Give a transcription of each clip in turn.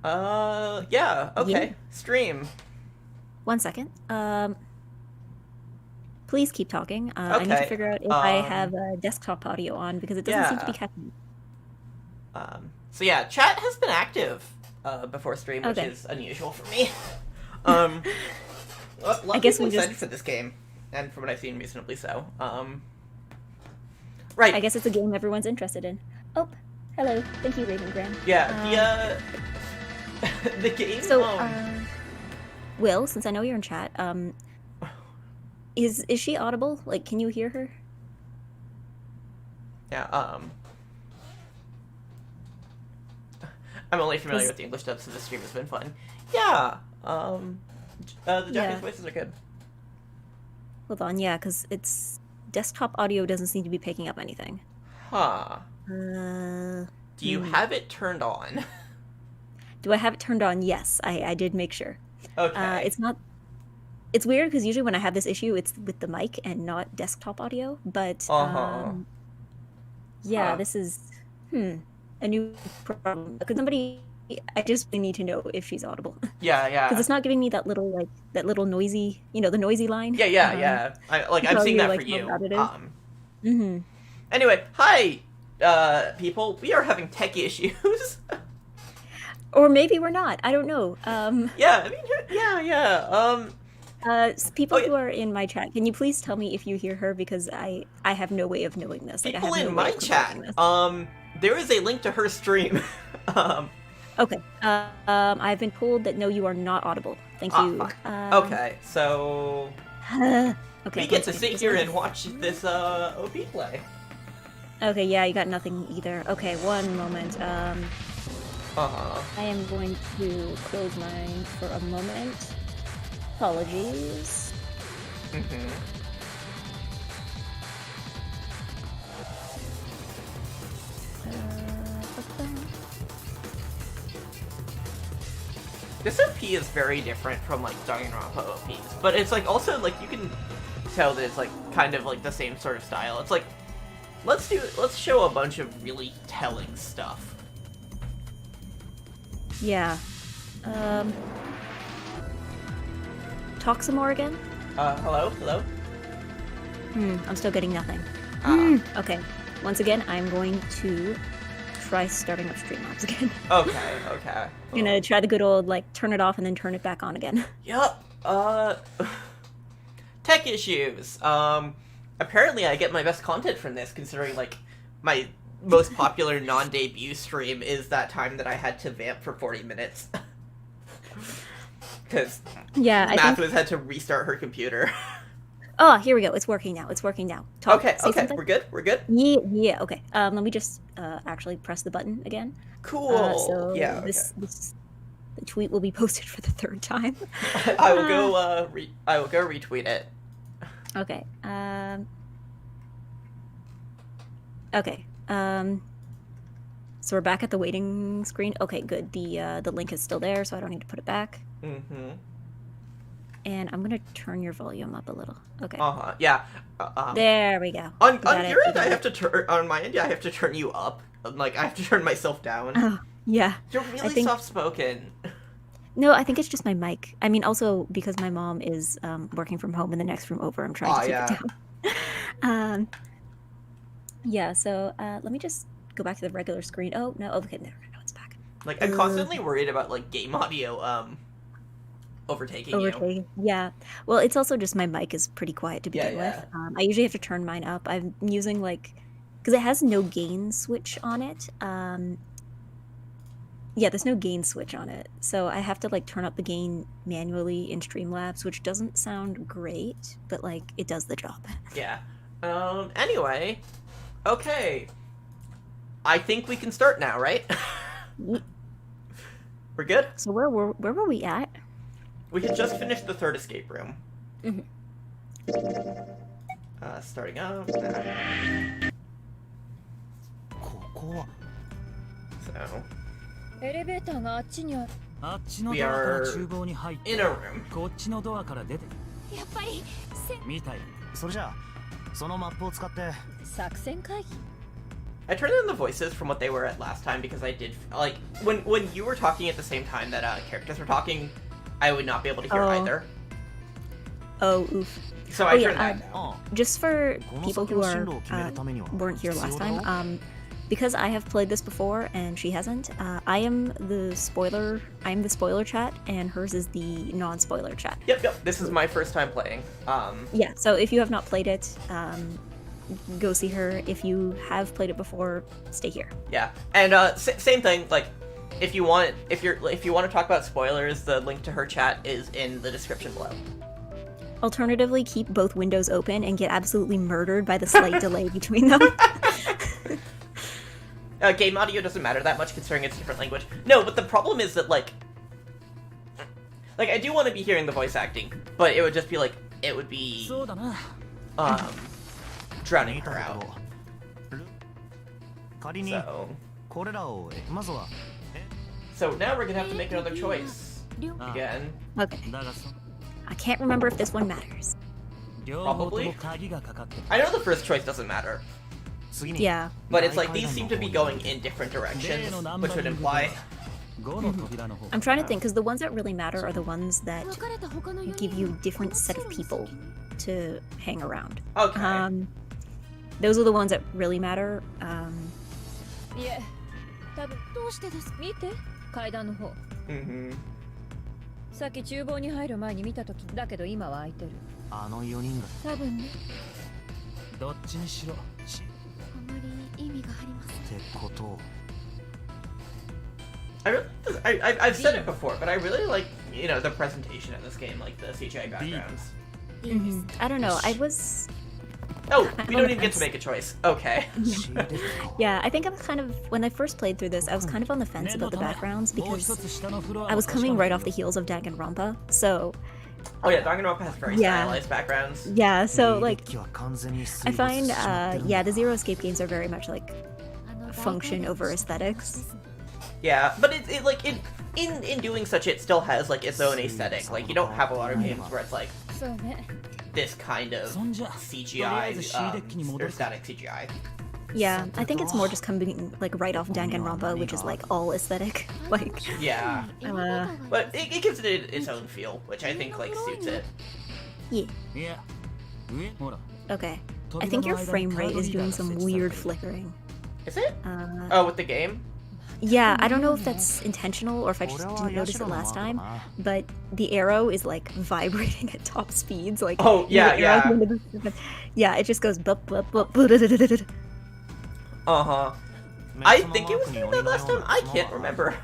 Yeah, okay. Yeah. Stream. 1 second. Please keep talking. I need to Okay. figure out if I have desktop audio on because it doesn't seem to be Yeah. catching. So yeah, chat has been active before stream, which Okay. is unusual for me. Um, a lot I of guess people we excited just. for this game, and from what I've seen, reasonably so. I Right. guess it's a game everyone's interested in. Oh, hello. Thank you, Raven Graham. Yeah, the game, So, Will, since I know you're in chat, is she audible? Like, can you hear her? yeah, I'm only familiar 'Cause with the English dub, so this stream has been fun. Yeah, the Japanese yeah. voices are good. Hold on, yeah, because it's desktop audio doesn't seem to be picking up anything. Huh. Uh, Do you have it turned on? do I have it turned on? Yes, I did make sure. Okay. It's not. It's weird because usually when I have this issue, it's with the mic and not desktop audio. But Uh-huh. yeah, Huh. this is a new problem. Because somebody, I just really need to know if she's audible Yeah, because yeah. it's not giving me that little noisy, the noisy line. Yeah, yeah, yeah. To I'm tell seeing you that for like how you. loud it is. Mm-hmm. Anyway, hi, people. We are having tech issues. Or maybe we're not. I don't know. Yeah, I mean, yeah. People Oh, yeah. who are in my chat, can you please tell me if you hear her because I have no way of knowing this. Like I People have no in way my of chat, confirming this. there is a link to her stream. um, Okay. I've been told that no, you are not audible. Thank you. fuck. Okay, so Okay. we get to sit here and watch this OP play. Okay, yeah, you got nothing either. Okay, one moment. Uh-huh. I am going to close mine for a moment. Apologies. Mm-hmm. This OP is very different from like Danganronpa OPs, but it's like also like you can tell that it's like kind of like the same sort of style. It's like let's show a bunch of really telling stuff. Yeah. Talk some more again? Hello? I'm still getting nothing. Okay. Once again, I'm going to try starting up Streamlabs again. Okay. I'm gonna try the good old, like, turn it off and then turn it back on again. Yup. Tech issues. Apparently I get my best content from this, considering, like, my most popular non-debut stream is that time that I had to vamp for 40 minutes. Because Yeah, I think... Mathwas had to restart her computer. Oh, here we go. It's working now. Talk. Okay, Say something. we're good? Yeah, okay. Let me just actually press the button again. Cool. So yeah, okay. the tweet will be posted for the third time. I will go retweet it. Okay. Okay. So we're back at the waiting screen. Okay, good. The link is still there, so I don't need to put it back. Mm-hmm. And I'm gonna turn your volume up a little. Okay. Yeah. There we go. On your end, I have to turn. On my end, I have to turn you up. Like I have to turn myself down. Oh, yeah. You're really soft-spoken. No, I think it's just my mic. I mean, also because my mom is working from home in the next room over. I'm trying to keep it down. Yeah. So let me just go back to the regular screen. Oh no. Okay, there. No, it's back. Like I'm constantly worried about like game audio overtaking you. Yeah. Well, it's also just my mic is pretty quiet to begin with. I usually have to turn mine up. I'm using because it has no gain switch on it. Yeah, there's no gain switch on it. So I have to turn up the gain manually in Streamlabs, which doesn't sound great, but it does the job. Yeah. Anyway, okay. I think we can start now, right? We're good? So where were we at? We had just finished the third escape room. Mm-hmm. Starting up. So. We are in a room. やっぱりみたい。それじゃあそのマップを使って作戦会議 I turned in the voices from what they were at last time because I did like when you were talking at the same time that characters were talking, I would not be able to hear either. Oh, oof. So I turned that down. Just for people who are weren't here last time, because I have played this before and she hasn't, I am the spoiler chat and hers is the non-spoiler chat. Yep. This is my first time playing. Yeah, so if you have not played it, go see her. If you have played it before, stay here. Yeah, and same thing. Like, if you want to talk about spoilers, the link to her chat is in the description below. Alternatively, keep both windows open and get absolutely murdered by the slight delay between them. Game audio doesn't matter that much considering it's a different language. No, but the problem is that like I do want to be hearing the voice acting, but it would just be like it would be drowning her out. So now we're gonna have to make another choice again. Okay. I can't remember if this one matters. Probably. I know the first choice doesn't matter. Yeah. But it's like these seem to be going in different directions, which would imply. I'm trying to think, because the ones that really matter are the ones that give you different set of people to hang around. Okay. Those are the ones that really matter. Mm-hmm. さっき厨房に入る前に見たときだけど今は空いてる。あの4人が多分ね。どっちにしろあまり意味がありません。ってことを I've said it before, but I really like, you know, the presentation of this game, like the CGI backgrounds. I don't know, I was... Oh, we don't even get to make a choice. Okay. Yeah, I think I was kind of, when I first played through this, I was kind of on the fence about the backgrounds because I was coming right off the heels of Danganronpa, so... Oh yeah, Danganronpa has very stylized backgrounds. Yeah, so like, I find, the Zero Escape games are very much like function over aesthetics. Yeah, but in doing such, it still has like its own aesthetic. Like you don't have a lot of games where it's like this kind of CGI or static CGI. Yeah, I think it's more just coming like right off Danganronpa, which is like all aesthetic. Like yeah, but it gives it its own feel, which I think like suits it. Yeah. Okay, I think your frame rate is doing some weird flickering. Is it? Oh, with the game? Yeah, I don't know if that's intentional or if I just didn't notice it last time, but the arrow is like vibrating at top speeds. Like yeah, it just goes bup bup bup. I think it was doing that last time. I can't remember.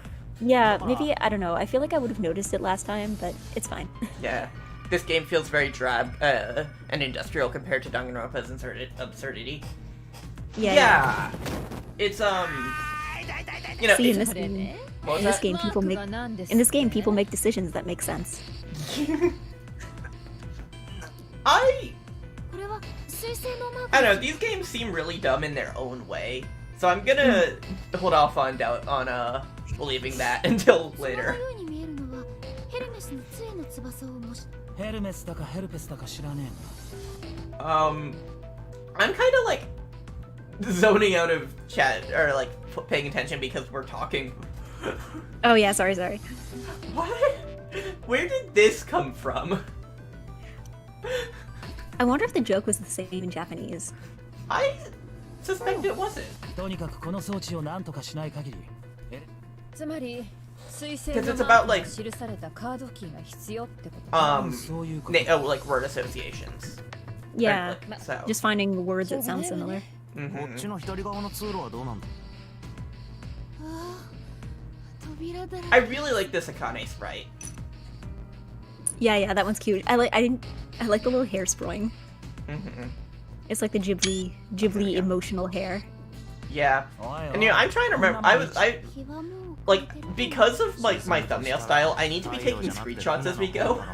Yeah, maybe, I don't know. I feel like I would have noticed it last time, but it's fine. Yeah, this game feels very drab and industrial compared to Danganronpa's absurdity. Yeah. It's you know, see, in this game, people make decisions that make sense. I don't know, these games seem really dumb in their own way, so I'm gonna hold off on believing that until later. I'm kind of like zoning out of chat or like paying attention because we're talking. Oh yeah, sorry. What? Where did this come from? I wonder if the joke was the same in Japanese. I suspect it wasn't. Because it's about like like word associations. Yeah, so. Just finding words that sound similar. I really like this Akane sprite. Yeah, that one's cute. I like the little hair spraying. It's like the Ghibli emotional hair. Yeah, and you know, I'm trying to remember. I like because of like my thumbnail style, I need to be taking screenshots as we go.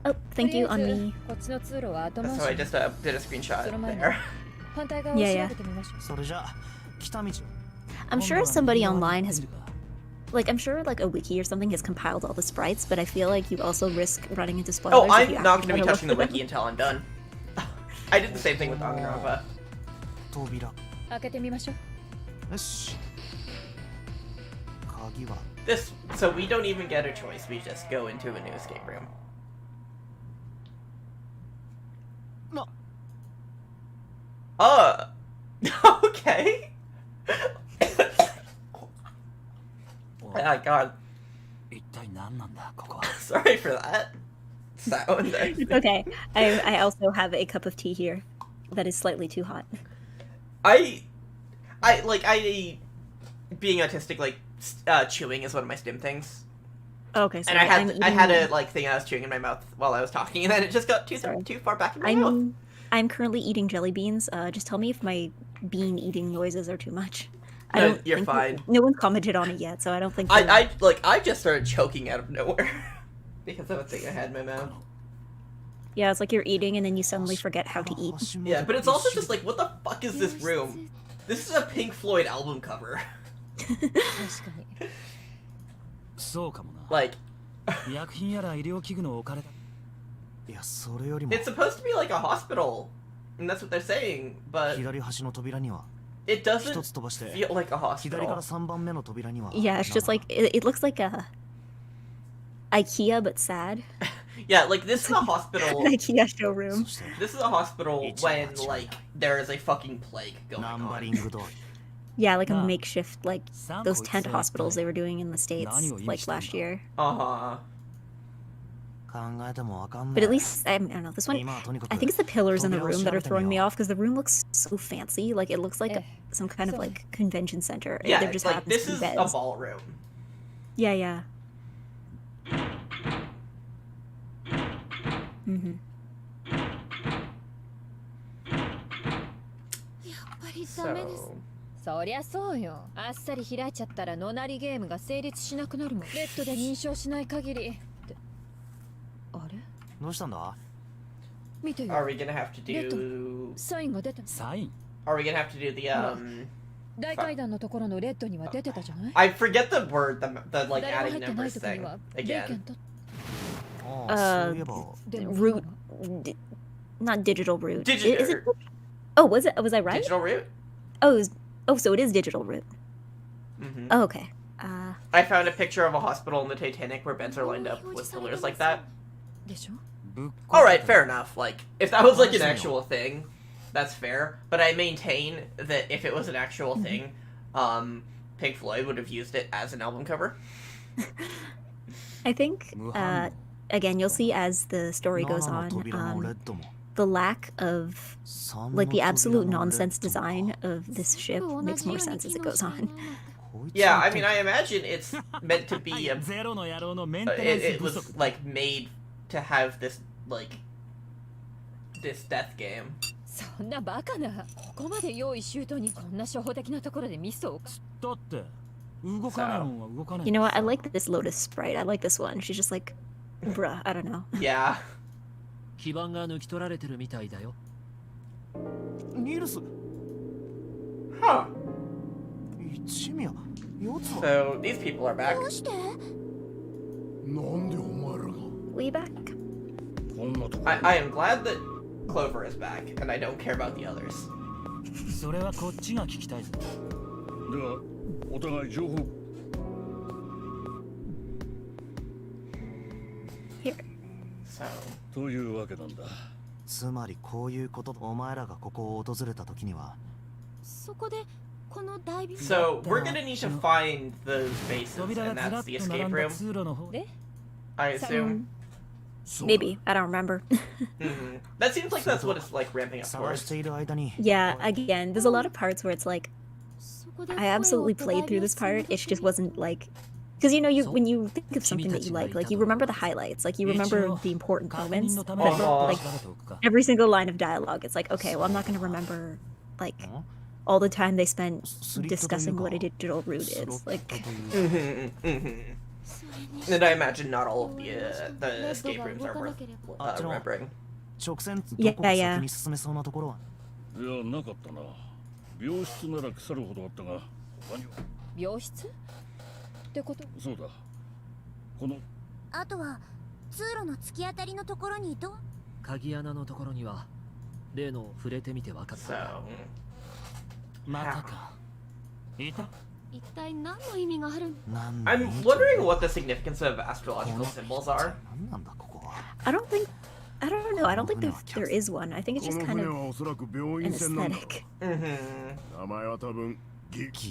Oh, thank you on me. So I just did a screenshot there. Yeah. I'm sure somebody online has, like, I'm sure like a wiki or something has compiled all the sprites, but I feel like you also risk running into spoilers. Oh, I'm not going to be touching the wiki until I'm done. I did the same thing with Danganronpa. 扉。開けてみましょう。よし。鍵は This, so we don't even get a choice. We just go into a new escape room. な。Okay. Oh my god. 一体何なんだここは。Sorry for that sound. It's okay. I also have a cup of tea here that is slightly too hot. I being autistic, like chewing is one of my stim things. Okay, so And I had a like thing I was chewing in my mouth while I was talking, and then it just got too far back in my mouth. I'm currently eating jelly beans. Just tell me if my bean eating noises are too much. No, you're fine. No one's commented on it yet, so I don't think. I just started choking out of nowhere because of a thing I had in my mouth. Yeah, it's like you're eating and then you suddenly forget how to eat. Yeah, but it's also just like, what the fuck is this room? This is a Pink Floyd album cover. 確かに。そうかもな。Like, 医薬品やら医療器具の置かれた。いや、それよりも。 it's supposed to be like a hospital, and that's what they're saying, but 左端の扉には it 一 doesn't つ飛ばして feel like a 左から hospital. 三番目の扉には Yeah, it's just like it looks like a IKEA but sad. Yeah, like this is a hospital. An IKEA そ showroom. して This is a hospital when like there is a fucking plague going ナンバリ on. ング通り Yeah, like a Nah. makeshift, like those tent hospitals they were doing in the States like last year. Uh-huh. 考えてもわかんない But at least I don't know this one. 今はとにかく I think it's the pillars in the 扉を room that are 調べてみよう throwing me off because the room looks so fancy. Like it looks like Eh. some kind of So- like convention center. Yeah, There just like happens this to be is a beds. ballroom. Yeah, yeah. Mm-hmm. やっぱりダメです。 So そりゃそうよ。あっさり開いちゃったらノナリゲームが成立しなくなるもん。レッドで認証しない限り。ってあれどうしたんだ見てよ。 are we gonna have to do サインが出てサイン are we gonna have to do the 大階段のところのレッドには出てたじゃない I forget the word, the like 誰も adding 入ってない numbers 時に thing はレイケ again. ンとああそういえばでも Root, not digital root. Digital. Is it? Oh, was it? Was I right? Digital root? Oh, so it is digital root. Mm-hmm. Oh, okay. I found a picture of a hospital in the Titanic where beds are lined up with pillars like that. でしょ Alright, fair enough. Like, if that was like an actual thing, that's fair. But I maintain that if it was an actual thing, Pink Floyd would have used it as an album cover. I think again you'll see as the story goes 7の扉もレッ on. ドも The lack of 3の like the 扉 absolute もレッドも nonsense design of this ship makes more sense as it goes on. こいつ Yeah, は I mean, I imagine it's meant to be a. ゼロの野郎のメンテナン It, ス it 不 was 足 like made to have this like this death game. そんなバカな。ここまで用意周到にこんな初歩的なところでミスを犯す。だって動かないもんは動かない You know what? I like this Lotus sprite. I like this one. She's just like, bruh, I don't know. Yeah. 基盤が抜き取られてるみたいだよニルス Huh. 一味や四つは So these people are back. なんでお前らが We back? こんなとこ I am glad that Clover is back, and I don't care about the others. それはこっちが聞きたいぞではお互い情報 Here. So というわけなんだつまりこういうことお前らがここを訪れた時にはそこでこのダイビング so we're gonna need to find those bases, 扉が and ずら that's っ the と並 escape んだ room. 通路の方 I assume. Maybe. I don't remember. Hmm. That seems like that's what it's like ramping up 探し towards. ている間に Yeah, again, there's a lot of parts where it's like そこで I absolutely played through this part. It just wasn't like because you know when you think of something that you like you remember the highlights, like you remember the important 確 moments. 認のため But に Uh-huh. like 調べておくか every single line of dialogue, it's like okay, well I'm not gonna remember like all the time they spent discussing what a digital root is. Like という Mm-hmm, mm-hmm. And I imagine not all of the escape rooms are worth remembering. 直線ど Yeah, こが yeah. 先に進めそうなところはいやなかったな病室なら腐るほどあったが他には病室ってことそうだこのあとは通路の突き当たりのところに鍵穴のところには例の触れてみて分かっ So たまたか。いた。一体何の意味がある？ I'm wondering what the significance of astrological symbols are. I don't know. I don't think there is one. I think it's just kind of an aesthetic.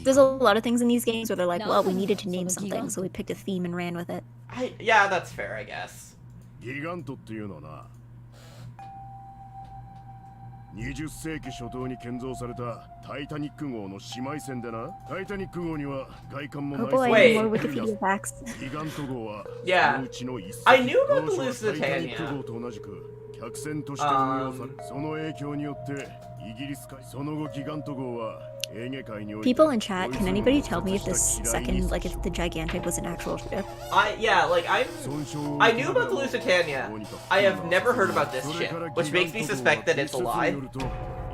There's a lot of things in these games where they're like, well, we needed to name something, so we picked a theme and ran with it. Yeah, that's fair, I guess. 20世紀初頭に建造されたタイタニック号の姉妹船でな。タイタニック号には外観も Oh 内 boy, 装 Wait. more Wikipedia facts. ギガント号は Yeah. そのうちの一隻。 I knew about the 当初はタイタニック Lusitania. 号と同じく客船として運用され、その影響によってイギリス海、その後ギガント号はエーゲ海において People in chat, can anybody tell me if this second, like, if the Gigantic was an actual ship? Yeah, like, I knew about the Lusitania. I have never heard about this ship, which makes me suspect that it's a lie.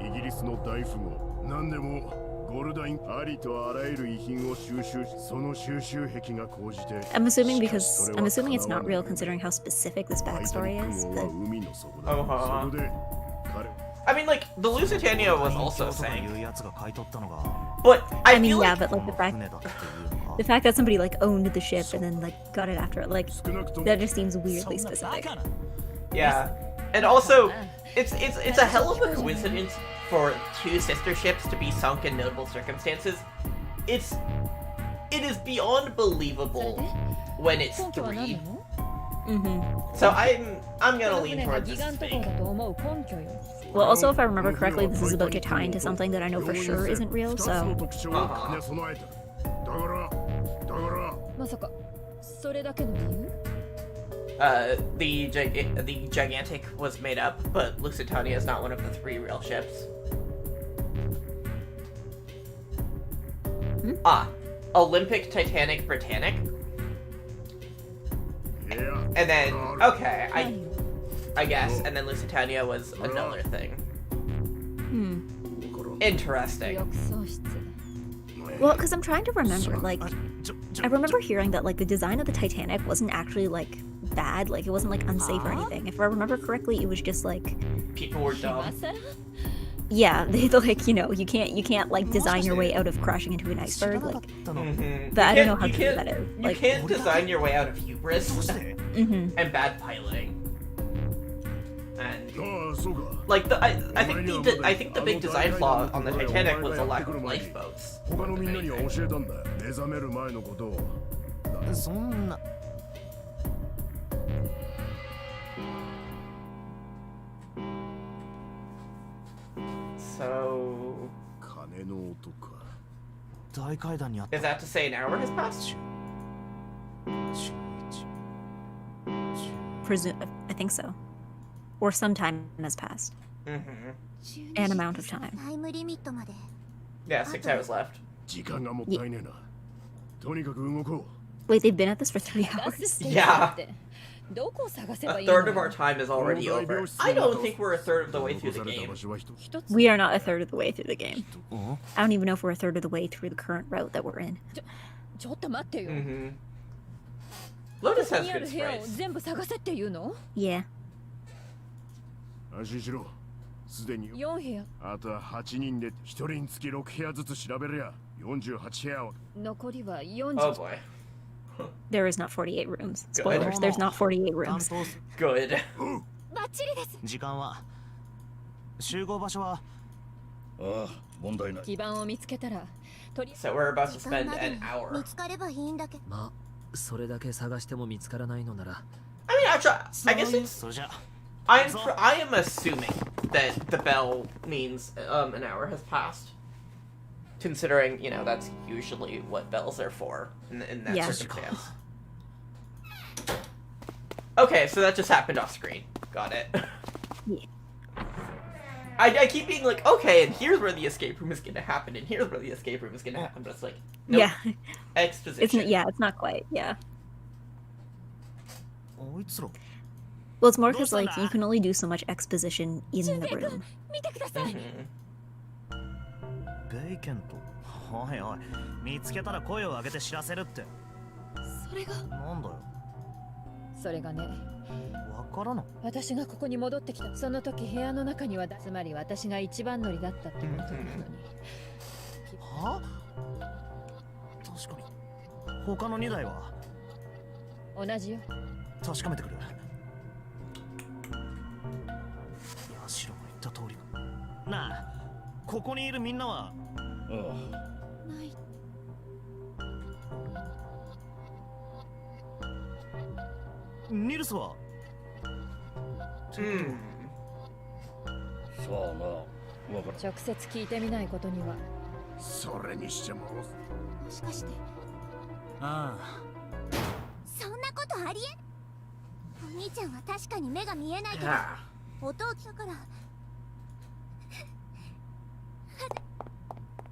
イギリスの大富豪、何でもゴルダインありとあらゆる遺品を収集し、その収集癖が高じて。I'm assuming it's not real considering how specific this backstory is. But... I mean, like, the Lusitania was also sank. But I mean, feel yeah, like... but like the fact that somebody like owned the ship and then like got it after it, like that just seems weirdly specific. Yeah, and also, it's a hell of a coincidence for two sister ships to be sunk in notable circumstances. It is beyond believable when it's three. So I'm gonna lean towards this as fake. Well, also, if I remember correctly, this is about to tie into something that I know for sure isn't real, so... The Gigantic was made up, but Lusitania is not one of the three real ships. Olympic, Titanic, Britannic. And then, okay, I guess, and then Lusitania was another thing. Interesting. Well, because I'm trying to remember, like, I remember hearing that, like, the design of the Titanic wasn't actually, like, bad, like, it wasn't, like, unsafe or anything. If I remember correctly, it was just, like... People were dumb. Yeah, they, like, you know, you can't, like, design your way out of crashing into an iceberg, like... But I don't know how true that is. You can't design your way out of hubris and bad piloting. And like I think the big design flaw on the Titanic was the lack of lifeboats. So is that to say an hour has passed? I think so. Or some time has passed. An amount of time. Yeah, 6 hours left. Wait, they've been at this for 3 hours? Yeah. A third of our time is already over. I don't think we're a third of the way through the game. We are not a third of the way through the game. I don't even know if we're a third of the way through the current route that we're in. Lotus has good sprays. Yeah. 安心しろ。すでに4部屋。あとは8人で1人につき6部屋ずつ調べりゃ48部屋は。残りは40。Oh boy. There is not 48 rooms. Spoilers, there's not 48 rooms. Good. バッチリです。時間は集合場所はああ、問題ない。基盤を見つけたら、So we're about to spend an hour. 見つかればいいんだけど。まあ、それだけ探しても見つからないのなら。I mean, actually, I guess it's. それじゃ。I am assuming that the bell means an hour has passed. Considering, you know, that's usually what bells are for in that circumstance. Okay, so that just happened off screen. Got it. Yeah. I keep being like, okay, and here's where the escape room is gonna happen, and here's where the escape room is gonna happen, but it's like, nope. Yeah. Exposition. It's not quite, yeah. Well, it's more because, like, you can only do so much exposition in the room. ベイケント。おいおい、見つけたら声を上げて知らせるって。それが。なんだよ。それがね。わからない。私がここに戻ってきた。その時部屋の中にはつまり私が一番乗りだったってことなのに。他の2台は同じよ。確かめてくる。ヤシロの言った通りか。なあ、ここにいるみんなは。ああ、ない。ニルスはHmm. さあな、わからん。直接聞いてみないことには。それにしてももしかしてああ、そんなことありえん。お兄ちゃんは確かに目が見えないけど Yeah. 音を聞くから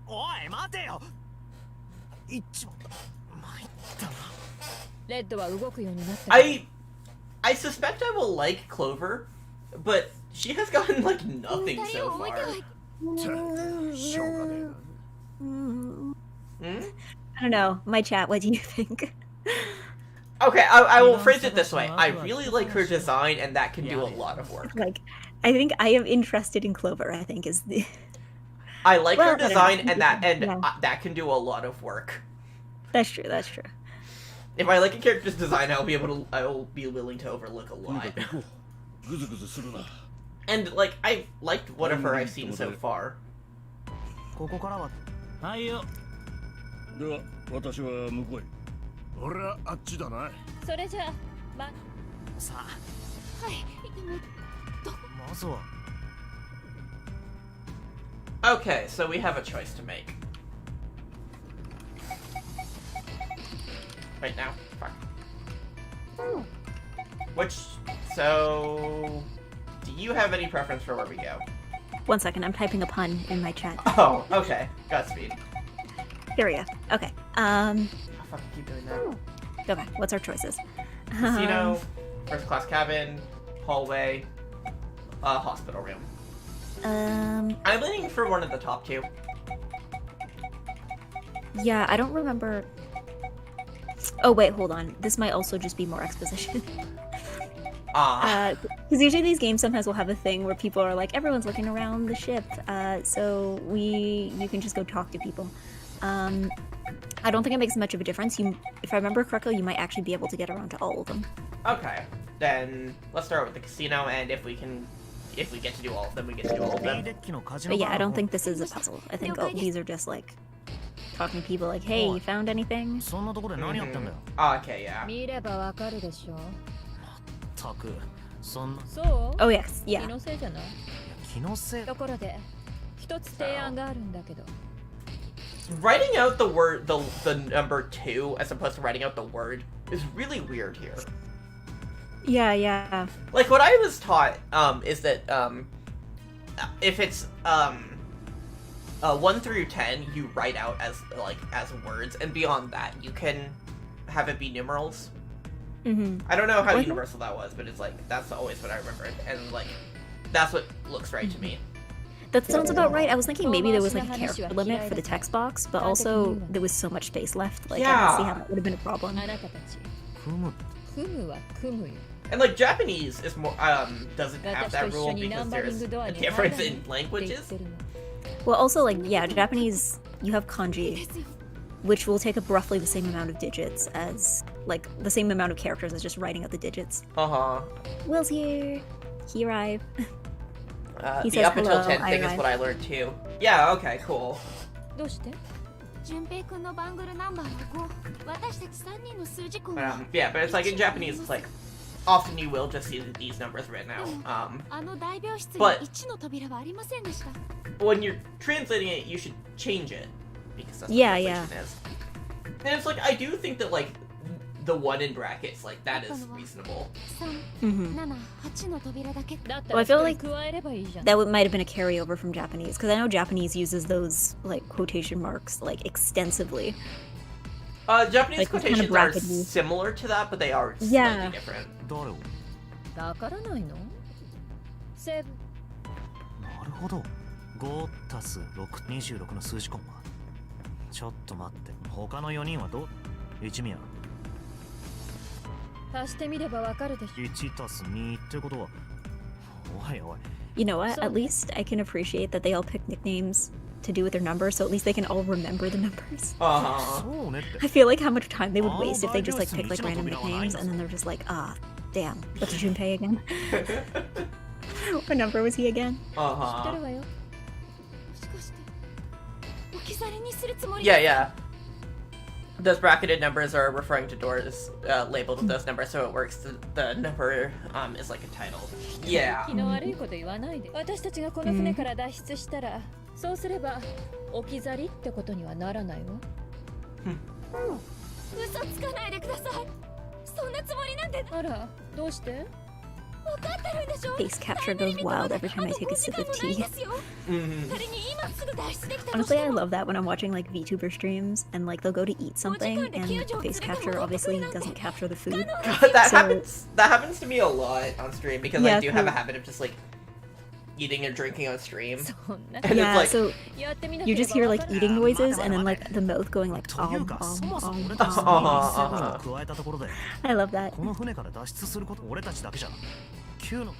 おい待てよ。行っちまった。参ったな。レッドは動くようになった。I suspect I will like Clover, but she has gotten like nothing 二人 so を置いて far. はいしょうがねえな。 Hmm? I don't know. My chat, what do you think? Okay, I will phrase it this way. I really like her design, and that can do a lot of work. Like, I think I am interested in Clover, I think is the... I like Well, her I don't design, know. and that Yeah. that can do a lot of work. That's true, that's true. If I like a character's design, I will be willing to overlook a とに lot. かく行こう。ぐずぐずするな。 And like I've liked whatever I've seen so far. ここからは。はいよ。では、私は向こうへ。俺はあっちだな。それじゃあ、さあ、はいでもまずは。 Okay, so we have a choice to make. Right now? Fuck. Which, so... Do you have any preference for where we go? 1 second, I'm typing a pun in my chat. Oh, okay. Godspeed. Here we go. Okay. Oh, fuck, keep doing that. Okay, what's our choices? Casino, first class cabin, hallway, hospital room. I'm leaning for one of the top two. Yeah, I don't remember... Oh, wait, hold on. This might also just be more exposition. Because usually these games sometimes will have a thing where people are like, everyone's looking around the ship, so you can just go talk to people. I don't think it makes much of a difference. If I remember correctly, you might actually be able to get around to all of them. Okay, then let's start with the casino, and if we get to do all of them, we get to do all of them. But yeah, I don't think this is a puzzle. I think these are just like talking to people like, hey, you found anything? そんなとこで何やってんだよ。 Okay, yeah. 見ればわかるでしょ。たく、そんな。そう？ Oh, yes, 気 yeah. のせいじゃない。気のせい。ところで、一つ提案があるんだけど。Writing out the word, the number 2 as opposed to writing out the word is really weird here. Yeah, yeah. Like what I was taught is that if it's 1 through 10, you write out as words, and beyond that, you can have it be numerals. Mm-hmm. I don't know how What? universal that was, but it's like that's always what I remembered, and like that's what looks right to me. That sounds about right. I was thinking maybe there was like a character limit for the text box, but also there was so much space left. Like, I don't see how that would have been a problem. あなたたち、組む。組むは組むよ。 And like Japanese is more doesn't have that rule because there's a difference in languages. Well, also, like, yeah, Japanese, you have kanji, which will take up roughly the same amount of digits as, like, the same amount of characters as just writing out the digits. Uh-huh. Will's here. He arrived. He The says up until hello, 10 I thing is arrived. what I learned too. Yeah, okay, cool. どうして？順平くんのバングルナンバーは5。私たち3人の数字項 But, は yeah, but it's like in Japanese, it's like often you will just see these numbers written out. あの大病室に but- 1の扉はありませんでした。 When you're translating it, you should change it because that's what Yeah, translation is. And it's like I do think that like the 1 in brackets, like that is reasonable. 3、 Mm-hmm. 7、8の扉だけ。だった Well, ら I feel 一 like 人加えればいいじゃん。 That might have been a carryover from Japanese, because I know Japanese uses those, like, quotation marks, like, extensively. Japanese Like, what kind of quotations are brackety? similar to that, but they are slightly Yeah. different. 誰を。わからないの？セブ。なるほど。5たす6、26の数字コンマ。ちょっと待って。他の4人はどう？一宮。足してみればわかるでしょ。 1たす2ってことは。おいおい。 You know what? So- At least I can appreciate that they all pick nicknames to do with their numbers, so at least they can all remember the numbers.そうねって I feel like how much time they would waste if they just like pick like random nicknames and then they're just like, damn, what's Junpei again? What number was he again? 知ってるわよ。もしかして置き去りにするつもり？ Yeah, yeah. Those bracketed numbers are referring to doors labeled with those numbers, so it works. The number is like a title. Yeah. 気の悪いこと言わないで。私たちがこの船から脱出したら、そうすれば置き去りってことにはならないわ。嘘つかないでください。そんなつもりなんて。あら、どうして？ 分かってるんでしょ。 Face capture goes wild every time I take a sip of tea. Mhm. 仮に今すぐ脱出できたと Honestly, して I も love that when I'm watching like VTuber streams and like they'll go to eat something and face capture obviously doesn't capture the food. That happens to me a lot on stream because I Yeah, do have a so- habit of just like eating and drinking on stream. そんな。 And Yeah, it's like so やってみなけ you れ just ば hear わ like からない eating noises and then like the mouth going like というかそもそも俺たち あが加えたところで I love that. この船から脱出すること俺たちだけじゃ9の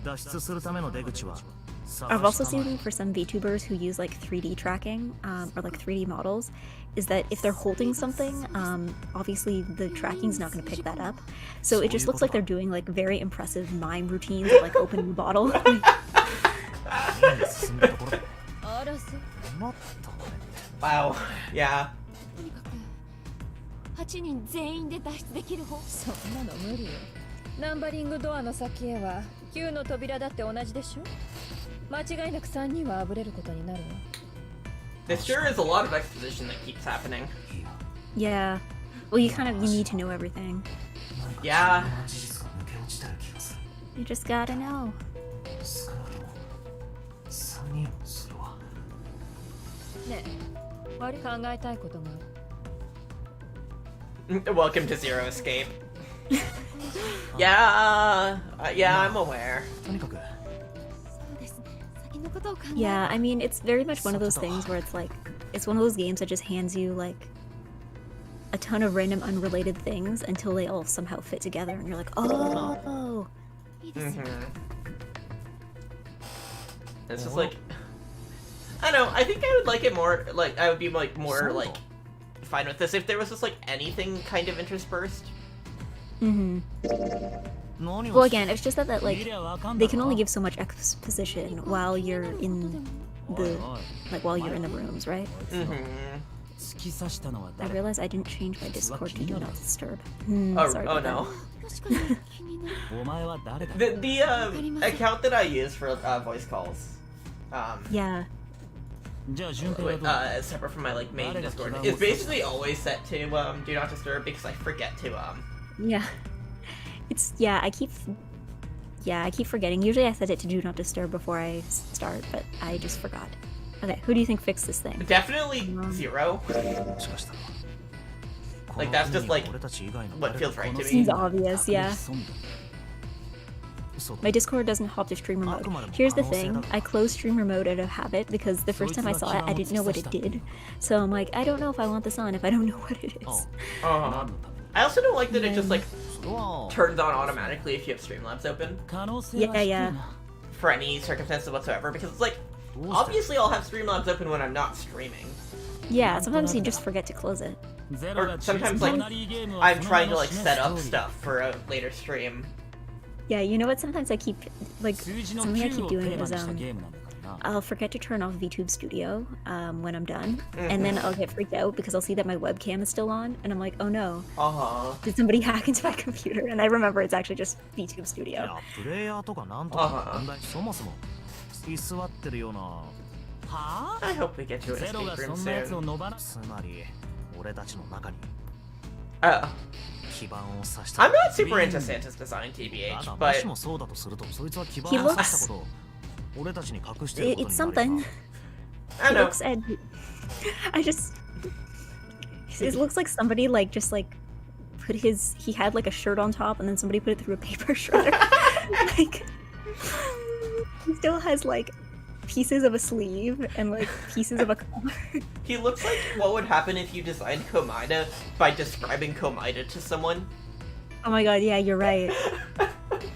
脱出するための出口は I've also seen for some VTubers who use like 3D tracking or like 3D models is that if they're holding something, obviously the tracking's not going to pick that up. So it just looks like they're doing like very impressive mime routines of like opening the bottle. 進んだところであらそう。困ったね wow. Yeah. とにかく8人全員で脱出できる方。そんなの無理よ。ナンバリングドアの先へは9の扉だって同じでしょ。間違いなく3人はあぶれることになるわ。 There sure is a lot of exposition that keeps happening. Yeah. Well, you need to know everything. Yeah. 事実が抜け落ちてる気がする You just gotta know. 少なくとも3人もするわねえ、あれ考えたいことがある。 Welcome to Zero Escape. Yeah. Yeah, I'm aware. とにかくそうですね。先のことを考え。 Yeah, I mean, it's very much one of those things where it's like, it's one of those games that just hands you like a ton of random unrelated things until they all somehow fit together and you're like, oh. いいですよ。 It's just like I don't know. I think I would like it more. Like I would be like more like fine with this if there was just like anything kind of interspersed. Mm-hmm. 何 Well, を again, it's just that like they can only give so much exposition while you're in the while you're in the rooms, right? Mm-hmm. 突き刺したのは I 誰 realized I didn't change my Discord to do not disturb. Oh, Sorry oh about no. 確かに気になる。お前は誰だ The account that I use for voice calls, that. Yeah. じゃあ順平はどうだ separate from my like main Discord, is basically always set to do not disturb because I forget to Yeah. I keep forgetting. Usually I set it to do not disturb before I start, but I just forgot. Okay, who do you think fixed this thing? definitely Zero. もしかしたら Like, that's just, like, 俺たち以外の what 誰 feels か right この to me. Seems obvious, yeah. そうだそうだ My Discord doesn't hop to streamer mode. Here's the thing, I closed streamer mode out of habit because the first time I saw it, I didn't know what it did. So I'm like, I don't know if I want this on if I don't know what it is. Uh-huh. I also don't like that it just like それは turns on automatically if you have Streamlabs open 可能性は Yeah, 低い yeah. な for any circumstances whatsoever because it's like どうして obviously I'll have Streamlabs open when I'm not streaming. Yeah, sometimes you just forget to close it. ゼロが Or 中 sometimes 止 like なりゲームは I'm その trying ま to ま like 示 set す up 通り stuff for a later stream. Yeah, you know what? Sometimes I keep like 数字の something I 9 keep をテ doing ーマ is にしたゲームなんだからな I'll forget to turn off VTube Studio when I'm done, and then I'll get freaked out because I'll see that my webcam is still on, and I'm like, oh no, Uh-huh. did somebody hack into my computer? And I remember it's actually just VTube い Studio. やプレイヤーとかなんとかの問題そもそも居座ってるようなはあ I hope we get to an ゼロ escape が room そんなやつを soon. 伸ばなつまり俺たちの中に Oh. 基盤を刺した I'm not super into Santa's design だ TBH, がも but しもそうだとするとそいつは基盤 He を刺 looks- したことを俺たちに隠してること It's になる something. よ I It don't know. looks and I just it looks like somebody like just like put he had like a shirt on top and then somebody put it through a paper shredder. Like he still has like pieces of a sleeve and like pieces of a collar. He looks like what would happen if you designed Komida by describing Komida to someone. Oh my god, yeah, you're right.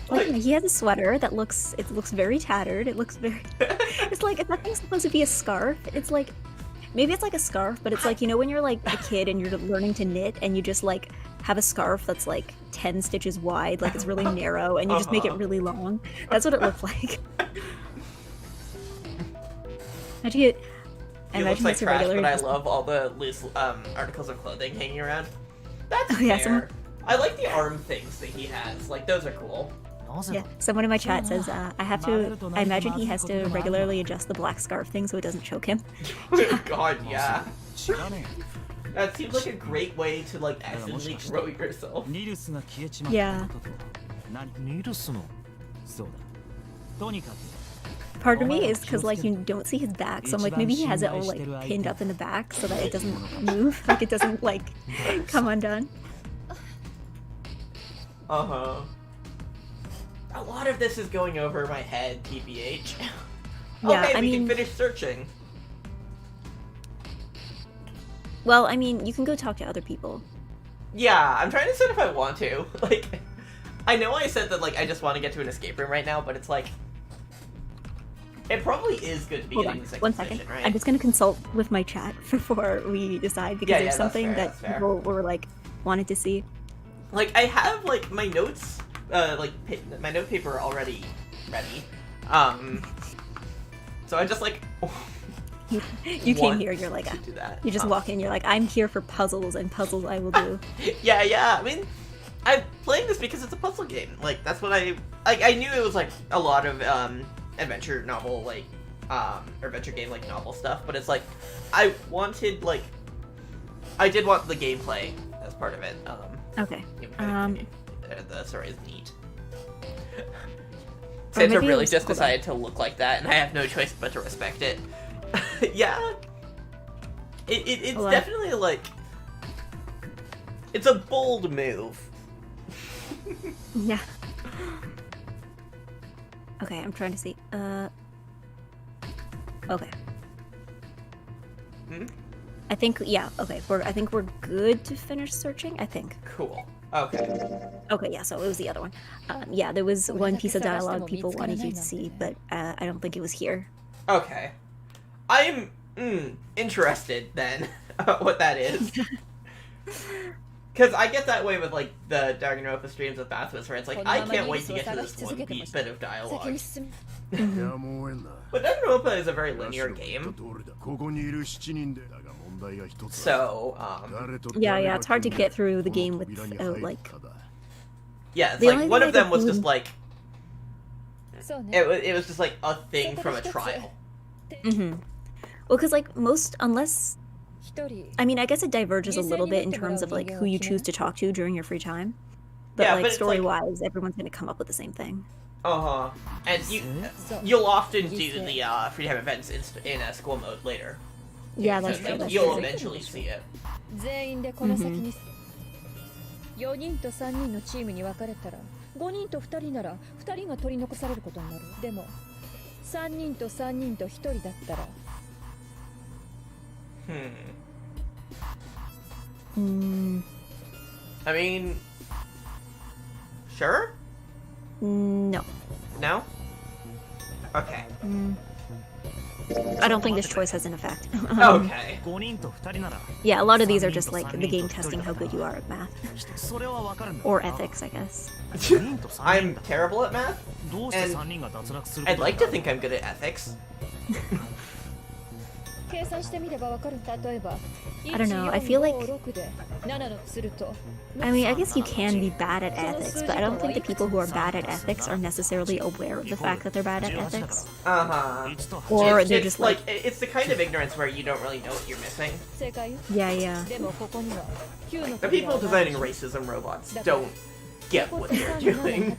Like, he has a sweater that looks very tattered. It looks very it's like, if that thing's supposed to be a scarf, it's like, maybe it's like a scarf, but it's like, you know when you're like a kid and you're learning to knit and you just like have a scarf that's like 10 stitches wide, like it's really narrow, and you just make it really long. That's what it looked like. He looks like trash, but I love all the loose articles of clothing hanging around. That's fair. I like the arm things that he has. Like, those are cool. Yeah, someone in my chat says, I imagine he has to regularly adjust the black scarf thing so it doesn't choke him. God, yeah. That seems like a great way to, like, accidentally grow yourself. Yeah. Part of me is because, like, you don't see his back, so I'm like, maybe he has it all, like, pinned up in the back so that it doesn't move, like, it doesn't, like, come undone. Uh-huh. A lot of this is going over my head, TBH. Yeah, okay, I we mean, can finish searching. Well, I mean, you can go talk to other people. Yeah, I'm trying to decide if I want to. Like, I know I said that, like, I just want to get to an escape room right now, but it's like... It probably is good to be getting the second position, right? I'm just going to consult with my chat before we decide, because there's something that people were, like, wanted to see. Like, I have, like, my notes, my note paper already ready. So I just, like... you came here, you're like, you just walk in, you're like, I'm here for puzzles, and puzzles I will do. Yeah, I mean, I'm playing this because it's a puzzle game. Like, that's what I knew it was, like, a lot of, adventure novel, like, or adventure game, like, novel stuff, but it's like, I wanted, like, I did want the gameplay as part of it. Okay. The story is neat. Santa really just decided to look like that, and I have no choice but to respect it. Yeah. It's definitely, like, it's a bold move. Yeah. Okay, I'm trying to see. Okay. I think, yeah, okay. I think we're good to finish searching, I think. Cool. Okay. Okay, yeah, so it was the other one. Yeah, there was one piece of dialogue people wanted you to see, but I don't think it was here. Okay. I'm interested, then, about what that is. Because I get that way with, like, the Danganronpa streams with Bathos, where it's like, I can't wait to get to this one bit of dialogue. But Danganronpa is a very linear game. So, yeah, it's hard to get through the game without, like... Yeah, it's like, one of them was just, like... It was just, like, a thing from a trial. Mm-hmm. Well, because, like, unless... I mean, I guess it diverges a little bit in terms of, like, who you choose to talk to during your free time. But, yeah, like, story-wise, everyone's gonna come up with the same thing. Uh-huh. And you'll often do the free time events in a school mode later. Yeah, that's true. You'll eventually see it. 4人と3人のチームに分かれたら5人と2人なら2人が取り残されることになる。でも3人と3人と1人だったら I mean, sure? No. No? Okay. I don't think this choice has an effect. Okay. Yeah, a lot of these are just like the game testing how good you are at math. Or ethics, I guess. I'm terrible at math, and I'd like to think I'm good at ethics. I don't know, I feel like... I mean, I guess you can be bad at ethics, but I don't think the people who are bad at ethics are necessarily aware of the fact that they're bad at ethics. Uh-huh. Or they're just like... It's the kind of ignorance where you don't really know what you're missing. Yeah. The people designing racism robots don't get what they're doing.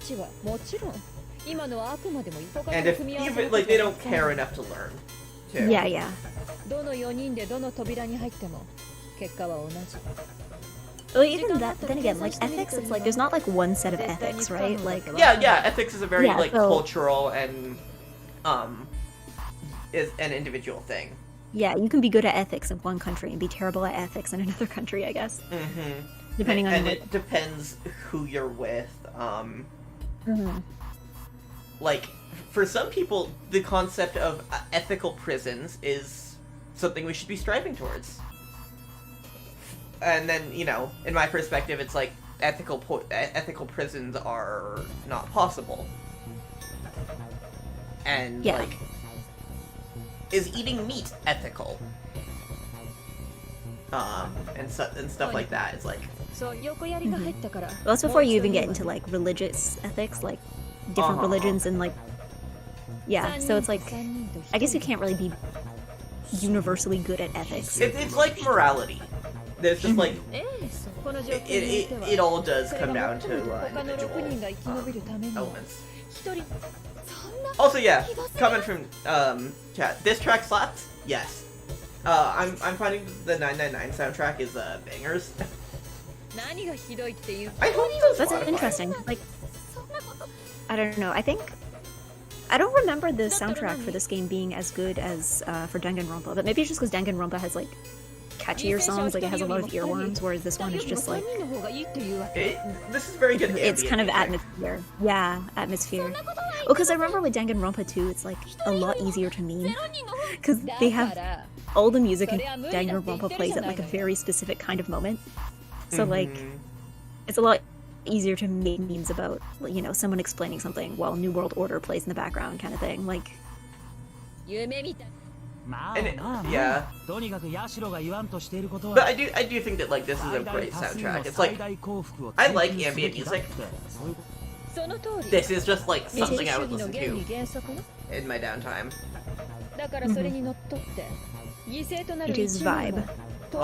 And if even, like, they don't care enough to learn. Too. Yeah. どの4人でどの扉に入っても結果は同じ Well, even that, then again, like, ethics, it's like, there's not, like, one set of ethics, right? Like... Yeah, ethics is a very, cultural and, is an individual thing. Yeah, you can be good at ethics in one country and be terrible at ethics in another country, I guess. Mm-hmm. Depending on... And it depends who you're with, Like, for some people, the concept of ethical prisons is something we should be striving towards. And then, you know, in my perspective, it's like ethical prisons are not possible. And like, is eating meat ethical? And stuff like that. It's like. Well, that's before you even get into like religious ethics, like different religions and like. Yeah, so it's like, I guess you can't really be universally good at ethics. It's like morality. There's just like, it all does come down to individual elements. Also, yeah, comment from chat. This track slaps? Yes. I'm finding the 999 soundtrack is bangers. I hope that's interesting. Like, I don't know. I don't remember the soundtrack for this game being as good as for Danganronpa, but maybe it's just because Danganronpa has like catchier songs, like it has a lot of earworms, whereas this one is just like this is very good. It's kind of atmosphere. Yeah, atmosphere. Well, because I remember with Danganronpa 2, it's like a lot easier to meme because they have all the music in Danganronpa plays at like a very specific kind of moment. So like, it's a lot easier to make memes about, you know, someone explaining something while New World Order plays in the background, kind of thing. Like, yeah. But I do think that like this is a great soundtrack. It's like, I like ambient music. This is just like something I would listen to in my downtime. It is vibe. I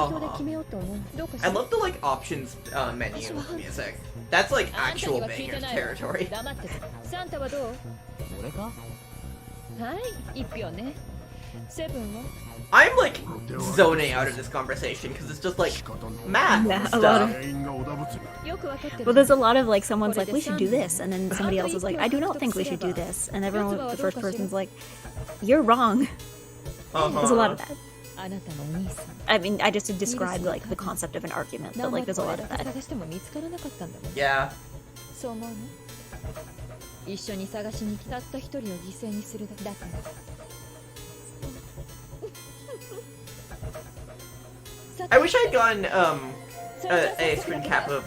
love the like options menu music. That's like actual banger territory. I'm like zoning out of this conversation because it's just like math stuff. Well, there's a lot of like someone's like, we should do this, and then somebody else is like, I do not think we should do this, and everyone, the first person's like, you're wrong. There's a lot of that. I mean, I just described like the concept of an argument, but like there's a lot of that. Yeah. I wish I'd gotten a screen cap of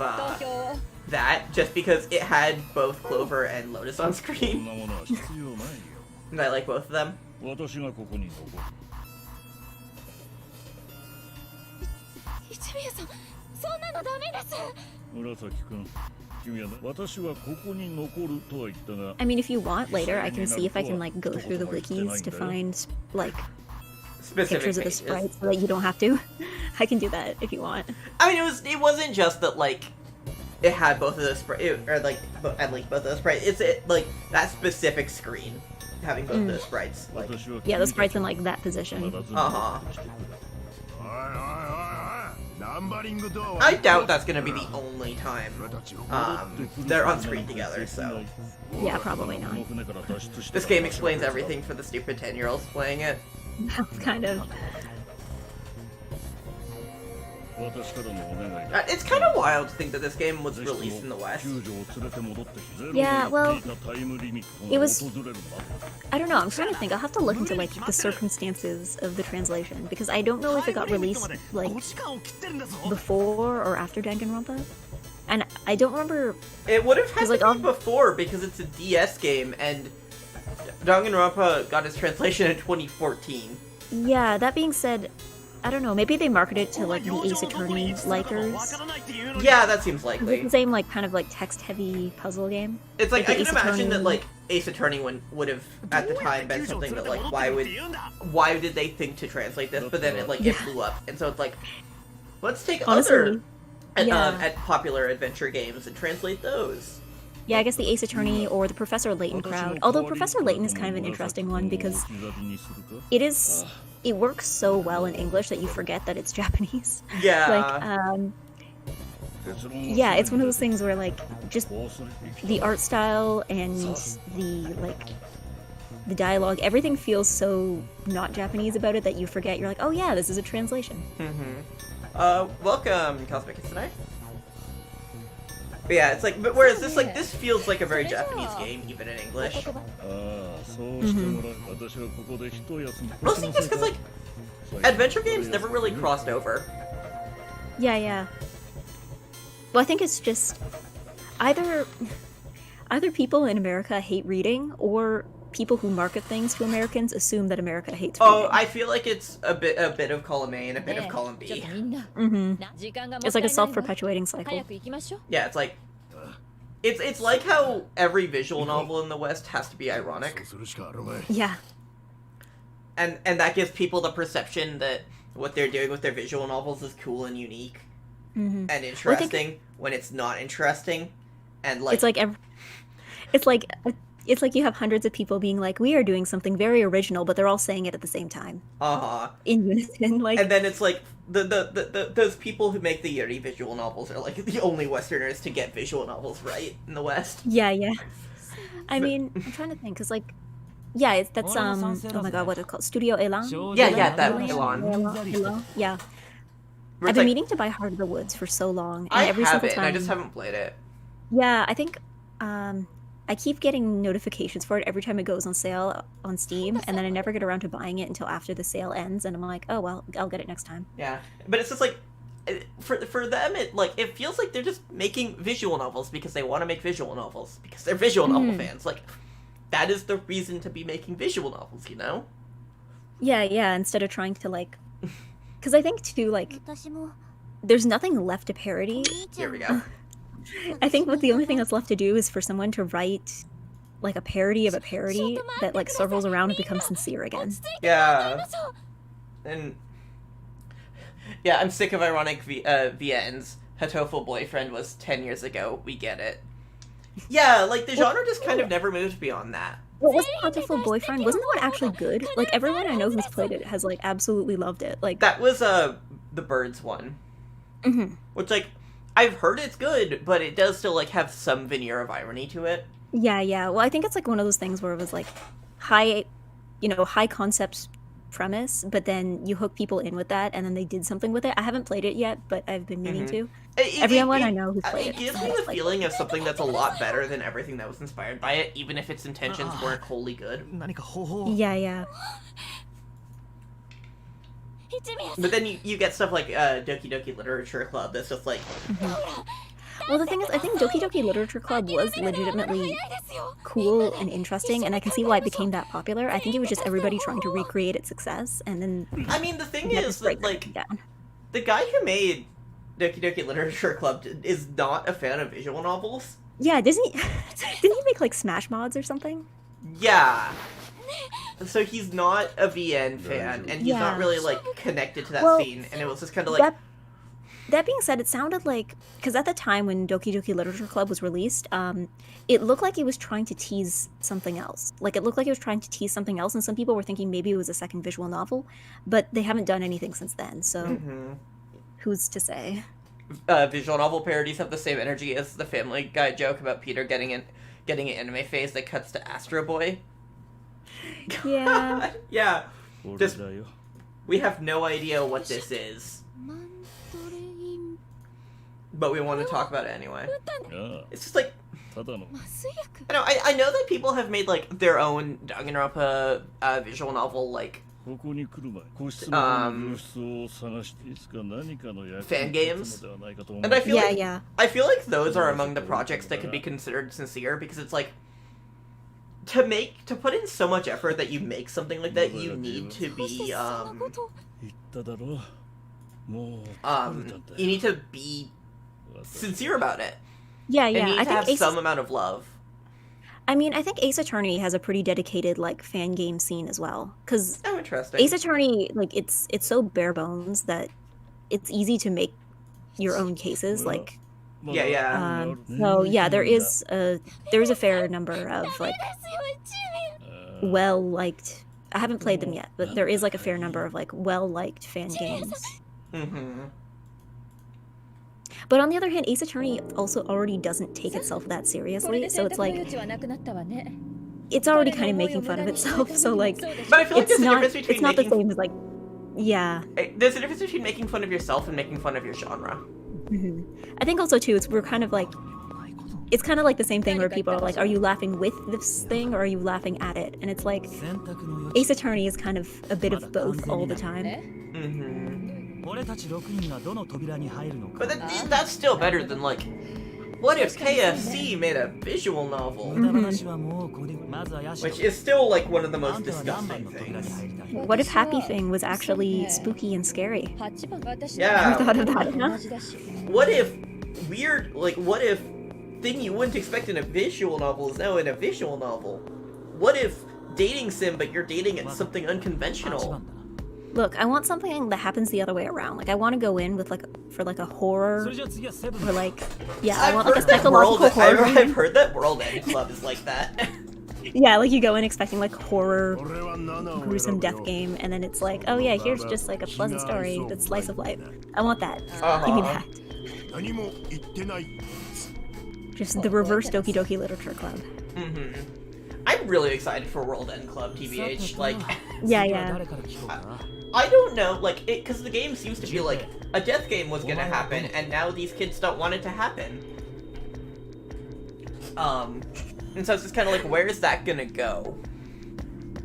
that, just because it had both Clover and Lotus on screen. And I like both of them. I mean, if you want later, I can see if I can like go through the wikis to find like specific pictures of the sprites so that you don't have to. I can do that if you want. I mean, it wasn't just that like it had both of those sprites, or like at least both of those sprites. It's like that specific screen having both of those sprites. Like, yeah, the sprites in like that position. I doubt that's gonna be the only time they're on screen together, so. Yeah, probably not. This game explains everything for the stupid 10-year-olds playing it. Kind of. It's kind of wild to think that this game was released in the West. Yeah, well, it was... I don't know, I'm trying to think. I'll have to look into, like, the circumstances of the translation, because I don't know if it got released, like, before or after Danganronpa. And I don't remember... It would have had to be before, because it's a DS game, and Danganronpa got its translation in 2014. Yeah, that being said... I don't know, maybe they marketed it to, like, the Ace Attorney likers. Yeah, that seems likely. It's the same, like, kind of, like, text-heavy puzzle game. It's like, I can imagine that, like, Ace Attorney would have, at the time, been something that, like, why did they think to translate this? But then it, like, it blew up. And so it's like, let's take other popular adventure games and translate those. Yeah, I guess the Ace Attorney or the Professor Layton crowd. Although Professor Layton is kind of an interesting one because it works so well in English that you forget that it's Japanese. Yeah. Like, yeah, it's one of those things where, like, just the art style and the dialogue, everything feels so not Japanese about it that you forget. You're like, oh yeah, this is a translation. Welcome, Cosmic Kitsune. But yeah, it's like, but whereas this like this feels like a very Japanese game, even in English. ああ、そうしてもらう。私はここで一休み。 Mostly just because like adventure games never really crossed over. Yeah. Well, I think it's just either people in America hate reading, or people who market things to Americans assume that America hates reading. Oh, I feel like it's a bit of column A and a bit of column B. It's like a self-perpetuating cycle. Yeah, it's like it's like how every visual novel in the West has to be ironic. するしかあるまい。 Yeah. And that gives people the perception that what they're doing with their visual novels is cool and unique and interesting when it's not interesting. And like it's like you have hundreds of people being like, we are doing something very original, but they're all saying it at the same time. In unison, like. And then it's like the those people who make the Yuri visual novels are like the only Westerners to get visual novels right in the West. Yeah. I mean, I'm trying to think, cause like, yeah, that's oh my god, what is it called? Studio Elan? Yeah, that Elan. Yeah. Where I've it's been like, meaning to buy Heart of the Woods for so long, and I every have single it, time. and I just haven't played it. Yeah, I think I keep getting notifications for it every time it goes on sale on Steam, and then I never get around to buying it until after the sale ends, and I'm like, oh well, I'll get it next time. Yeah, but it's just like for them, it feels like they're just making visual novels because they want to make visual novels because they're visual novel fans. Like that is the reason to be making visual novels, you know? Yeah. Instead of trying to like, because I think too like, 私も there's nothing left to parody. お兄ちゃ Here ん we は go. I think what the only thing that's left to do is for someone to write like a parody of a parody that like circles around and becomes sincere again. Yeah, and yeah, I'm sick of ironic VNs. Hatoful boyfriend was 10 years ago. We get it. Yeah, like the genre just kind of never moved beyond that. What was Beautiful Boyfriend? Wasn't that one actually good? Like everyone I know who's played it has like absolutely loved it. Like That was the Birds one, which like I've heard it's good, but it does still like have some veneer of irony to it. yeah. Well, I think it's like one of those things where it was like high concept premise, but then you hook people in with that, and then they did something with it. I haven't played it yet, but I've been meaning to. Everyone I know who's played it. It gives me the feeling of something that's a lot better than everything that was inspired by it, even if its intentions weren't wholly good. 何か方法を Yeah. 一宮さん But then you get stuff like Doki Doki Literature Club that's just like, Well, the thing is, I think Doki Doki Literature Club was legitimately cool and interesting, and I can see why it became that popular. I think it was just everybody trying to recreate its success, and then I mean, the thing you had to is break that like everything down. the guy who made Doki Doki Literature Club is not a fan of visual novels. Yeah, didn't he make like Smash mods or something? Yeah. So he's not a VN fan, and he's not Yeah. really like connected to that Well, scene, and it was just kind of like, That being said, it sounded like, because at the time when Doki Doki Literature Club was released, it looked like it was trying to tease something else. Like, it looked like it was trying to tease something else, and some people were thinking maybe it was a second visual novel, but they haven't done anything since then, so who's to say? visual novel parodies have the same energy as the Family Guy joke about Peter getting an anime phase that cuts to Astro Boy. Yeah. Yeah. 俺 This- だよ。 We have no idea what this is, マントレイン but we want to talk about it anyway. あ It's just like, あ、ただの。麻酔薬 I know that people have made like their own Danganronpa visual novel like ここに来る前、個室の病室を探していつか何かの役 Fan に games? 立つのではないかと思う And I feel Yeah, like yeah. I feel like those are among the projects that could be considered sincere because it's like to put in so much effort that you make something like that, you need to どうして be そんなこと 言っただろう。もう疲れたんだ you よ need to be sincere about it. Yeah, And you yeah. need I to have think some amount of love. I think Ace Attorney has a pretty dedicated like fan game scene as well, because Oh, interesting. Ace Attorney, like it's so bare bones that it's easy to make your own cases. Like, Yeah, yeah. so yeah, there's a fair number of like ですよ一宮 well liked. I haven't played them yet, but there is like a fair number of like well liked fan games. But on the other hand, Ace Attorney also already doesn't take itself that これ seriously, で so 選 it's 択の like 余地はなくなったわね it's already kind of making fun of itself. So like, But I feel like it's there's a not difference between it's not the making same as like, yeah. there's a difference between making fun of yourself and making fun of your genre. I think also too, we're kind of like it's kind of like the same thing where people are like, are you laughing with this thing or are you laughing at it? And it's like Ace Attorney is kind of a bit of both all the time. But that's still better than like, what if KFC made a visual novel? Which is still like one of the most disgusting things. What if Happy Thing was actually spooky and scary? Yeah. Never thought of that, huh? What if what if thing you wouldn't expect in a visual novel is now in a visual novel? What if dating sim, but you're dating at something unconventional? Look, I want something that happens the other way around. Like, I want to go in with a horror, or like, yeah, I want like a psychological horror. I've heard that World End Club is like that. Yeah, like you go in expecting like horror, gruesome death game, and then it's like, oh yeah, here's just like a pleasant story that's slice of life. I want that. Give me that. Just the reverse Doki Doki Literature Club. I'm really excited for World End Club, TBH. Like, yeah. I don't know, like, because the game seems to feel like a death game was gonna happen, and now these kids don't want it to happen. And so it's just kind of like, where is that gonna go?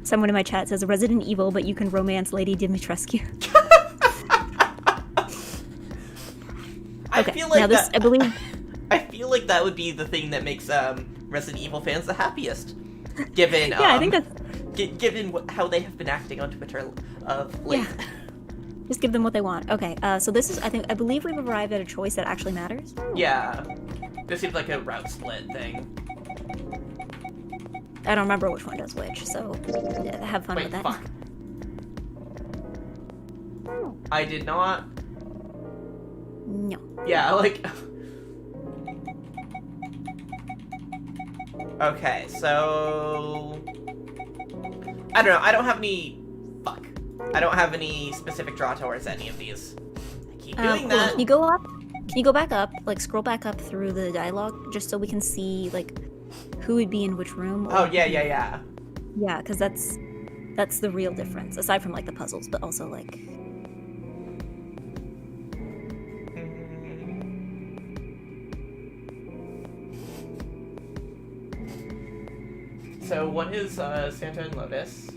Someone in my chat says Resident Evil, but you can romance Lady Dimitrescu. I feel like now this, I believe. I feel like that would be the thing that makes Resident Evil fans the happiest, given yeah, I think that's given how they have been acting on Twitter of late. Yeah. Just give them what they want. Okay, so this is, I believe we've arrived at a choice that actually matters. Yeah, this seems like a route split thing. I don't remember which one does which, so yeah, have fun with that. Fuck. I did not. No. Yeah, like. Okay, so I don't know. I don't have any. Fuck. I don't have any specific draw towards any of these. I keep doing that. Can you go up? Can you go back up? Like scroll back up through the dialogue, just so we can see like who would be in which room. Oh yeah. Yeah, because that's the real difference. Aside from like the puzzles, but also like. So one is Santa and Lotus.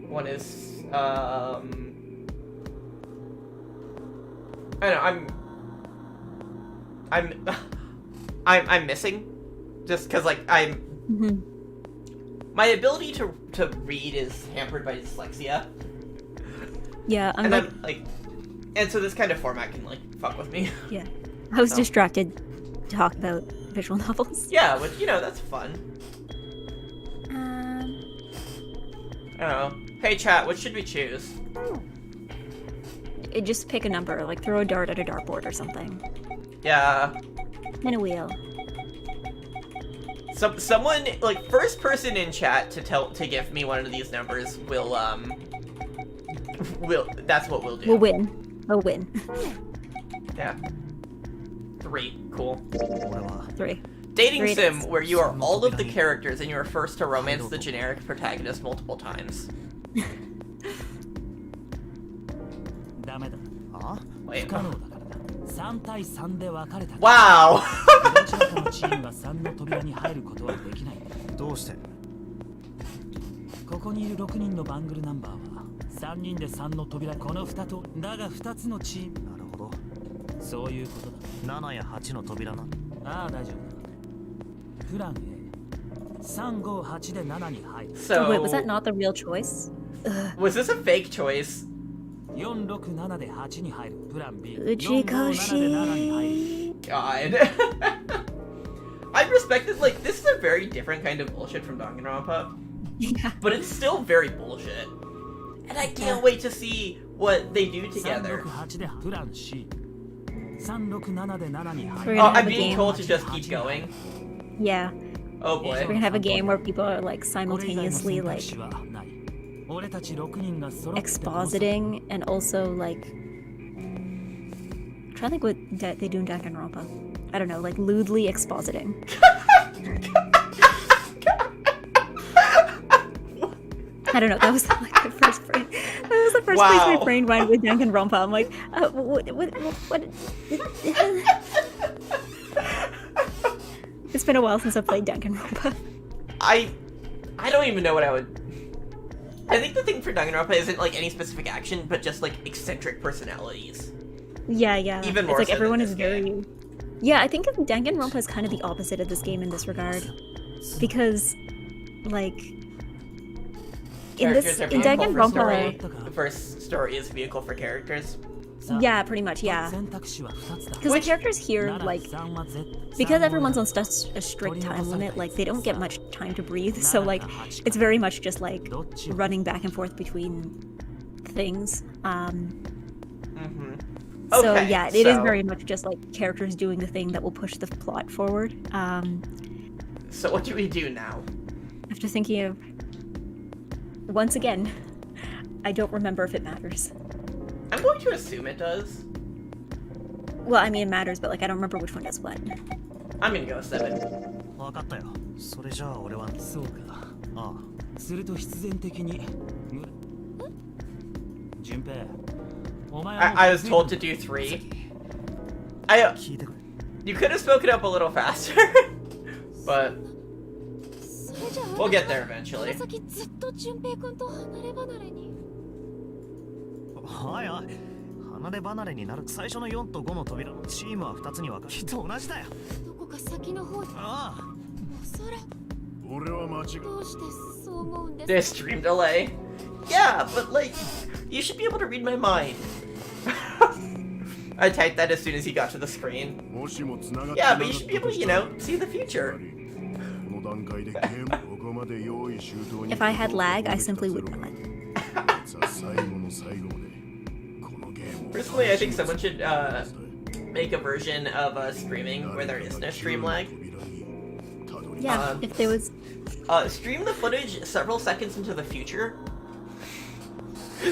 One is I don't know, I'm missing, just because like my ability to read is hampered by dyslexia. Yeah, I'm like, and so this kind of format can like fuck with me. Yeah, I was distracted to talk about visual novels. Yeah, which that's fun. I don't know. Hey chat, what should we choose? Just pick a number, like throw a dart at a dartboard or something. Yeah. And a wheel. Someone, like, first person in chat to give me one of these numbers will that's what we'll do. We'll win. We'll win. Yeah. 3. Cool. 3. Dating sim where you are all of the characters and you are forced to romance the generic protagonist multiple times. Wait. Wow! ここにいる6人のバングルナンバーは3人で3の扉この2とだが2つのチームなるほどそういうことだ7や8の扉なああ大丈夫プラン A358 で7に入る So wait, was that not the real choice? Was this a fake choice? 467で8に入るプラン B 457で7に入る God. I respect it, like, this is a very different kind of bullshit from Danganronpa. Yeah. But it's still very bullshit. And I can't wait to see what they do together. 368でプラン C 367で7に入 We're る gonna Oh, have I'm a being game. told to just keep going. Yeah. Oh boy. We're gonna have a game where people are like simultaneously like expositing and also like I'm trying to think what they do in Danganronpa. I don't know, like lewdly expositing. Kind I don't know. That was like the first brain. That was the first place my brain went with Danganronpa. I'm like, what? It's been a while since I played Danganronpa. I don't even know what I would. I think the thing for Danganronpa isn't like any specific action, but just like eccentric personalities. Yeah. Even more it's like so everyone than is this very. game. Yeah, I think Danganronpa is kind of the opposite of this game in this regard, because, like, in Danganronpa, first story is vehicle for characters. Yeah, pretty much, yeah. Because the characters here, like, because everyone's on such a strict time limit, like, they don't get much time to breathe, so, like, it's very much just, like, running back and forth between things. So, yeah, it is very much just, like, characters doing the thing that will push the plot forward. So what do we do now? After thinking of... Once again, I don't remember if it matters. I'm going to assume it does. Well, I mean, it matters, but, like, I don't remember which one does what. I'm gonna go 7. I was told to do 3. You could have spoken up a little faster, but we'll get there eventually. There's stream delay. Yeah, but like, you should be able to read my mind. I typed that as soon as he got to the screen. Yeah, but you should be able to, you know, see the future. If I had lag, I simply would not. Personally, I think someone should make a version of streaming where there is no stream lag. Yeah, if there was... stream the footage several seconds into the future.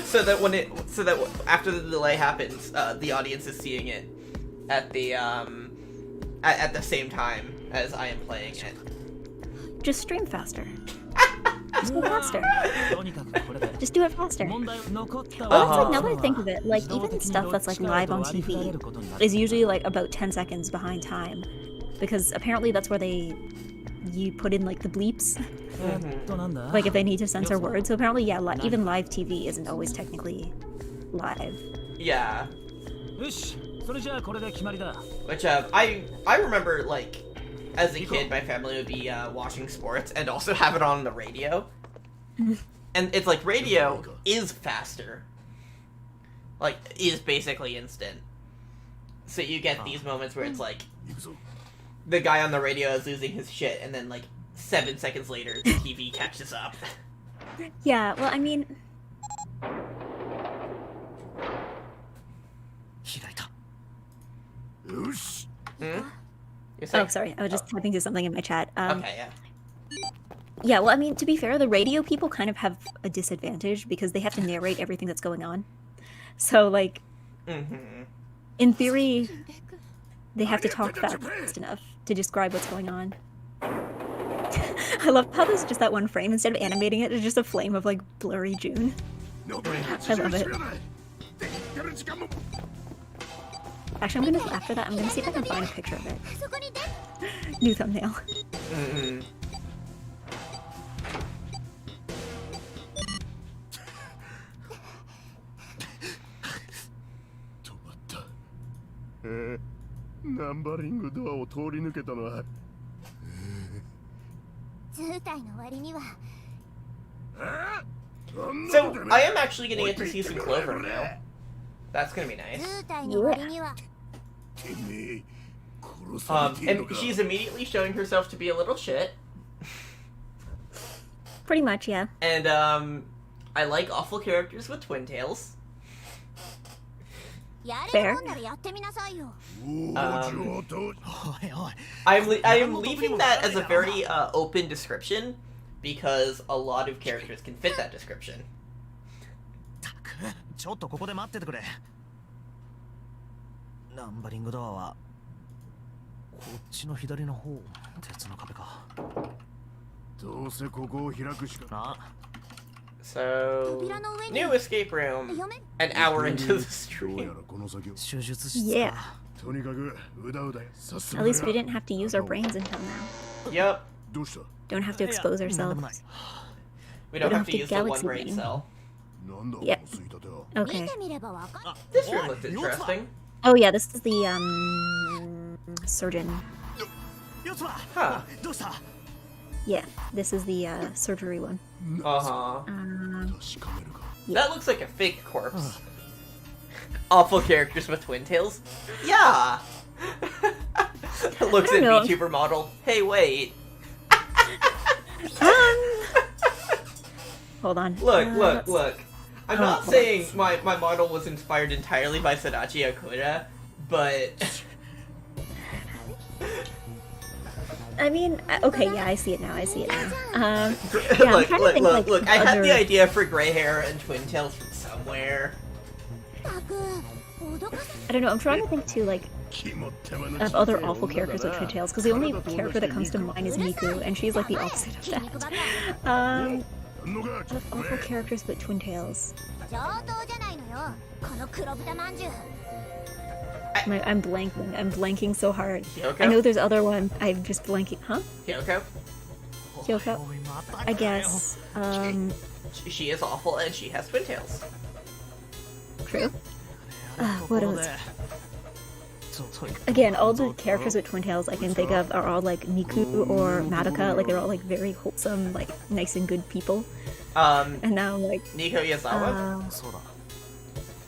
So that after the delay happens, the audience is seeing it at the at the same time as I am playing it. Just stream faster. Just go faster. Just do it faster. Well, that's like, now that I think of it, like, even stuff that's like live on TV is usually like about 10 seconds behind time, because apparently that's where you put in like the bleeps, like if they need to censor words. So apparently, yeah, even live TV isn't always technically live. Yeah. Which I remember, like, as a kid, my family would be watching sports and also have it on the radio. And it's like, radio is faster. Like, is basically instant. So you get these moments where it's like, the guy on the radio is losing his shit, and then like 7 seconds later, the TV catches up. Yeah, well, I mean... Oh, sorry, I was just typing to something in my chat. Okay, yeah. Yeah, well, I mean, to be fair, the radio people kind of have a disadvantage because they have to narrate everything that's going on. So, like, in theory, they have to talk fast enough to describe what's going on. I love how there's just that one frame. Instead of animating it, it's just a flame of, like, blurry June. I love it. Actually, after that, I'm gonna see if I can find a picture of it. New thumbnail. So, I am actually gonna get to see some Clover now. That's gonna be nice. And she's immediately showing herself to be a little shit. Pretty much, yeah. And, I like awful characters with twin tails. Fair. I am leaving that as a very open description because a lot of characters can fit that description. So, 扉の上に new escape room. 読め An hour into the どうや stream. らこの先を手術室 Yeah. とにかくうだうださす At least we didn't have to use our brains until now. Yep. どうした Don't have to expose なんでもない ourselves. We don't don't have to have use the one galaxy brain brain. cell. なんだこの Yep. 吸い立ては Okay. 見てみればわかる This room looks interesting. Oh yeah, this is the surgeon. 四つ葉 Huh. どうした Yeah, this is the surgery one. Uh-huh. 確かめるか That looks like a fake corpse. Awful characters with twin tails? Yeah! Looks I at don't know. VTuber model. Hey, wait. Hold on. Look, let's- look. I'm Oh, not hold saying my model was inspired entirely by Sadachi Okuda, but... I mean, okay, yeah, I see it now. I see it now. Yeah, I'm look, trying to look, think, look, like, look. I had the other- idea for gray hair and twin tails from somewhere. たく脅かさ I don't know. I'm trying to think too, like, 肝っ玉の of other awful characters with twin tails, because the only character that comes to mind is Miku, and she's like the opposite of 筋肉ば that. っか Um, あんのか of awful characters with twin tails. 上等じゃないのよこの黒豚まんじゅう I'm blanking. I'm blanking so hard. Kyoko? I know there's other one. I'm just blanking. Huh? Kyoko? Kyoko? I guess. She is awful and she has twin tails. True. What else? ちょっと Again, all the characters with twin tails I can think of are all like Miku or Madoka. Like they're all like very wholesome, like nice and good people. And now like, Nico Yazawa? uh, そうだ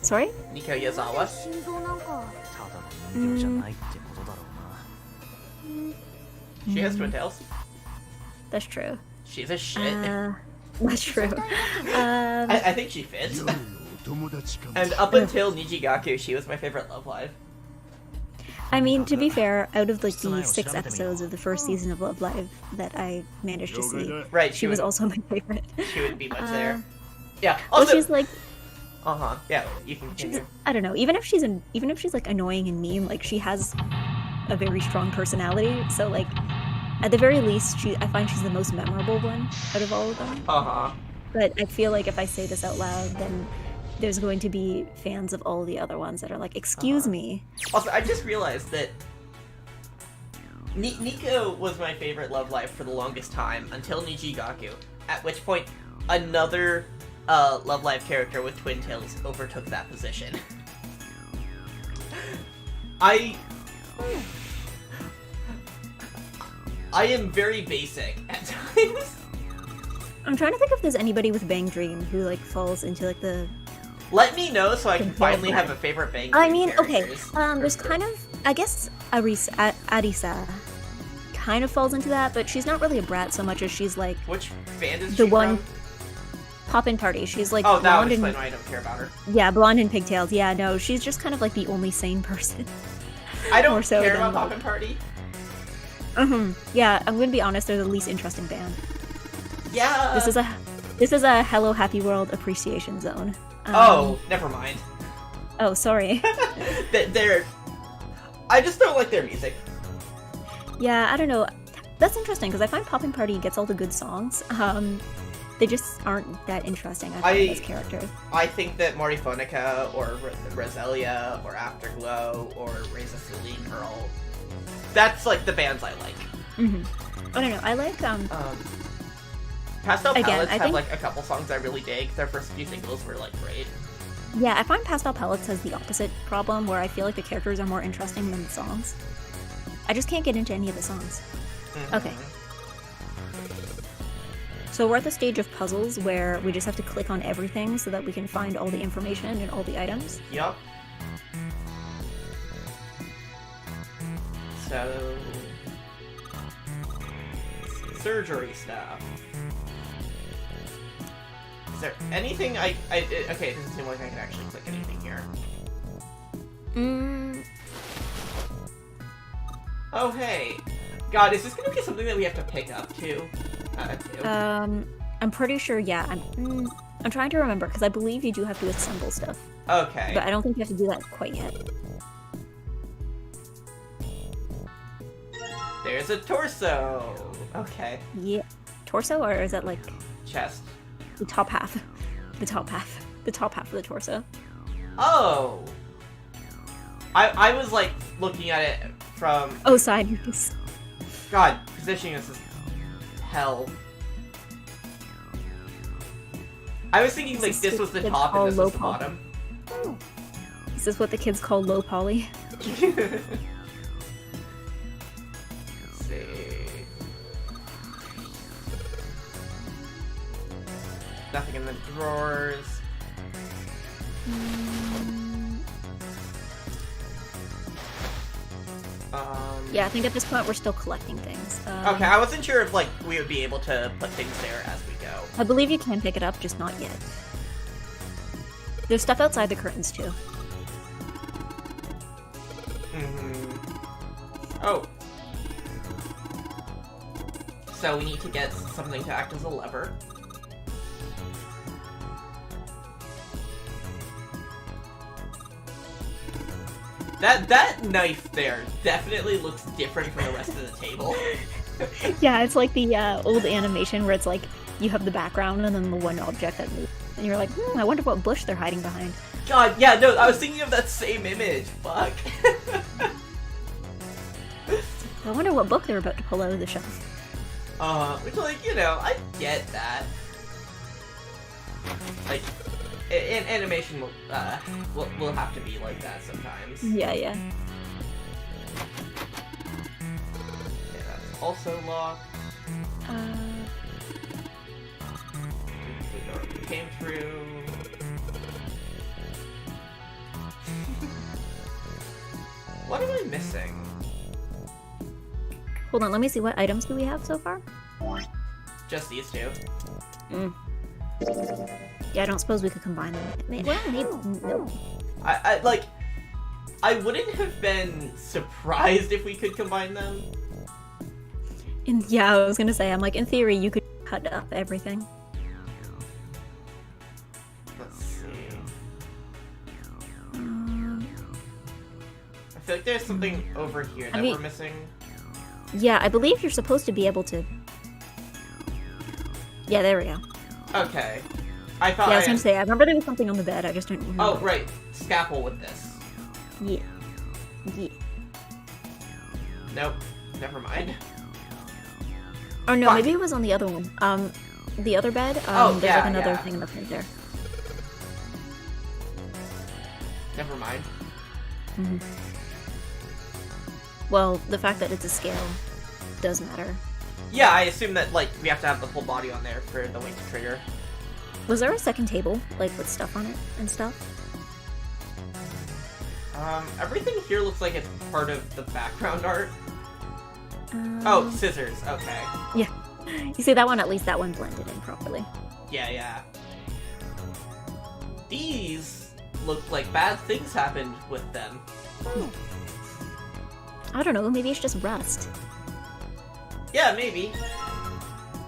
sorry? Nico Yazawa? 心臓なんかただの人形じゃないってことだろうな She has twin tails. That's true. She's a shit. That's true. I think she fits. 夜のお友達かも And up until Nijigaku, she was my favorite Love Live. I mean, to be fair, out of like the 6 episodes of the first season of Love Live that I managed to see, Right, she was also my favorite. She wouldn't be much there. Yeah. Well, Also, she's like, yeah, you can continue. I don't know. Even if she's like annoying and mean, like she has a very strong personality. So like, at the very least, I find she's the most memorable one out of all of them. But I feel like if I say this out loud, then there's going to be fans of all the other ones that are like, excuse me. Also, I just realized that Nico was my favorite Love Live for the longest time until Nijigaku, at which point another Love Live character with twin tails overtook that position. I am very basic at times. I'm trying to think if there's anybody with Bang Dream who like falls into like the. Let me know so I can finally have a favorite Bang I Dream mean, okay. characters. There's kind of, I guess, Arisa kind of falls into that, but she's not really a brat so much as she's like Which band is the she one from? Pop-In Party. She's like Oh, that blonde would and explain why I don't care about her. yeah, blonde and pigtails. Yeah, no, she's just kind of like the only sane person. I don't More so care than, about like- Poppin' Party. Yeah, I'm gonna be honest. They're the least interesting band. Yeah. This is a Hello Happy World appreciation zone. Oh, never mind. Oh, sorry. They're. I just don't like their music. Yeah, I don't know. That's interesting because I find Poppin' Party gets all the good songs. They just aren't that interesting. I find as characters. I think that Morifonica or Roselia or Afterglow or Reza Celine are all. That's like the bands I like. I don't know. I like Pastel Again, Palettes I have think- like a couple songs I really dig. Their first few singles were like great. Yeah, I find Pastel Palettes has the opposite problem where I feel like the characters are more interesting than the songs. I just can't get into any of the songs. Okay. So we're at the stage of puzzles where we just have to click on everything so that we can find all the information and all the items. Yup. So surgery stuff. Is there anything okay, it doesn't seem like I can actually click anything here. Oh hey. God, is this gonna be something that we have to pick up too? I'm pretty sure, yeah. I'm trying to remember because I believe you do have to assemble stuff. Okay. But I don't think you have to do that quite yet. There's a torso. Okay. Yeah. Torso, or is that like... Chest. the top half. The top half of the torso. Oh. I was like looking at it from. Oh, sideways. God, positioning this is hell. I was thinking like this was the top and this was the bottom. Is this what the kids call low poly? Let's see. Nothing in the drawers. Yeah, I think at this point we're still collecting things. Okay, I wasn't sure if like we would be able to put things there as we go. I believe you can pick it up, just not yet. There's stuff outside the curtains too. Oh. So we need to get something to act as a lever. That knife there definitely looks different from the rest of the table. Yeah, it's like the old animation where it's like you have the background and then the one object that moves. And you're like, I wonder what bush they're hiding behind. God, yeah, no, I was thinking of that same image. Fuck. I wonder what book they're about to pull out of the shelf. Which, like, you know, I get that. Like, animation will have to be like that sometimes. Yeah. Yeah, that's also locked. The door came through. What am I missing? Hold on, let me see, what items do we have so far? Just these two. Yeah, I don't suppose we could combine them. Well, maybe. No. I wouldn't have been surprised if we could combine them. Yeah, I was gonna say, I'm like, in theory, you could cut up everything. Let's see. I feel like there's something over here that we're missing. Yeah, I believe you're supposed to be able to... Yeah, there we go. Okay. I thought I was gonna say, I remember there was something on the bed, I just don't remember. Oh, right. Scalpel with this. Yeah. Nope. Never mind. Oh no, maybe it was on the other one. The other bed, there's like another thing in the front there. Never mind. Well, the fact that it's a scale does matter. Yeah, I assume that, like, we have to have the full body on there for the weight to trigger. Was there a second table, like, with stuff on it and stuff? Everything here looks like it's part of the background art. Oh, scissors, okay. Yeah. You see, that one, at least that one blended in properly. Yeah. These look like bad things happened with them. I don't know, maybe it's just rust. Yeah, maybe.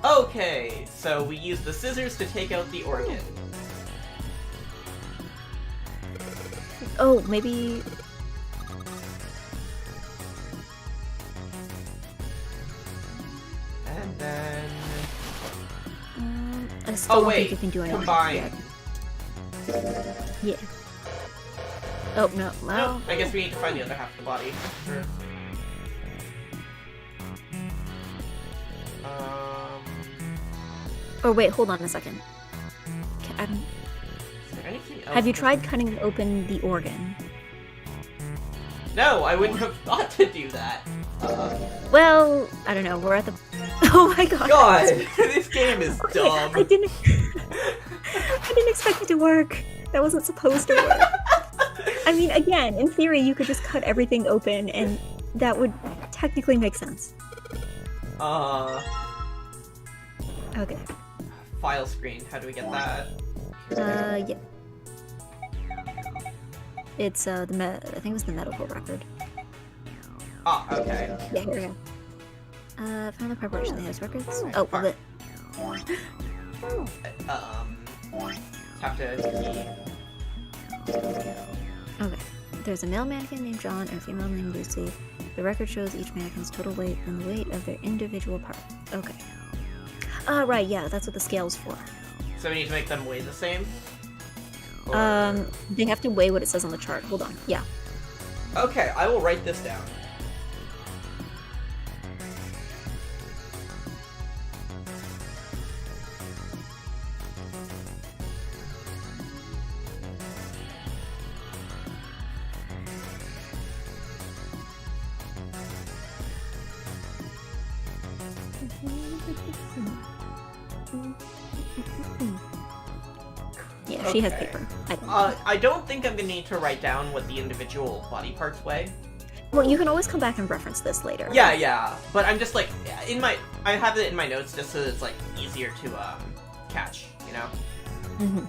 Okay, so we use the scissors to take out the organ. Oh, maybe... And then... I still don't think you can do anything. Combine. Yeah. Oh, no. Well... Nope, I guess we need to find the other half of the body. Sure. Oh, wait, hold on a second. Is there anything else? Have you tried cutting open the organ? No, I wouldn't have thought to do that. Well, I don't know, we're at the... Oh my god! God! This game is dumb. I didn't expect it to work. That wasn't supposed to work. I mean, again, in theory, you could just cut everything open, and that would technically make sense. Okay. File screen, how do we get that? Yeah. It's, I think it was the medical record. Ah, okay. Yeah, here we go. Found the preparation of those records. Oh, but... Have to key. Okay. There's a male mannequin named John and a female named Lucy. The record shows each mannequin's total weight and the weight of their individual parts. Okay. Right, yeah, that's what the scale's for. So we need to make them weigh the same? Or... They have to weigh what it says on the chart. Hold on. Yeah. Okay, I will write this down. Yeah, she has paper. I don't think I'm gonna need to write down what the individual body parts weigh. Well, you can always come back and reference this later. Yeah, but I'm just like, I have it in my notes just so that it's like easier to catch, you know? Mm-hmm.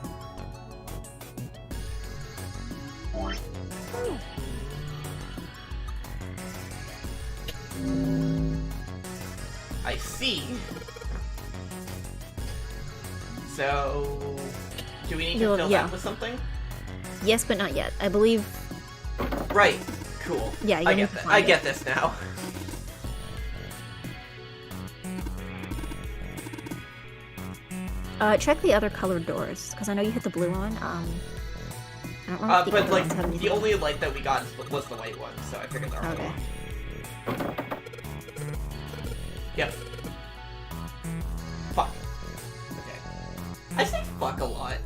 I see. So, do we need to fill that with something? Yes, but not yet. I believe. Right. Cool. Yeah, I get that. I get this now. Check the other colored doors because I know you hit the blue one. I don't know. If the but other like ones have the only light that we got was the white one, so I figured that. Okay. Yep. Fuck. Okay. I say fuck a lot.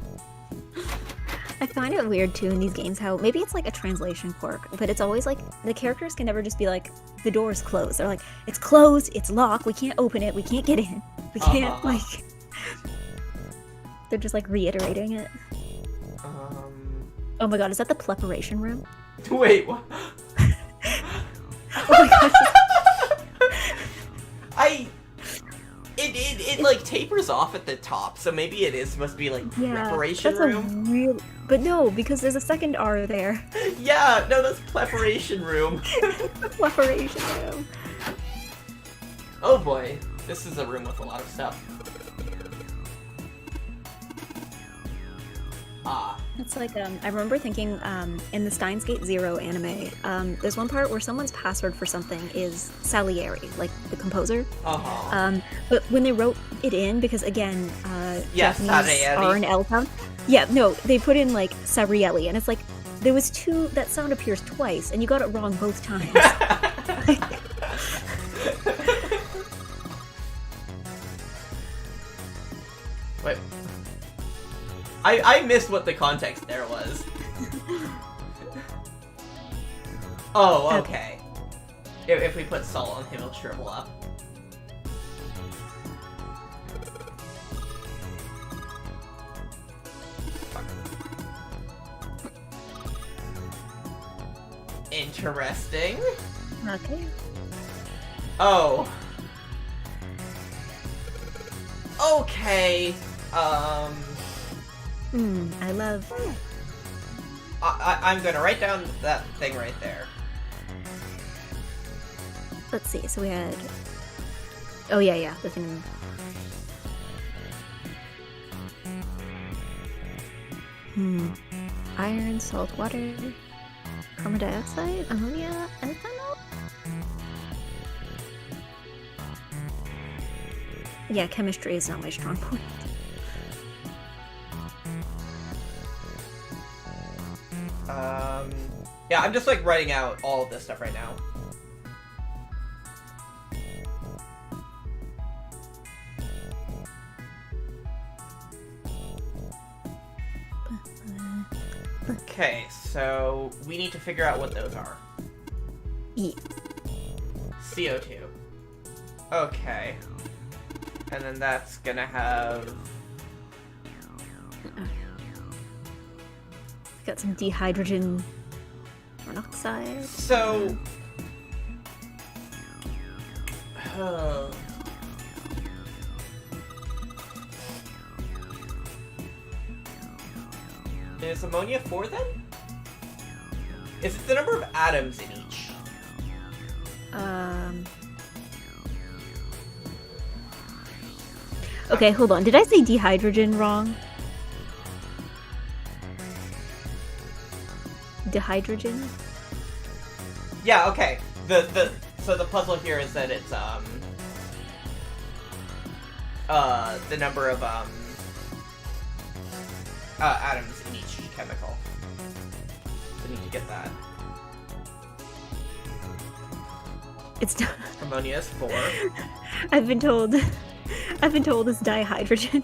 I find it weird too in these games how maybe it's like a translation quirk, but it's always like the characters can never just be like the door is closed. They're like, it's closed, it's locked, we can't open it, we can't get in, we can't like. They're just like reiterating it. Oh my god, is that the preparation room? Wait, what? Oh my god. It like tapers off at the top, so maybe it is supposed to be like preparation that's room. But no, because there's a second R there. Yeah, no, that's preparation room. Preparation room. Oh boy, this is a room with a lot of stuff. It's like, I remember thinking, in the Steins Gate Zero anime, there's one part where someone's password for something is Salieri, like the composer. But when they wrote it in, because again, Japanese R and L sound, they put in like Sarieli, and it's like, there was that sound appears twice, and you got it wrong both times. Wait. I missed what the context there was. Oh, okay. If we put salt on him, he'll shrivel up. Interesting. Okay. Oh. Okay. I love... I'm gonna write down that thing right there. Let's see, so we had... Oh yeah, the thing... Iron, salt, water, carbon dioxide, ammonia, ethanol? Yeah, chemistry is not my strong point. Yeah, I'm just like writing out all of this stuff right now. Okay, so we need to figure out what those are. E. CO2. Okay. And then that's gonna have... Got some dihydrogen monoxide. So... Is ammonia 4 then? Is it the number of atoms in each? Okay, hold on. Did I say dihydrogen wrong? Dihydrogen? Yeah, okay. So the puzzle here is that it's the number of atoms in each chemical. So need to get that. It's Ammonia is 4. I've been told it's dihydrogen.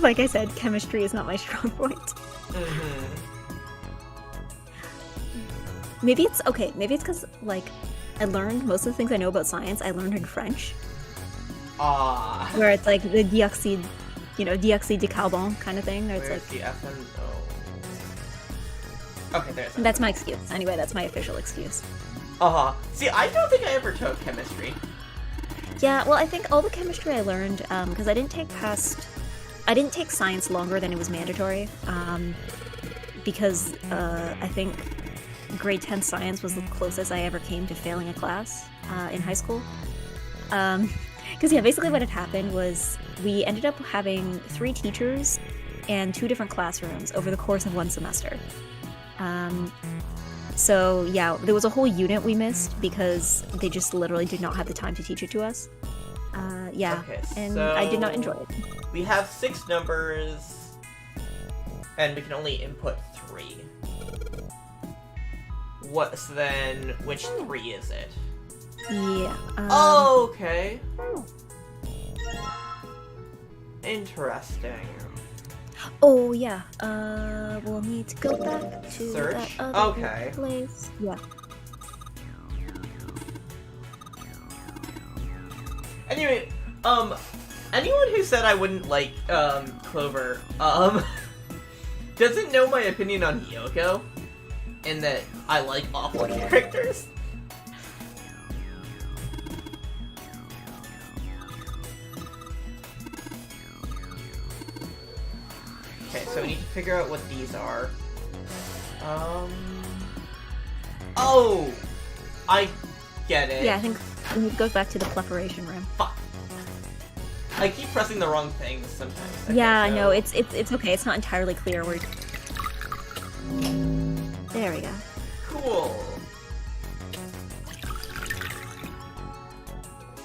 Like I said, chemistry is not my strong point. Mm-hmm. Maybe it's okay. Maybe it's because like I learned most of the things I know about science. I learned in French, where it's like the dioxide, dioxide de carbon kind of thing. Where it's Where's like the F and O? Okay, there's. That's my excuse. Anyway, that's my official excuse. See, I don't think I ever took chemistry. Yeah, well, I think all the chemistry I learned, because I didn't take science longer than it was mandatory, because I think grade 10 science was the closest I ever came to failing a class in high school. Because yeah, basically what had happened was we ended up having 3 teachers and 2 different classrooms over the course of 1 semester. So yeah, there was a whole unit we missed because they just literally did not have the time to teach it to us. Yeah, Okay, and so I did not enjoy it. we have 6 numbers, and we can only input 3. So then, which 3 is it? Yeah. Okay. Interesting. Oh yeah. We'll need to go back to Search? that other Okay. place. Yeah. Anyway, anyone who said I wouldn't like, Clover, doesn't know my opinion on Hiyoko, and that I like awful characters. Okay, so we need to figure out what these are. Oh! I get it. Yeah, I think we need to go back to the preparation room. Fuck. I keep pressing the wrong things sometimes. Yeah, I so- know. It's okay. It's not entirely clear where. There we go. Cool.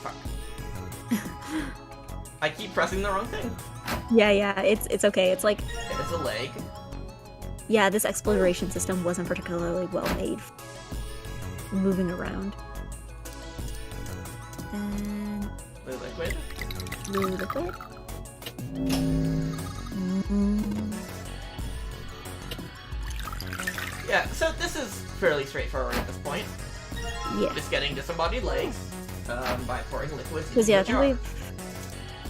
Fuck. I keep pressing the wrong thing. Yeah. It's okay. It's like It's a leg. yeah, this exploration system wasn't particularly well made. Moving around. And Blue liquid. blue liquid. Yeah, so this is fairly straightforward at this point. Yeah. Just getting disembodied legs by pouring liquids Because into yeah, I a think jar. we've.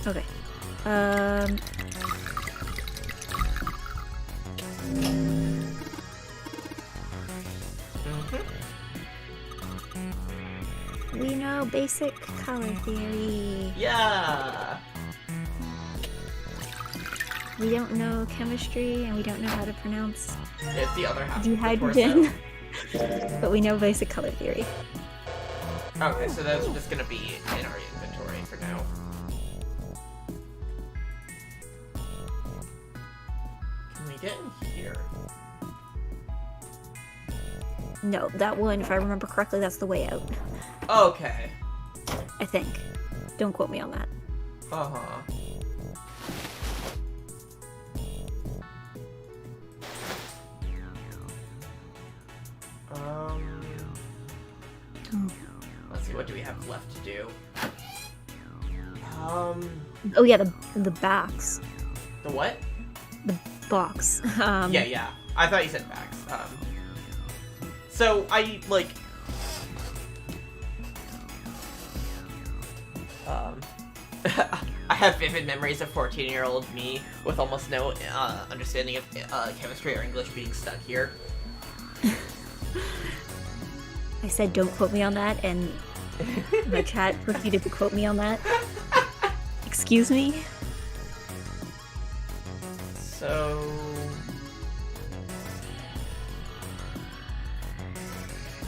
Okay. We know basic color theory. Yeah. We don't know chemistry, and we don't know how to pronounce It's the other half of the dehydrogen. torso. But we know basic color theory. Okay, so those are just gonna be in our inventory for now. Can we get in here? No, that one, if I remember correctly, that's the way out. Okay. I think. Don't quote me on that. Uh-huh. Let's see, what do we have left to do? Oh yeah, the box. The what? The box. Yeah. I thought you said backs. So I, like... I have vivid memories of 14-year-old me with almost no understanding of chemistry or English being stuck here. I said don't quote me on that, and my chat proceeded to quote me on that. Excuse me? So...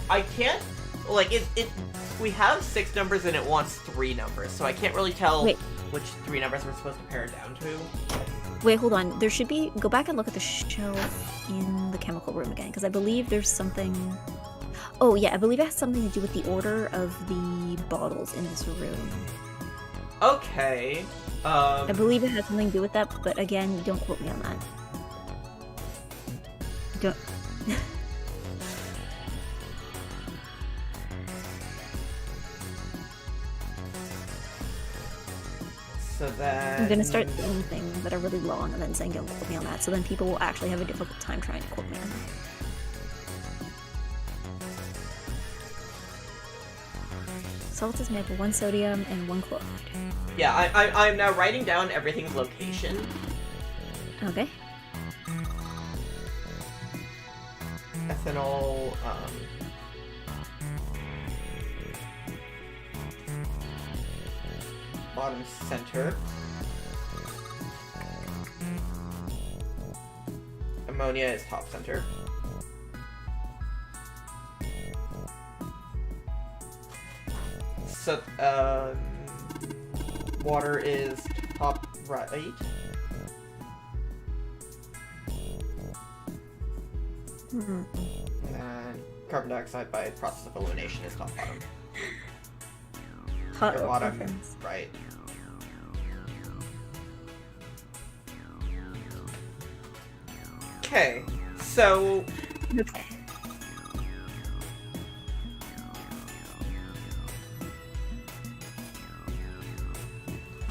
I can't... Like, we have 6 numbers and it wants 3 numbers, so I can't really tell Wait. which 3 numbers we're supposed to pare down to. Wait, hold on. There should be... Go back and look at the shelf in the chemical room again, because I believe there's something... Oh, yeah, I believe it has something to do with the order of the bottles in this room. Okay. I believe it has something to do with that, but again, don't quote me on that. Don't. So then... I'm gonna start doing things that are really long and then saying don't quote me on that, so then people will actually have a difficult time trying to quote me on that. Salt is made of 1 sodium and 1 chloride. Yeah, I'm now writing down everything's location. Okay. Ethanol, bottom center. Ammonia is top center. So, water is top right. And carbon dioxide by process of elimination is top bottom. Hot Or or bottom preference. right. Okay, so Okay.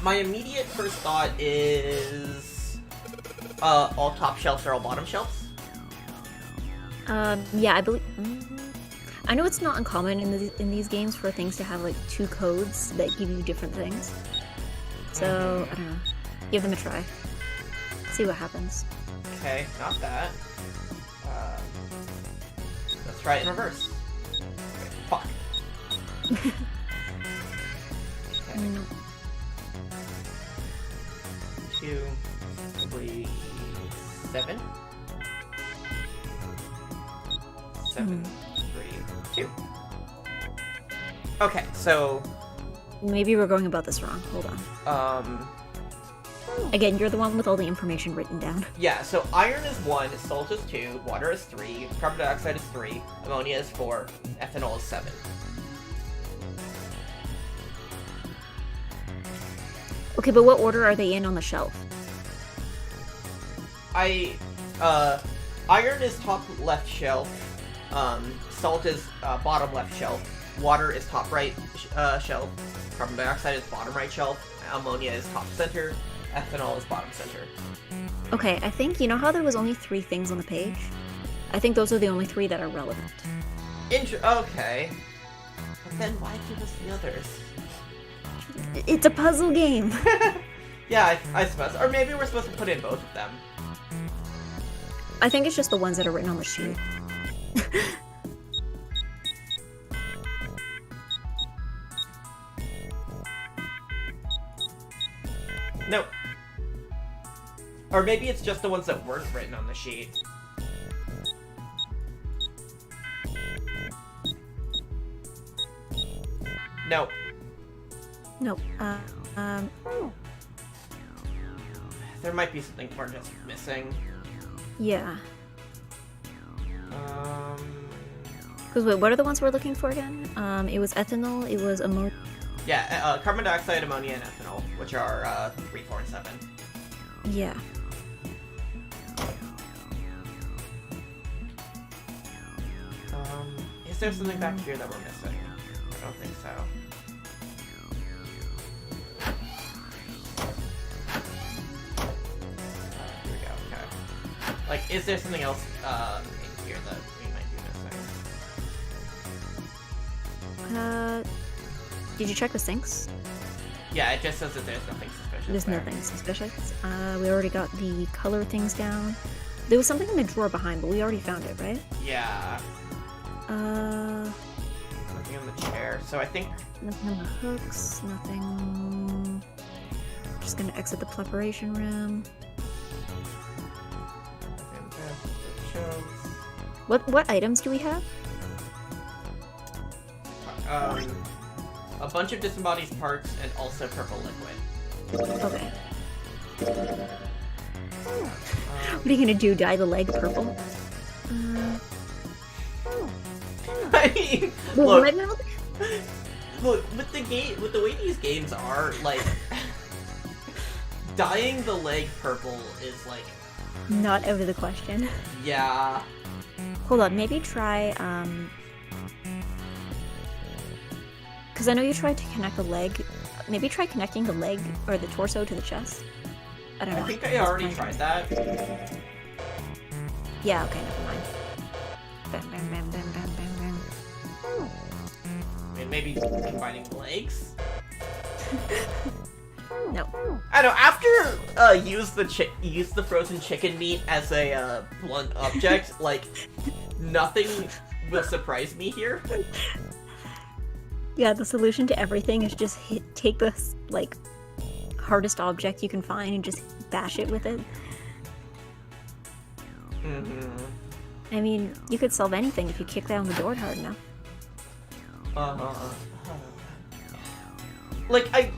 my immediate first thought is all top shelves are all bottom shelves. Yeah, I believe. I know it's not uncommon in these games for things to have like 2 codes that give you different things. So I don't know. Give them a try. See what happens. Okay, not that. Let's try it in reverse. Okay, fuck. Okay. Mm. 2, 3, 7. 7, 3, 2. Okay, so Maybe we're going about this wrong. Hold on. Again, you're the one with all the information written down. yeah, so iron is 1, salt is 2, water is 3, carbon dioxide is 3, ammonia is 4, ethanol is 7. Okay, but what order are they in on the shelf? Iron is top left shelf, salt is bottom left shelf, water is top right shelf, carbon dioxide is bottom right shelf, ammonia is top center, ethanol is bottom center. Okay, I think, you know how there was only 3 things on the page? I think those are the only 3 that are relevant. Okay. But then why give us the others? It's a puzzle game! Yeah, I suppose. Or maybe we're supposed to put in both of them. I think it's just the ones that are written on the sheet. Nope. Or maybe it's just the ones that weren't written on the sheet. Nope. Nope. There might be something we're just missing. Yeah. Um... Because wait, what are the ones we're looking for again? It was ethanol, it was ammonia. Yeah, carbon dioxide, ammonia, and ethanol, which are 3, 4, and 7. Yeah. Is there something back here that we're missing? I don't think so. Here we go, okay. Like, is there something else in here that we might be missing? Did you check the sinks? Yeah, it just says that there's nothing suspicious There's there. nothing suspicious. We already got the color things down. There was something in the drawer behind, but we already found it, right? Yeah. Nothing on the chair, so I think... Nothing on the hooks, nothing... Just gonna exit the preparation room. Nothing there, the shelves. What items do we have? A bunch of disembodied parts and also purple liquid. Okay. What are you gonna do? Dye the leg purple? I mean, Well, look, with the way these games are, like, dyeing the leg purple is like Not out of the question. Yeah. Hold on, maybe try, because I know you tried to connect the leg. Maybe try connecting the leg or the torso to the chest. I don't know. I think I already tried that. Yeah, okay, never mind. Bam, bam, bam, bam, bam, bam, bam. I mean, maybe combining legs? No. I don't know, after use the frozen chicken meat as a blunt object, like, nothing will surprise me here. Yeah, the solution to everything is just take the, like, hardest object you can find and just bash it with it. I mean, you could solve anything if you kick down the door hard enough. Like,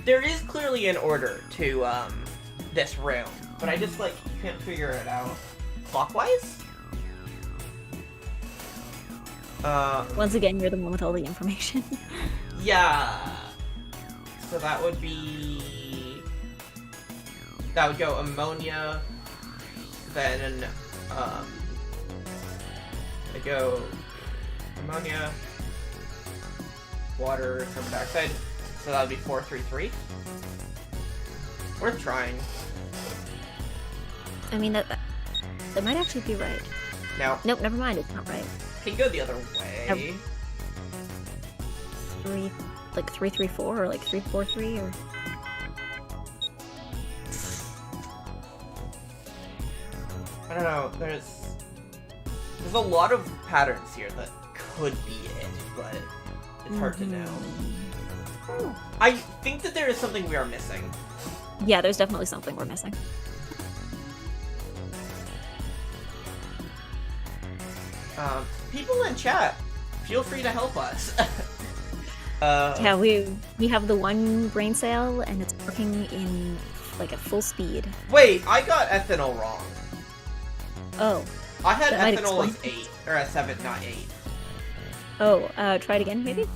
there is clearly an order to, this room, but I just, like, can't figure it out. Clockwise? Once again, you're the one with all the information. Yeah. So that would go ammonia, then, I go ammonia, water, carbon dioxide, so that would be 433. Worth trying. I mean, that might actually be right. No. Nope, never mind, it's not right. Can go the other way. 334 or like 343 or... I don't know, there's a lot of patterns here that could be it, but it's hard to know. I think that there is something we are missing. Yeah, there's definitely something we're missing. People in chat, feel free to help us. Yeah, we have the one brain cell and it's working in like at full speed. Wait, I got ethanol wrong. Oh. I had that might ethanol as explain. 8, or as 7, not 8. Oh, try it again, maybe?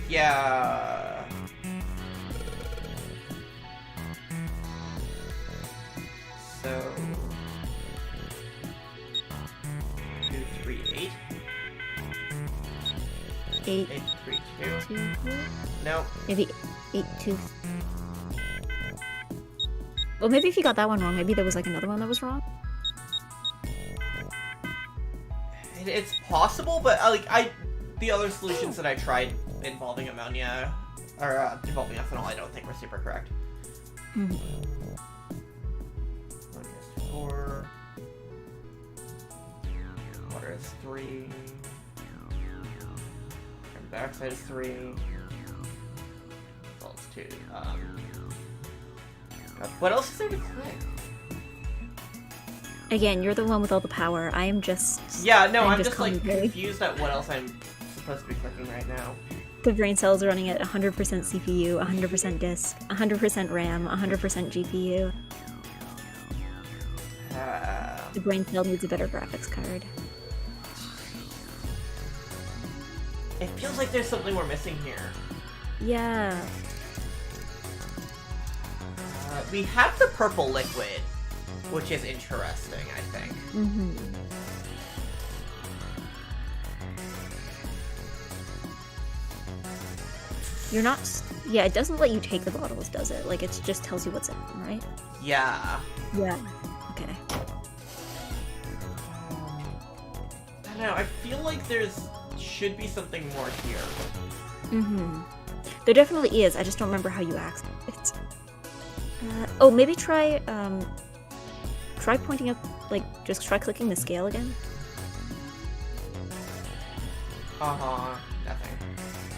Yeah. So 238. 8, 832. 2, 4? No. Maybe 8, 2. Well, maybe if you got that one wrong, maybe there was like another one that was wrong. It's possible, but the other solutions that I tried involving ammonia or involving ethanol, I don't think were super correct. Ammonia is 4. Water is 3. Carbon dioxide is 3. Salt's 2. What else is there to click? Again, you're the one with all the power. I am just... Yeah, no, I'm just like commentary. confused at what else I'm supposed to be clicking right now. The brain cells are running at 100% CPU, 100% disk, 100% RAM, 100% GPU. The brain cell needs a better graphics card. It feels like there's something we're missing here. Yeah. We have the purple liquid, which is interesting, I think. You're not... Yeah, it doesn't let you take the bottles, does it? Like, it just tells you what's in them, right? Yeah. Yeah. Okay. I don't know, I feel like should be something more here. There definitely is, I just don't remember how you access it. Oh, maybe try pointing up, like, just try clicking the scale again.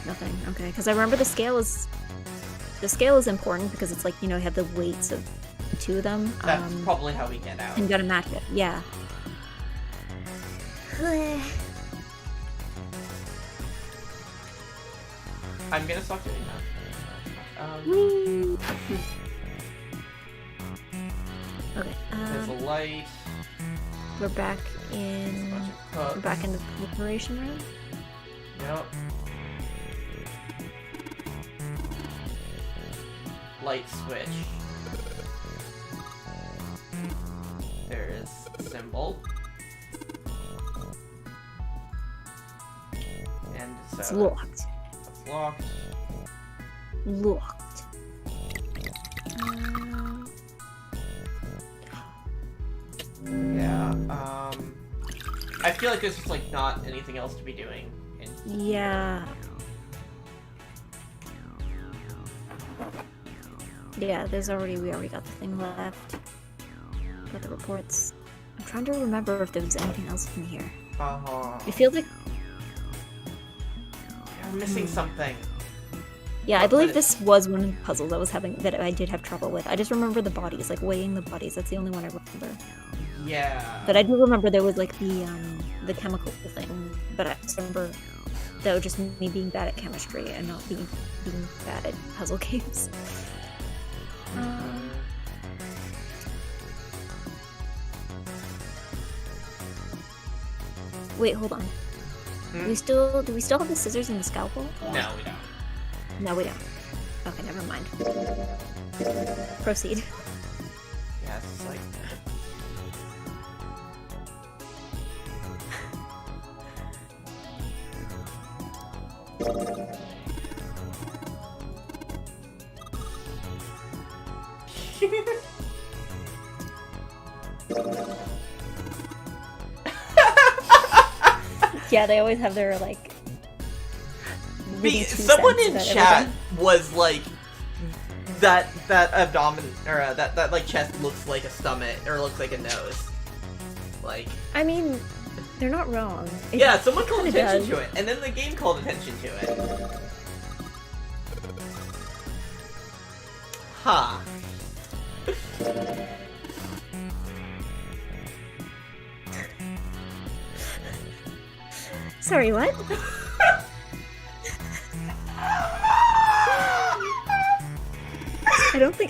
Nothing, okay. Because I remember the scale is important because it's like, you know, you have the weights of the two of them. That's probably how we get out. And you gotta match it, yeah. I'm gonna stop doing that. Okay, There's a light. we're back in... We're back in the preparation room? Yep. Light switch. There symbol. And so It's locked. It's locked. Locked. Yeah, I feel like there's just, like, not anything else to be doing. Yeah. Yeah, we already got the thing left. Got the reports. I'm trying to remember if there was anything else in here. It feels like... I'm missing something. Yeah, I believe this was one of the puzzles that I did have trouble with. I just remember the bodies, like weighing the bodies. That's the only one I remember. Yeah. But I do remember there was like the chemical thing. But I just remember that was just me being bad at chemistry and not being bad at puzzle games. Wait, hold on. Do we still have the scissors and the scalpel? No, we don't. No, we don't. Okay, never mind. Proceed. Yeah, it's like... Yeah, they always have their, like... Someone in chat was like, that abdomen, or that like chest looks like a stomach, or looks like a nose. Like... I mean, they're not wrong. Yeah, someone called attention to it, and then the game called attention to it. Huh. Sorry, what?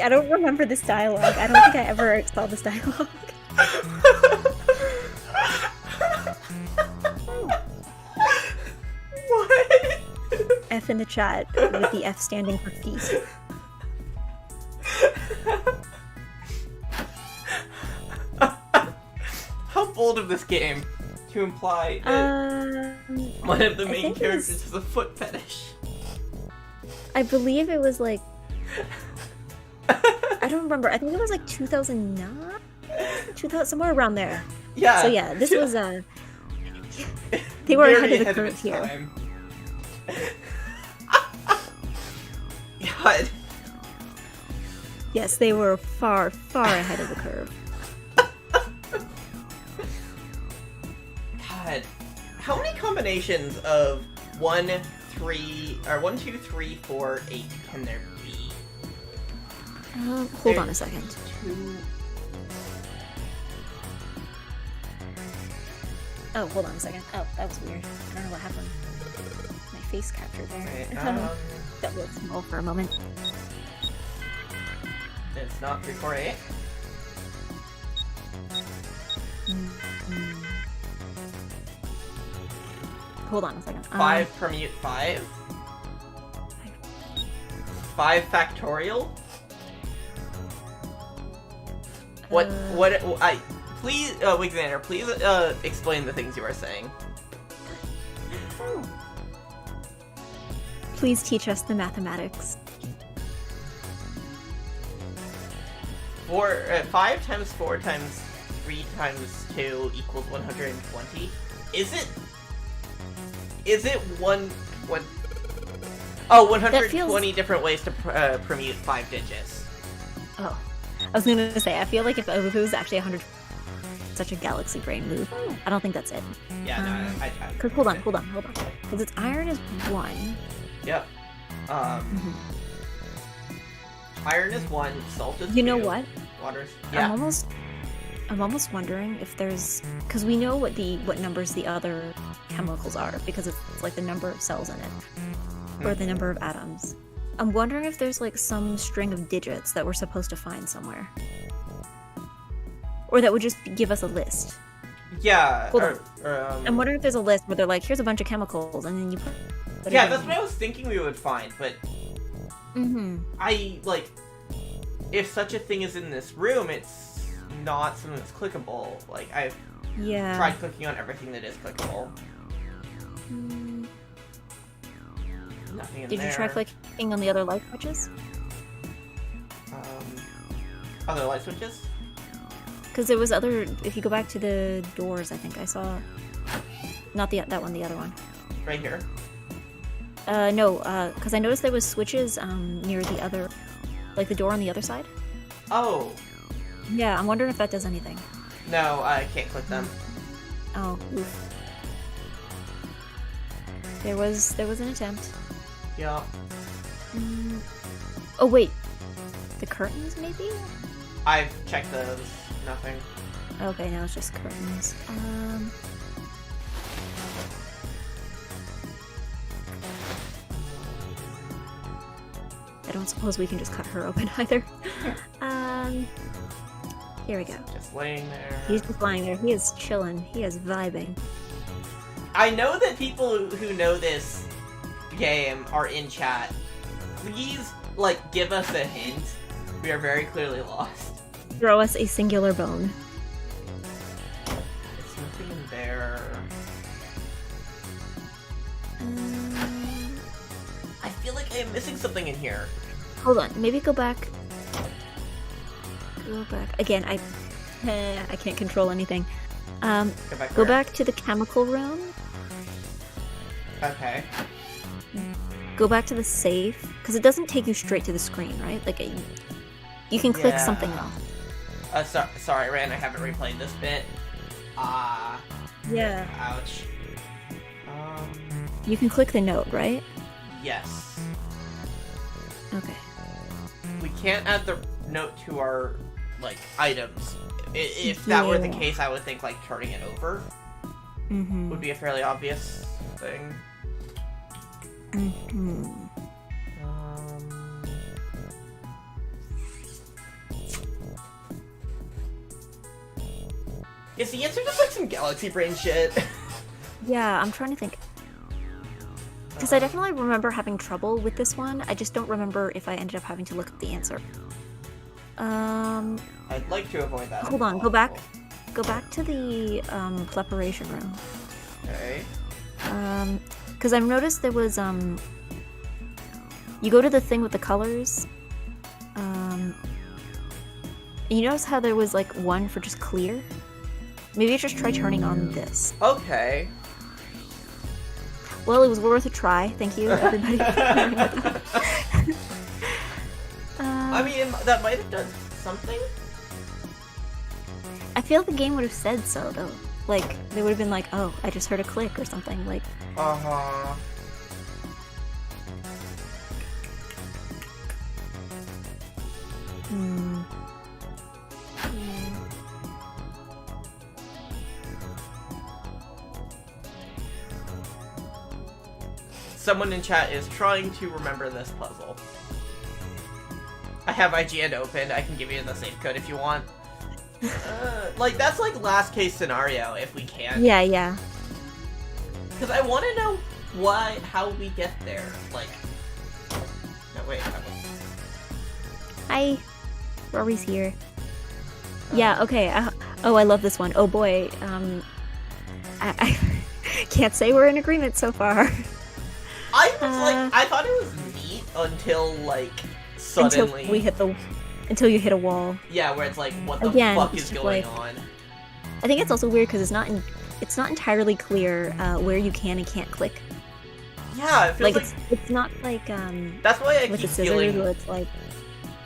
I don't remember this dialogue. I don't think I ever saw this dialogue. What? F in the chat, with the F standing for feet. How bold of this game to imply that one of the main characters has a foot fetish. I believe it was like... I don't remember. I think it was like 2009? 2000, somewhere around there. Yeah. So yeah, this was they were ahead of the curve here. God. Yes, they were far, far ahead of the curve. God. How many combinations of 1, 2, 3, 4, 8 can there be? Hold on a second. 2. Oh, hold on a second. Oh, that was weird. I don't know what happened. My face captured there. Okay, that was small for a moment. It's not 3, 4, 8. Hold on a second. 5 permute 5. 5 factorial. Please, Wigxander, please explain the things you are saying. Please teach us the mathematics. 5 times 4 times 3 times 2 equals 120. Is it 120 different ways to permute 5 digits? Oh. I was gonna say, I feel like if it was actually 100, such a galaxy brain move. I don't think that's it. Yeah, no, I Cause hold on. Because it's iron is 1. Yep. Iron is 1, salt is 2. You know what? Water's... Yeah. I'm almost wondering if there's... Because we know what numbers the other chemicals are, because it's like the number of cells in it. Or the number of atoms. I'm wondering if there's like some string of digits that we're supposed to find somewhere. Or that would just give us a list. Yeah. Hold on. I'm wondering if there's a list where they're like, here's a bunch of chemicals, and then you put yeah, that's what I was thinking we would find, but... I, like... If such a thing is in this room, it's not something that's clickable. Like, I've tried clicking on everything that is clickable. Nothing in there. Did you try clicking on the other light switches? Other light switches? Because there was other. If you go back to the doors, I think I saw. Not that one, the other one. Right here. No, because I noticed there was switches near the other, like the door on the other side. Oh. Yeah, I'm wondering if that does anything. No, I can't click them. Oh, oof. There was an attempt. Yeah. Oh wait, the curtains maybe? I've checked those. Nothing. Okay, now it's just curtains. I don't suppose we can just cut her open either. Here we go. Just laying there. He's just lying there. He is chilling. He is vibing. I know that people who know this game are in chat. Please, like, give us a hint. We are very clearly lost. Throw us a singular bone. It's nothing in there. I feel like I am missing something in here. Hold on. Maybe go back. Go back. Again, I can't control anything. Go back to the chemical room. Okay. Go back to the safe. Because it doesn't take you straight to the screen, right? Like, you can click something else. Sorry, Ran, I haven't replayed this bit. Yeah. Ouch. You can click the note, right? Yes. Okay. We can't add the note to our, like, items. If that were the case, I would think, like, turning it over would be a fairly obvious thing. Is the answer just, like, some galaxy brain shit? Yeah, I'm trying to think. Because I definitely remember having trouble with this one. I just don't remember if I ended up having to look up the answer. I'd like to avoid that. Hold on, go back. Go back to the preparation room. Okay. Because I've noticed there was you go to the thing with the colors. You notice how there was like one for just clear? Maybe just try turning on this. Okay. Well, it was worth a try. Thank you, everybody. I mean, that might have done something. I feel the game would have said so, though. Like, they would have been like, oh, I just heard a click or something. Like, Uh-huh. Someone in chat is trying to remember this puzzle. I have IGN open. I can give you the save code if you want. Like, that's like last case scenario if we can. yeah, yeah. Because I want to know how we get there. Like, no, wait. Hi. Rory's here. Yeah, okay. Oh, I love this one. Oh boy. I can't say we're in agreement so far. I was like, I thought it was neat until, like, suddenly. Until you hit a wall. Yeah, where it's like, what the Again, fuck is it's going like- on? I think it's also weird because it's not entirely clear where you can and can't click. Yeah, it feels Like, it's not like that's why I with the keep scissors feeling where it's like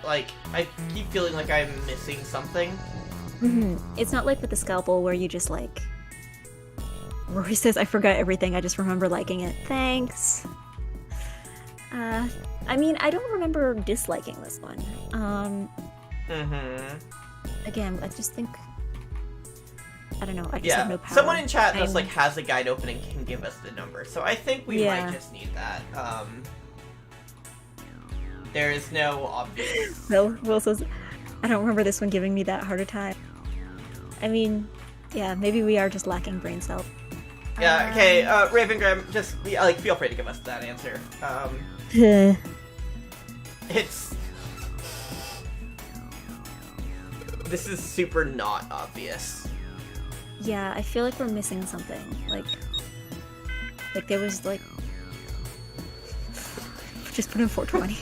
I keep feeling like I'm missing something. It's not like with the scalpel where you just like. Rory says, "I forgot everything. I just remember liking it." Thanks. I mean, I don't remember disliking this one. Again, I just think. I don't know. I just have no power. Someone in chat just like has a guide open and can give us the number. So I think we might just need that. There is no obvious. Will says, I don't remember this one giving me that harder time. I mean, yeah, maybe we are just lacking brain cells. Yeah. Okay. Ravengram, just like feel free to give us that answer. It's This is super not obvious. Yeah, I feel like we're missing something. Like there was like... Just put in 420.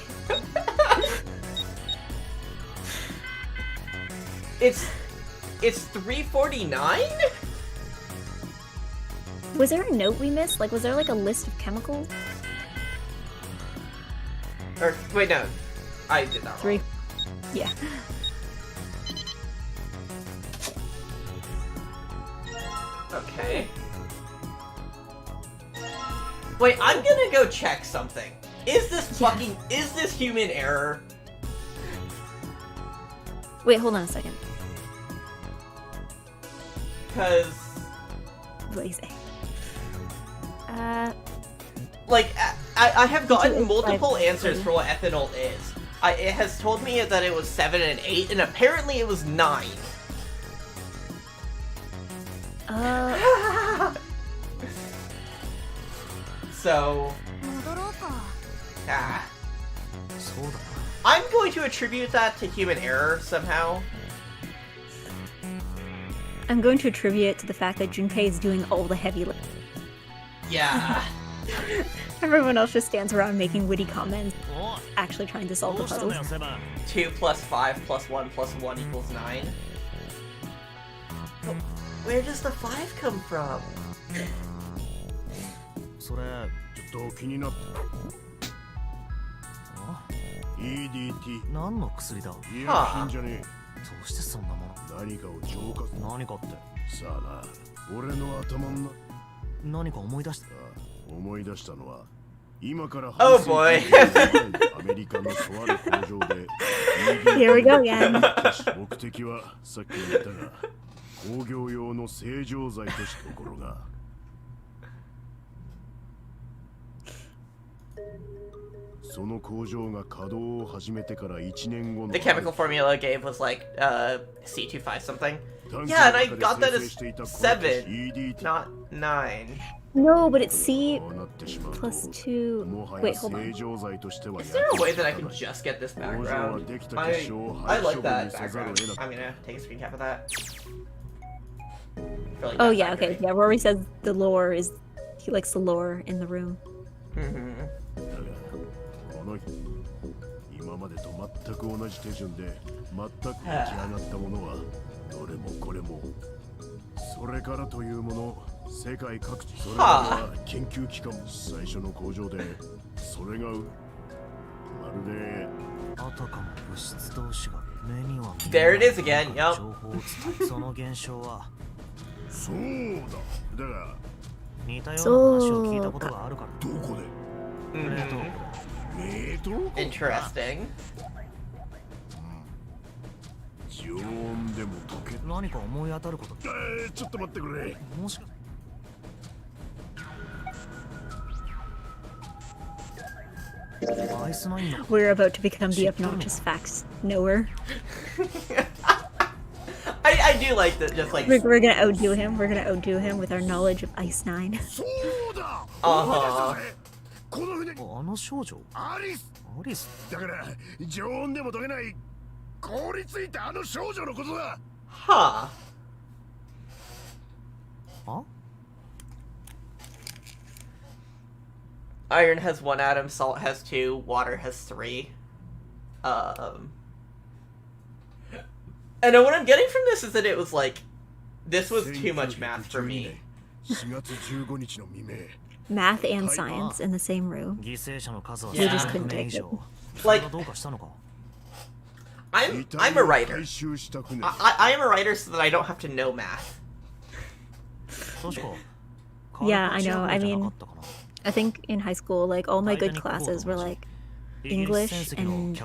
It's 349? Was there a note we missed? Like, was there like a list of chemicals? Or, wait, no. I did that wrong. 3. Yeah. Okay. Wait, I'm gonna go check something. Is this is this human error? Wait, hold on a second. Cause... What do you say? Like, I have gotten multiple answers for what ethanol is. It has told me that it was 7 and 8, and apparently it was 9. So... I'm going to attribute that to human error somehow. I'm going to attribute it to the fact that Junpei is doing all the heavy lifting. Yeah. Everyone else just stands around making witty comments, actually trying to solve the puzzles. 2 plus 5 plus 1 plus 1 equals 9. But where does the 5 come from? それちょっと気になった。EDT 何の薬だ？医薬品じゃねえ。どうしてそんなもの？何かを浄化。何かって。さあな、俺の頭の何か思い出した。思い出したのは今から Oh boy アメリカのとある工場で Here we go again 目的はさっき言ったが工業用の清浄剤としたところがその工場が稼働を始めてから1年後の The chemical formula it gave was like C25 something. Yeah, and I got that as 7, not 9. No, but it's C plus 2. Wait, hold on. Is there a way that I can just get this background? I like that background. I'm gonna take a screen cap of that. Really oh yeah, okay. Yeah, Rory says the lore is... He likes the lore in the room. Mm-hmm. 今までと全く同じ手順で全く出来上がったものはどれもこれもそれからというもの世界各地それは研究機関最初の工場でそれがまるであたかも物質同士が目には There it is again, yup 情報を伝えその現象はそうだだが似たような話を聞いたことがあるからどこで Interesting. 常温でも溶け何か思い当たることちょっと待ってくれもしか We're about to become the obnoxious facts knower. I do like that, just like... We're gonna outdo him. We're gonna outdo him with our knowledge of Ice 9. Uh-huh. この船あの少女アリスだから常温でも溶けない凍りついたあの少女のことだ Huh. あ Iron has 1 atom, salt has 2, water has 3. And what I'm getting from this is that it was like, this was too much math for me. 4月15日の未明 Math and science in the same room. We just couldn't take it. Like, I'm a writer. I am a writer so that I don't have to know math. Yeah, I know. I mean, I think in high school, like, all my good classes were like English and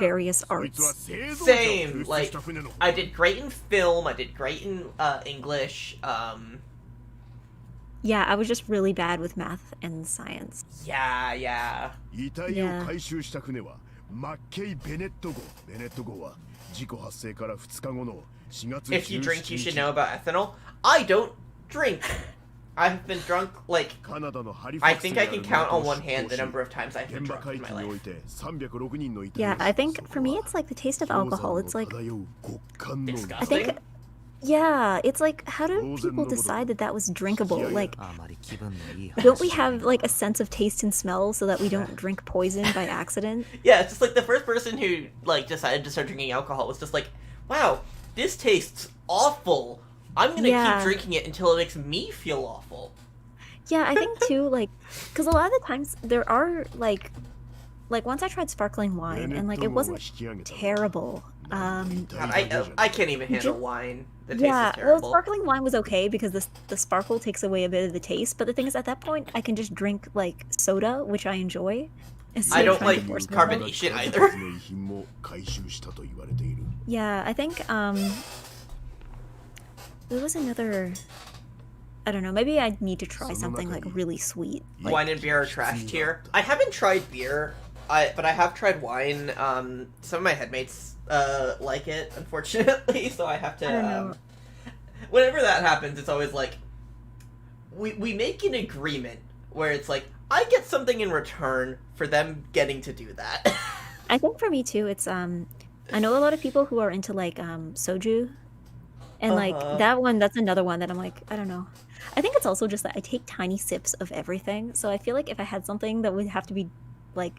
various arts. Same. Like, I did great in film, I did great in English, Yeah, I was just really bad with math and science. Yeah. 遺体を回収した船はマッケイ・ベネット号。ベネット号は事故発生から2日後の4月17日。If you drink, you should know about ethanol. I don't drink. I've been drunk, like, I think I can count on one hand the number of times I've been drunk in my life. Yeah, I think for me it's like the taste of alcohol. It's like, Disgusting. I think, yeah, it's like, how do people decide that that was drinkable? Like, don't we have like a sense of taste and smell so that we don't drink poison by accident? Yeah, it's just like the first person who, like, decided to start drinking alcohol was just like, wow, this tastes awful. I'm gonna keep drinking it until it makes me feel awful. Yeah, I think too, like, because a lot of the times there are, like once I tried sparkling wine, and, like, it wasn't terrible. God, I can't even handle wine. The taste Yeah, is terrible. well, sparkling wine was okay because the sparkle takes away a bit of the taste, but the thing is, at that point, I can just drink, like, soda, which I enjoy. I don't like carbonation either. Yeah, I think, there was another... I don't know, maybe I need to try something, like, really sweet. Like, Wine and beer are trash tier. I haven't tried beer, but I have tried wine. Some of my headmates like it, unfortunately, so I have to... I don't know. Whenever that happens, it's always like... We make an agreement where it's like, I get something in return for them getting to do that. I think for me, too, it's, I know a lot of people who are into, like, soju. And, like, that's another one that I'm like, I don't know. I think it's also just that I take tiny sips of everything, so I feel like if I had something that would have to be, like,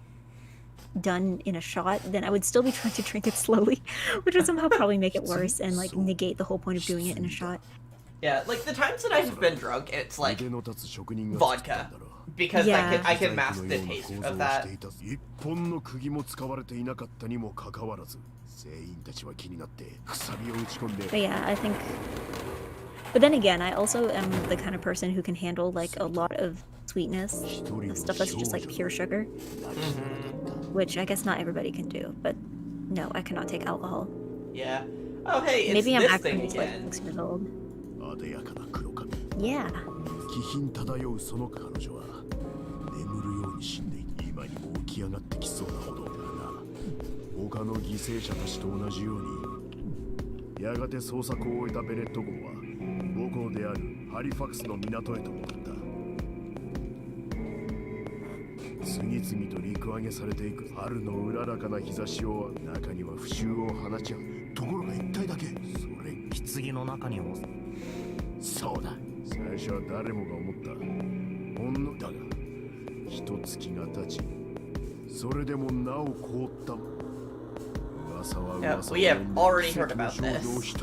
done in a shot, then I would still be trying to drink it slowly, which would somehow probably make it worse and, like, negate the whole point of doing it in a shot. Yeah, like, the times that I've been drunk, it's, like, vodka. Because I can mask the taste of that. But yeah, I think... But then again, I also am the kind of person who can handle, like, a lot of sweetness, stuff that's just, like, pure sugar. Which I guess not everybody can do, but no, I cannot take alcohol. Yeah. Oh, hey, it's maybe I'm this actually thing like again. 6 years old. Yeah. Yeah, we have already heard about this.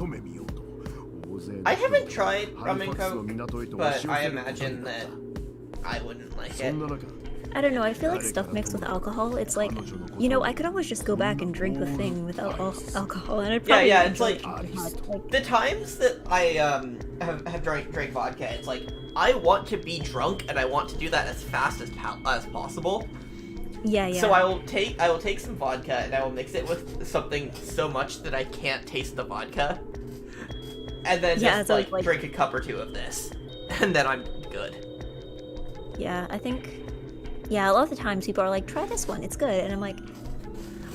I haven't tried rum and coke, but I imagine that I wouldn't like it. I don't know, I feel like stuff mixed with alcohol, it's like, you know, I could always just go back and drink the thing without alcohol, and I'd probably it's like, like, the times that I have drank vodka, it's like, I want to be drunk, and I want to do that as fast as possible. Yeah. So I will take some vodka, and I will mix it with something so much that I can't taste the vodka. And then just, like, drink a cup or two of this. And then I'm good. Yeah, I think... Yeah, a lot of the times people are like, try this one, it's good. And I'm like,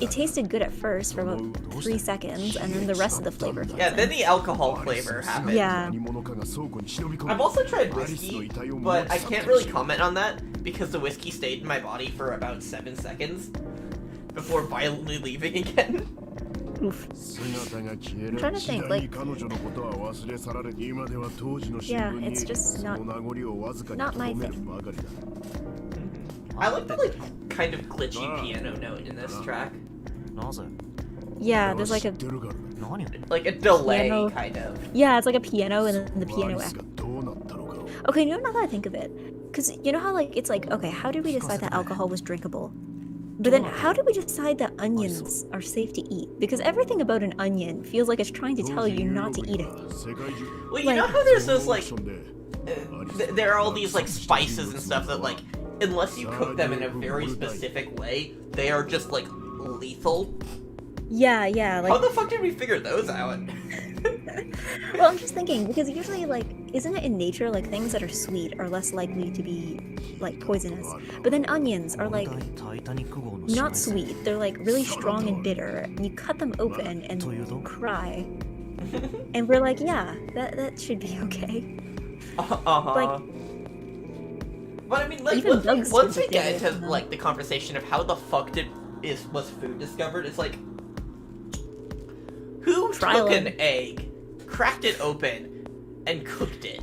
it tasted good at first for about 3 seconds, and then the rest of the flavor comes in. Then the alcohol flavor happens. Yeah. I've also tried whiskey, but I can't really comment on that because the whiskey stayed in my body for about 7 seconds before violently leaving again. Oof. I'm trying to think, like... Yeah, it's just not my thing. I like the, like, kind of glitchy piano note in this track. Yeah, there's like a... Like a delay, piano. kind of. Yeah, it's like a piano and then the piano echo. Okay, now that I think of it, because you know how, like, it's like, okay, how did we decide that alcohol was drinkable? But then how did we decide that onions are safe to eat? Because everything about an onion feels like it's trying to tell you not to eat it. Well, you know how there's those, like... there are all these, like, spices and stuff that, like, unless you cook them in a very specific way, they are just, like, lethal. Yeah, like... How the fuck did we figure those out? Well, I'm just thinking, because usually, like, isn't it in nature, like, things that are sweet are less likely to be, like, poisonous? But then onions are, like, not sweet. They're, like, really strong and bitter. And you cut them open and cry. And we're like, yeah, that should be okay. Uh-huh. Like, But I mean, like, Even once we stupid get things, into you know? like the conversation of how the fuck was food discovered, it's like, who Trial took and- an egg, cracked it open, and cooked it?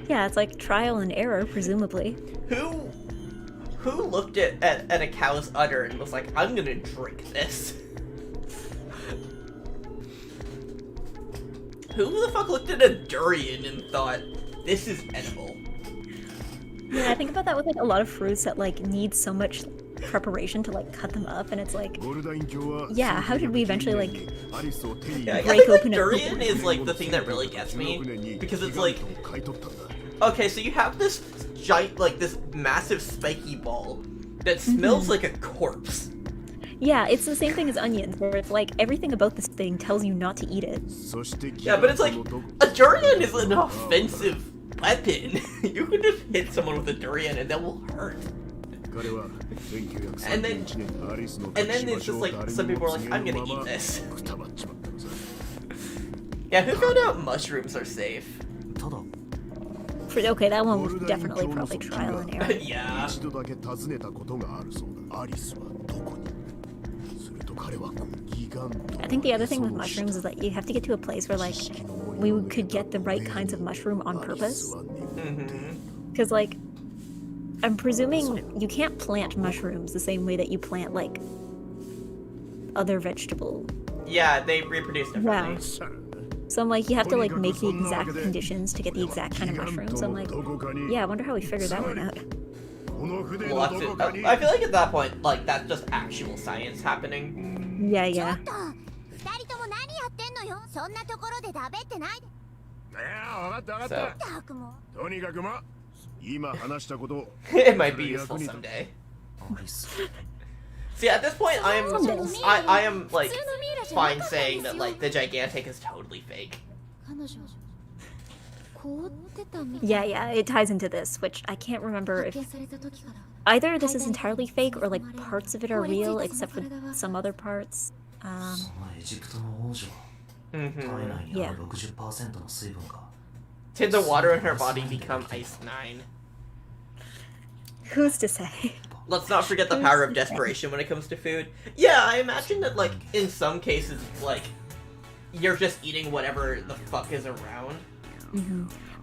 Yeah, it's like trial and error, presumably. Who looked at a cow's udder and was like, I'm gonna drink this? Who the fuck looked at a durian and thought, this is edible? Yeah, I think about that with like a lot of fruits that like need so much preparation to like cut them up, and it's like, yeah, how did we eventually like Yeah, I break think open the a- durian is like the thing that really gets me, because it's like, okay, so you have this giant, like this massive spiky ball that smells like a corpse. Yeah, it's the same thing as onions, where it's like everything about this thing tells you not to eat it. Yeah, but it's like, a durian is an offensive weapon. You can just hit someone with a durian and that will hurt. And then it's just like, some people are like, I'm gonna eat this. Yeah, who found out mushrooms are safe? Okay, that one was definitely probably trial and error. Yeah. I think the other thing with mushrooms is that you have to get to a place where like we could get the right kinds of mushroom on purpose. Because like, I'm presuming you can't plant mushrooms the same way that you plant like other vegetable. Yeah, they reproduce differently. So I'm like, you have to like make the exact conditions to get the exact kind of mushroom. So I'm like, yeah, I wonder how we figured that one out. We'll have to, I feel like at that point, like, that's just actual science happening. Yeah, yeah. 二人とも何やってんのよ。そんなところでだべってないで。So, ったくもう。とにかく今話したこと it might be useful someday. See, at this point, I am like fine saying that like the gigantic is totally fake. 彼女凍ってたみたい。 Yeah, yeah, it ties into this, which I can't remember 発 if 見された時から either this is entirely fake or like parts of it are real, except for some other parts. エジプトの王女は Mm-hmm. 体内にあ Yeah. る 60% の水分が Did the water in her body become Ice 9? Who's to say? Let's not forget the power of desperation when it comes to food. Yeah, I imagine that like in some cases, like you're just eating whatever the fuck is around.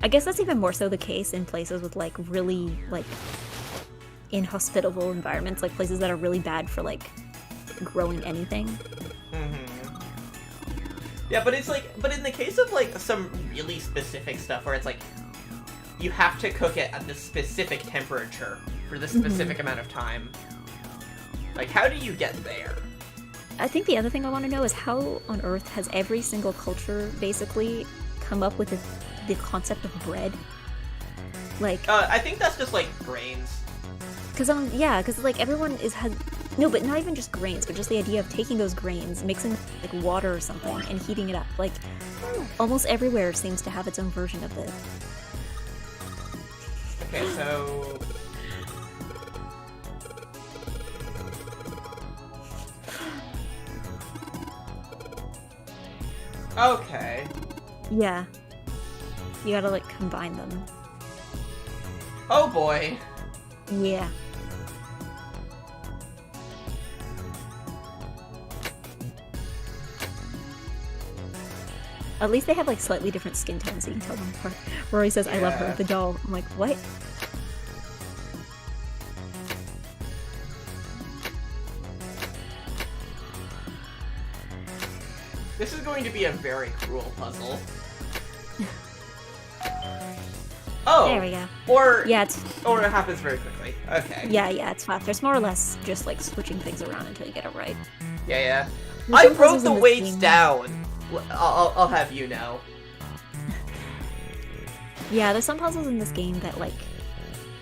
I guess that's even more so the case in places with like really like inhospitable environments, like places that are really bad for like growing anything. Yeah, but it's like, but in the case of like some really specific stuff where it's like you have to cook it at this specific temperature for this specific amount of time. Like, how do you get there? I think the other thing I want to know is how on earth has every single culture basically come up with the concept of bread? Like, I think that's just like grains. because like everyone has no, but not even just grains, but just the idea of taking those grains, mixing like water or something, and heating it up. Like, almost everywhere seems to have its own version of this. Okay, so okay. Yeah, you gotta like combine them. Oh boy. Yeah. At least they have like slightly different skin tones, so you can tell them apart. Rory says, "I love her, Yeah. the doll." I'm like, what? This is going to be a very cruel puzzle. Oh. There we go. Or Yeah, it's or it happens very quickly. Okay. yeah, it's fast. There's more or less just like switching things around until you get it right. Yeah. There's I some wrote puzzles the in this weights game- down. I'll have you know. Yeah, there's some puzzles in this game that like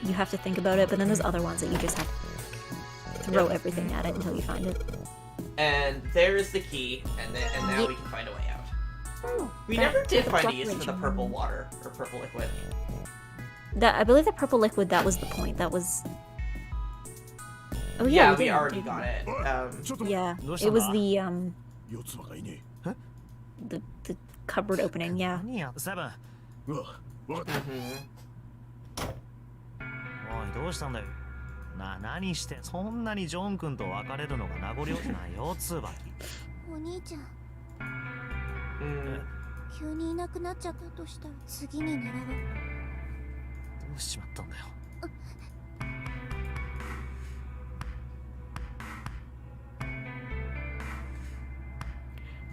you have to think about it, but then there's other ones that you just have to throw everything at it until you find it. And there's the key, and now we can find a way out. We That- never did that find a use for the fluctuation. purple water or purple liquid. I believe the purple liquid, that was the point. That was. Oh Yeah, we we did. already got it. Yeah,どうした it ん was だ the 四つ葉がいね the cupboard opening. Yeah. 何やセブンえうわわかった mhm. おいどうしたんだよ。何してそんなにジョン君と別れるのが名残惜しないよ、ツバキ。お兄ちゃん、Mm. 急にいなくなっちゃったとしたら次に狙う。どうしちまったんだよ。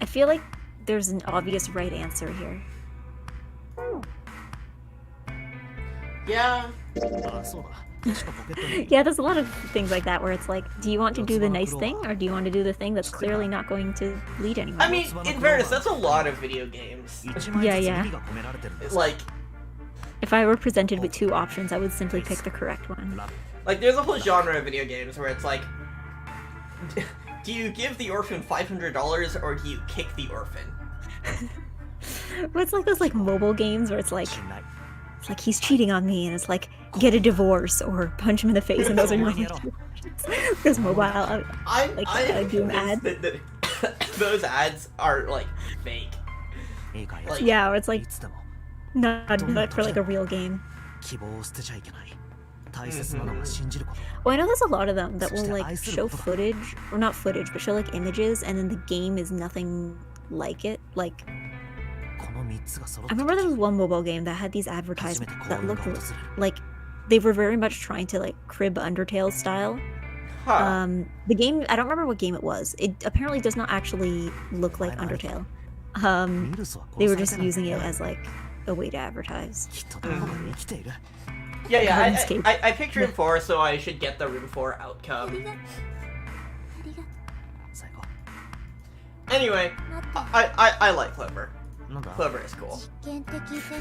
I feel like there's an obvious right answer here. Yeah. あ、そうだ。確かポケットに Yeah, there's a lot of things like that where it's like, do you want to do the nice thing or do you want to do the thing that's clearly not going to lead anywhere? I mean, in fairness, that's a lot of video games. 1枚 Yeah, ずつ yeah. 意味が込められてるんです Like, If I were presented with two options, I would simply pick the correct one. there's a whole genre of video games where it's like, do you give the orphan $500 or do you kick the orphan? But it's like those like mobile games where it's like 信頼 he's cheating on me, and it's like get a divorce or punch him in the face, and those are your only two options. There's mobile, I'm doing ads. convinced that those ads are like fake. いいかい Like- Yeah, or it's like いつでも not for like a real game. 希望を捨てちゃいけない。大切なのは信じること。 Well, I know there's a lot of them that will like show footage, or not footage, but show like images, and then the game is nothing like it. Like この3つが揃っ I た remember there 時 was one mobile game that had these 初め advertisements て幸 that 運が looked 訪れる。 like they were very much trying to like crib Undertale style. Huh. The game, I don't remember what game it was. It apparently does not actually look like Undertale. ミルスは They 殺 were さ just れてない using it as like a way to advertise. きっとどこかで生きている。 Yeah, Hardscape. I pictured 4, so I should get the room 4あり outcome. がありが最後 Anyway, 待って I like Clover. なんだ Clover is cool. 実験って聞いて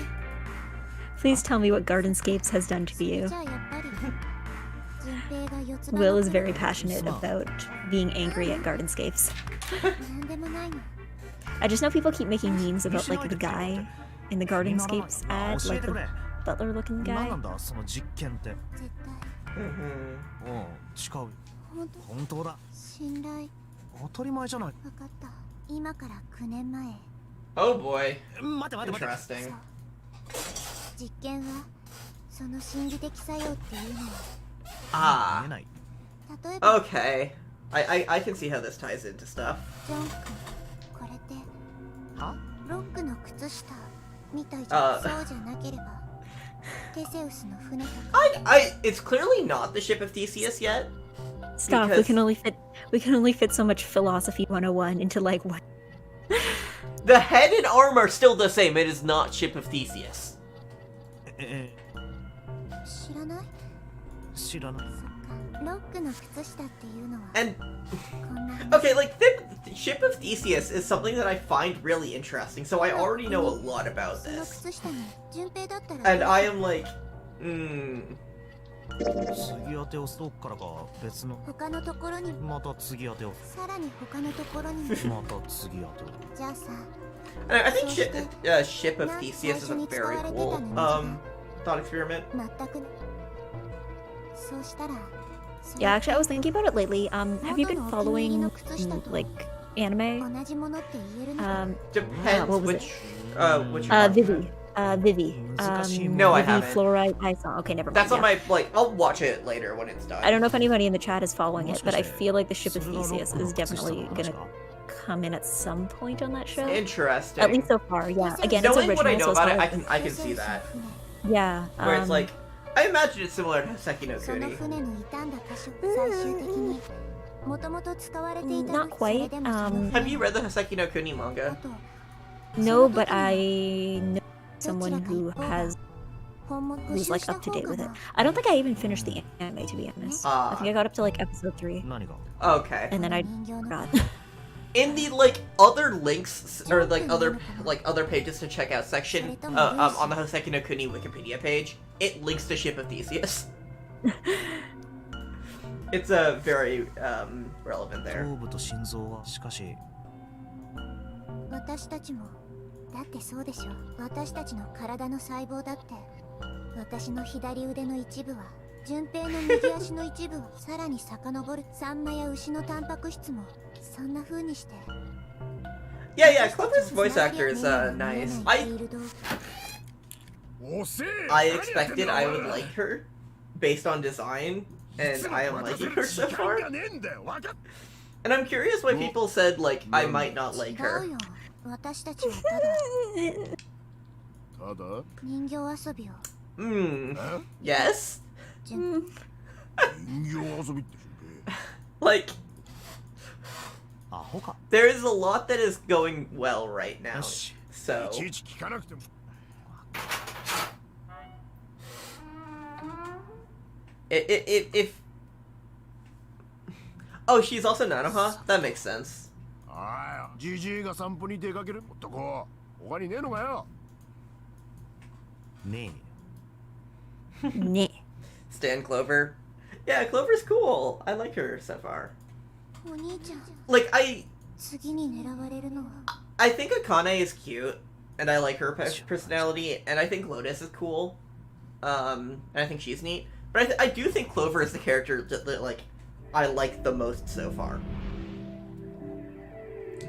Please tell me what Gardenscapes has done to you. じゃあやっぱり順平が四つ葉 Will の is 黒 very passionate about being angry at Gardenscapes. なんでもないの I just know people keep making memes about like the guy in the Gardenscapes ad, 教え like てく the れ。 butler-looking 何 guy. なんだその実験って。絶対 Mhm. うん、違う。本当本当だ。信頼当たり前じゃない。分かった今から9年前 Oh boy. 待て待て待て。 Interesting. 実験はその心理的作用っていうのは Ah. 見えない。例えば Okay. I can see how this ties into stuff. ジョン君これっては？ロックの靴下みたいじゃあそうじゃなければテセウスの船とか It's clearly not the ship of Theseus yet. Stop. Because- We can only fit so much philosophy 101 into like what? The head and arm are still the same. It is not ship of Theseus. 知らない知らない。そっかロックの靴下っていうのは And こんな話 okay, like the ship of Theseus is something that I find really interesting. So I already know a lot about その this. 靴下に順平だったら And どう I am like, hmm. 次当てをストックからか別の。他のところにまた次当てを。さらに他のところにまた次当てを。じゃあさ And I think ship of Theseus is a very cool thought experiment. 全くそうしたら Yeah, actually, I was thinking about it lately. Have you been following like anime? 同じものって言えるの Depends what was which one. Vivi. Vivi. No, I Vivi haven't. Fluoride Ison. Okay, never mind. That's on yeah. my like. I'll watch it later when it's done. I don't know if anybody in the chat is following it, but I feel like the ship of Theseus is definitely gonna come in at some point on that show. Interesting. At least so far, yeah. Again, it's Knowing original, what I know so it's about it, not I like- can see that. Yeah. Where it's like, I imagine it's similar to Hoseki no その Kuni. 船の傷んだ箇所最終的にもともと使われていた Not quite, それでもその Have you read the Hoseki no Kuni あ manga? と No, but I know どち someone らか who 一方が has 本物 who's 復 like 習した up to 方 date が with it. な I don't think I even finished the anime, to be honest. I think I got up to like episode 3, 何が？ Okay. and then I 人形の forgot. In the like other links or like other pages to check out section on the Hoseki no Kuni Wikipedia page, it links to Ship of Theseus. It's a very relevant there. 頭部と心臓はしかし私たちもだってそうでしょ私たちの体の細胞だって私の左腕の一部は順平の右足の一部をさらに遡るサンマや牛のタンパク質もそんな風にして Yeah, Clover's voice actor is nice. I expected I would like her based on design, and I am liking her so far. And I'm curious why people said, like, I might not like her. 私たちはただ人形遊びを Yes? 人形遊びって Like, there is a lot that is going well right now. So, if oh, she's also Nanoha? That makes sense. ああ、ジジイが散歩に出かけるとこ、他にねえのかよ。ねえ。ね。Stan Clover. Yeah, Clover's cool. I like her so far. お兄ちゃん。Like, I think Akane is cute, and I like her personality, and I think Lotus is cool, and I think she's neat. But I do think Clover is the character that like I like the most so far.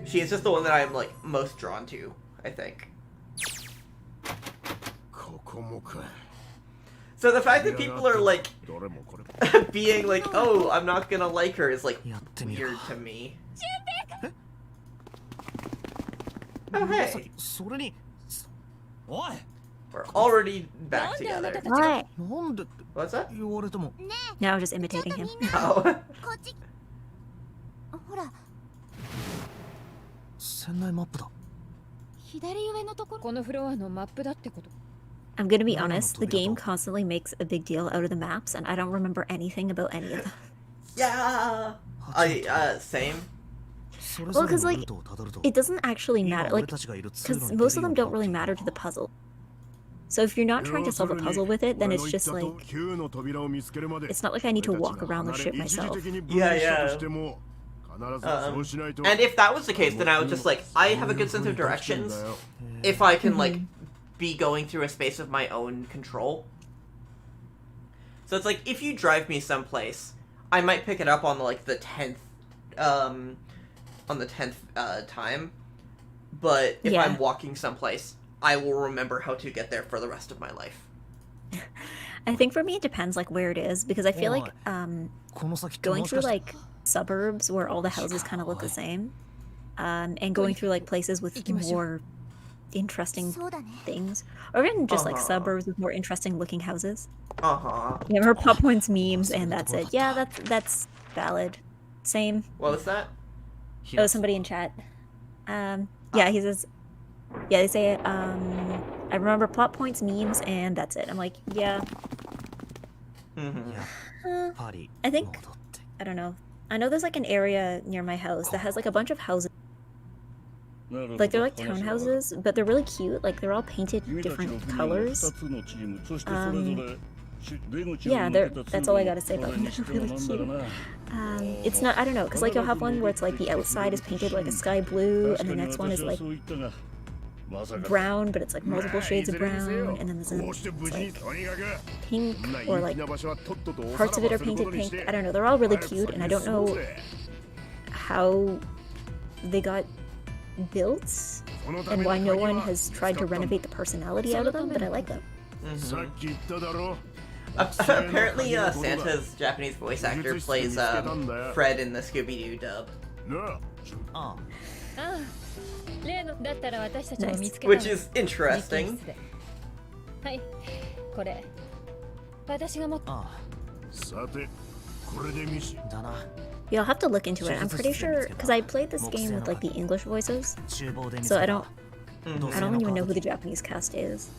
She is just the one that I'm like most drawn to, I think. So the fact that people are like being like, "Oh, I'm not gonna like her," is like weird to me. Oh hey, we're already back together. What? What's that? No, I was just imitating him. Oh. ほら。船内マップだ。左上のところ。このフロアのマップだってこと。I'm gonna be honest, the game constantly makes a big deal out of the maps, and I don't remember anything about any of them. Yeah! Same. Well, because, like, it doesn't actually matter, like, because most of them don't really matter to the puzzle. So if you're not trying to solve a puzzle with it, then it's just like, it's not like I need to walk around the ship myself. Yeah. And if that was the case, then I would just, like, I have a good sense of directions if I can, like, be going through a space of my own control. So it's like, if you drive me someplace, I might pick it up on, like, the 10th, time. But if I'm walking someplace, I will remember how to get there for the rest of my life. I think for me it depends, like, where it is, because I feel like, going through, like, suburbs where all the houses kind of look the same, and going through, like, places with more interesting things, or even just like suburbs with more interesting looking houses. Yeah, remember Pop Points memes, and that's it. Yeah, that's valid. Same. What was that? Oh, somebody in chat. Yeah, he says. Yeah, they say. I remember Plot Points memes, and that's it. I'm like, yeah. I think. I don't know. I know there's like an area near my house that has like a bunch of houses. Like, they're like townhouses, but they're really cute. Like, they're all painted different colors. Yeah, that's all I gotta say about them. They're really cute. It's not, I don't know, because like you'll have one where it's like the outside is painted like a sky blue, and the next one is like brown, but it's like multiple shades of brown, and then there's like pink, or like parts of it are painted pink. I don't know, they're all really cute, and I don't know how they got built and why no one has tried to renovate the personality out of them, but I like them. Apparently, Santa's Japanese voice actor plays Fred in the Scooby-Doo dub. Which is interesting. Yeah, I'll have to look into it. I'm pretty sure, because I played this game with like the English voices, so I don't even know who the Japanese cast is.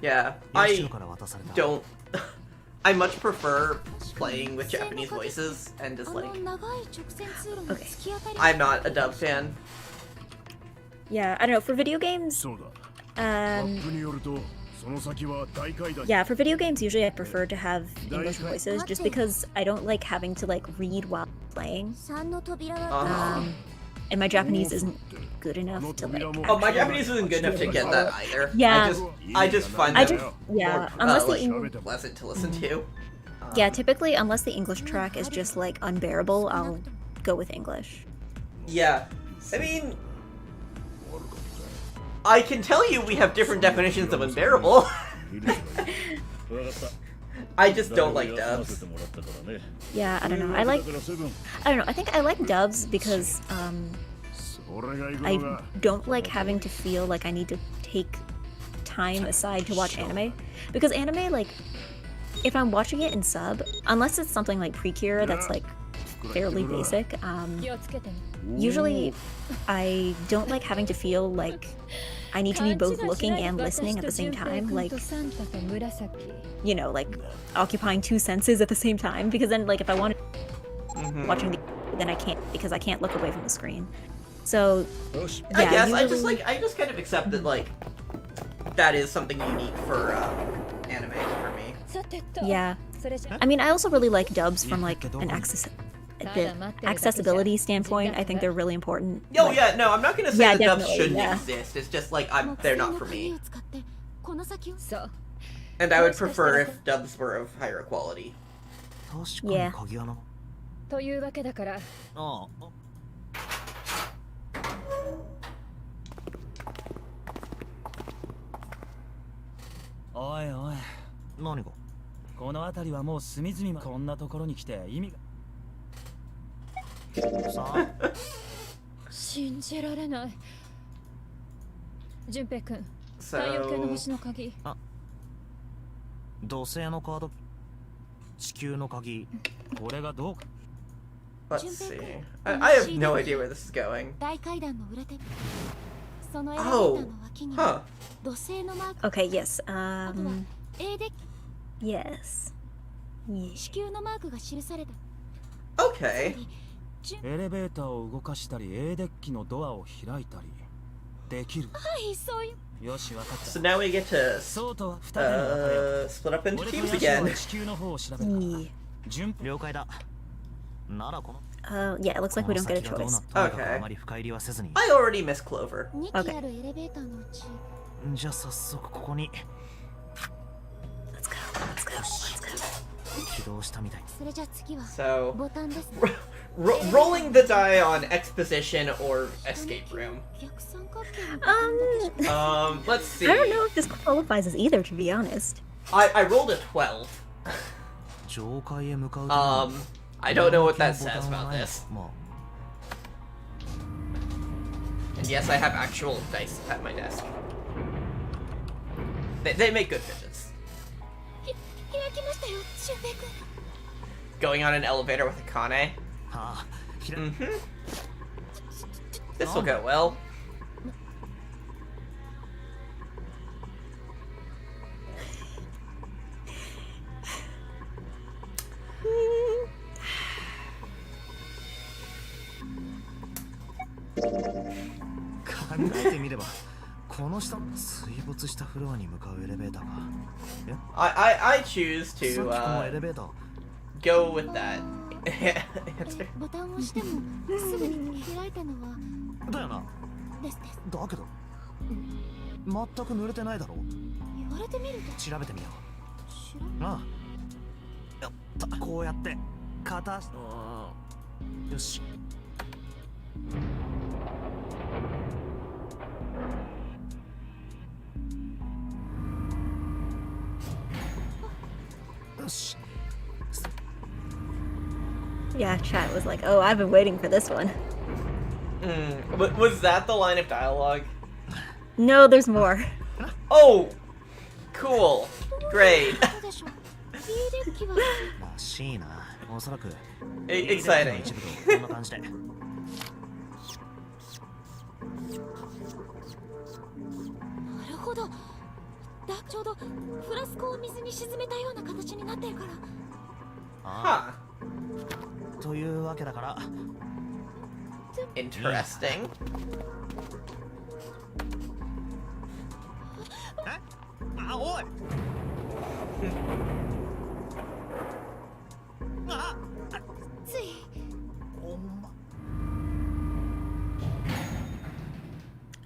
Yeah, I don't. I much prefer playing with Japanese voices and just like. Okay. I'm not a dub fan. Yeah, I don't know. For video games, yeah, for video games, usually I prefer to have English voices, just because I don't like having to like read while playing. And my Japanese isn't good enough to like. Oh, my Japanese isn't good enough to get that either. Yeah, I just find that more unless pleasant to listen to. Yeah, typically, unless the English track is just like unbearable, I'll go with English. Yeah, I mean, I can tell you we have different definitions of unbearable. I just don't like dubs. Yeah, I don't know. I don't know. I think I like dubs because I don't like having to feel like I need to take time aside to watch anime. Because anime, like, if I'm watching it in sub, unless it's something like Precure that's like fairly basic, usually I don't like having to feel like I need to be both looking and listening at the same time, like, you know, like occupying two senses at the same time, because then, like, if I want to watching then I can't, because I can't look away from the screen. So yeah, I guess usually... I just kind of accept that, like, that is something unique for anime for me. Yeah, I mean, I also really like dubs from like an accessibility standpoint. I think they're really important. Oh like, yeah, no, I'm not gonna say that dubs shouldn't yeah. exist. It's just like they're not for me. And I would prefer if dubs were of higher quality. Yeah. というわけだから。おいおい、何が？この辺りはもう隅々こんなところに来て意味が。さあ。信じられない。順平くん、太陽系の星の鍵。あ、土星のカード、地球の鍵、これがどうか。Let's see. I have no idea where this is going. Oh, huh. Okay, yes. Yes. Okay. エレベーターを動かしたり、A デッキのドアを開いたりできる。よし、わかった。So now we get to split up into teams again. 地球の方を調べる。了解だ。ならこの。Yeah, it looks like we don't get a choice. Okay. I already miss Clover. Okay. Let's go. Let's go. Let's go. So, rolling the die on exposition or escape room. Let's see. I don't know if this qualifies as either, to be honest. I rolled a 12. I don't know what that says about this. And yes, I have actual dice at my desk. They make good fidgets. Going on an elevator with a Kane. This will go well. I choose to go with that answer. だよな。だけど全く濡れてないだろ。言われてみると調べてみよう。ああ。やった。こうやって片足。よし。よし。Yeah, chat was like, oh, I've been waiting for this one. Was that the line of dialogue? No, there's more. Oh! Cool. Great. Exciting. ちょうどフラスコを水に沈めたような形になってるから。はあ。というわけだから。Interesting. あ、おい。あ、つい。おま。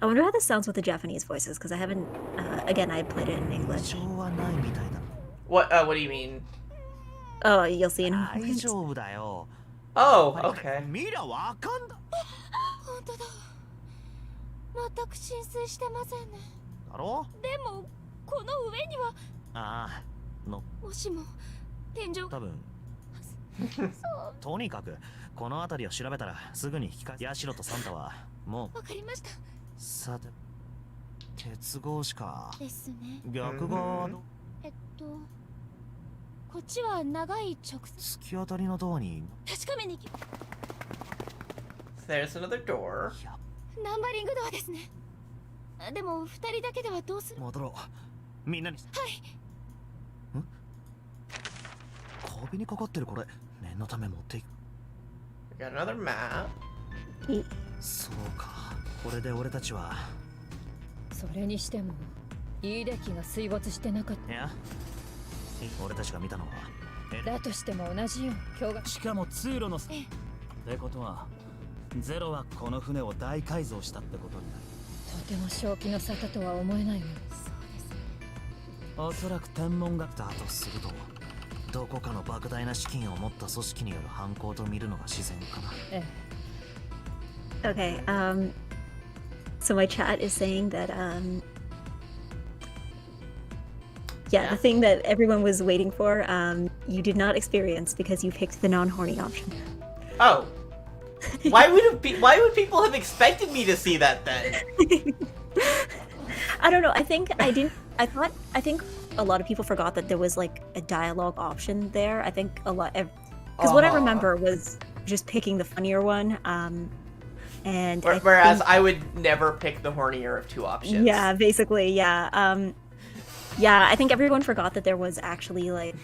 I wonder how this sounds with the Japanese voices, because I haven't. Again, I played it in English. What do you mean? Oh, you'll see in a moment. Oh, okay. 本当だ。全く浸水してませんね。だろ？でもこの上には。ああ、の。ももしも天井多分とにかくこの辺りを調べたらすぐに引き返す。ヤシロとサンタはもうわかりましたさて鉄格子か。ですね。逆側のこっちは長い直突き当たりのドアに確かめに行き There's another door. ナンバリングドアですね。でも二人だけではどうする。戻ろう。みんなに。はい。壁にかかってるこれ念のため持っていく。 We got another map. そうか。これで俺たちは。それにしてもイーデッキが水没してなかった。いや俺たちが見たのはだとしても同じよ。驚愕。しかも通路のってことはゼロはこの船を大改造したってことになる。とても正気の沙汰とは思えないわ。おそらく天文学だとするとどこかの莫大な資金を持った組織による犯行と見るのが自然かな。Okay, so my chat is saying that, yeah, the thing that everyone was waiting for, you did not experience because you picked the non-horny option. Oh. Why would people have expected me to see that then? I don't know. I think a lot of people forgot that there was like a dialogue option there. I think a lot, because what I remember was just picking the funnier one. And whereas I would never pick the hornier of two options. Yeah, basically, yeah. Yeah, I think everyone forgot that there was actually like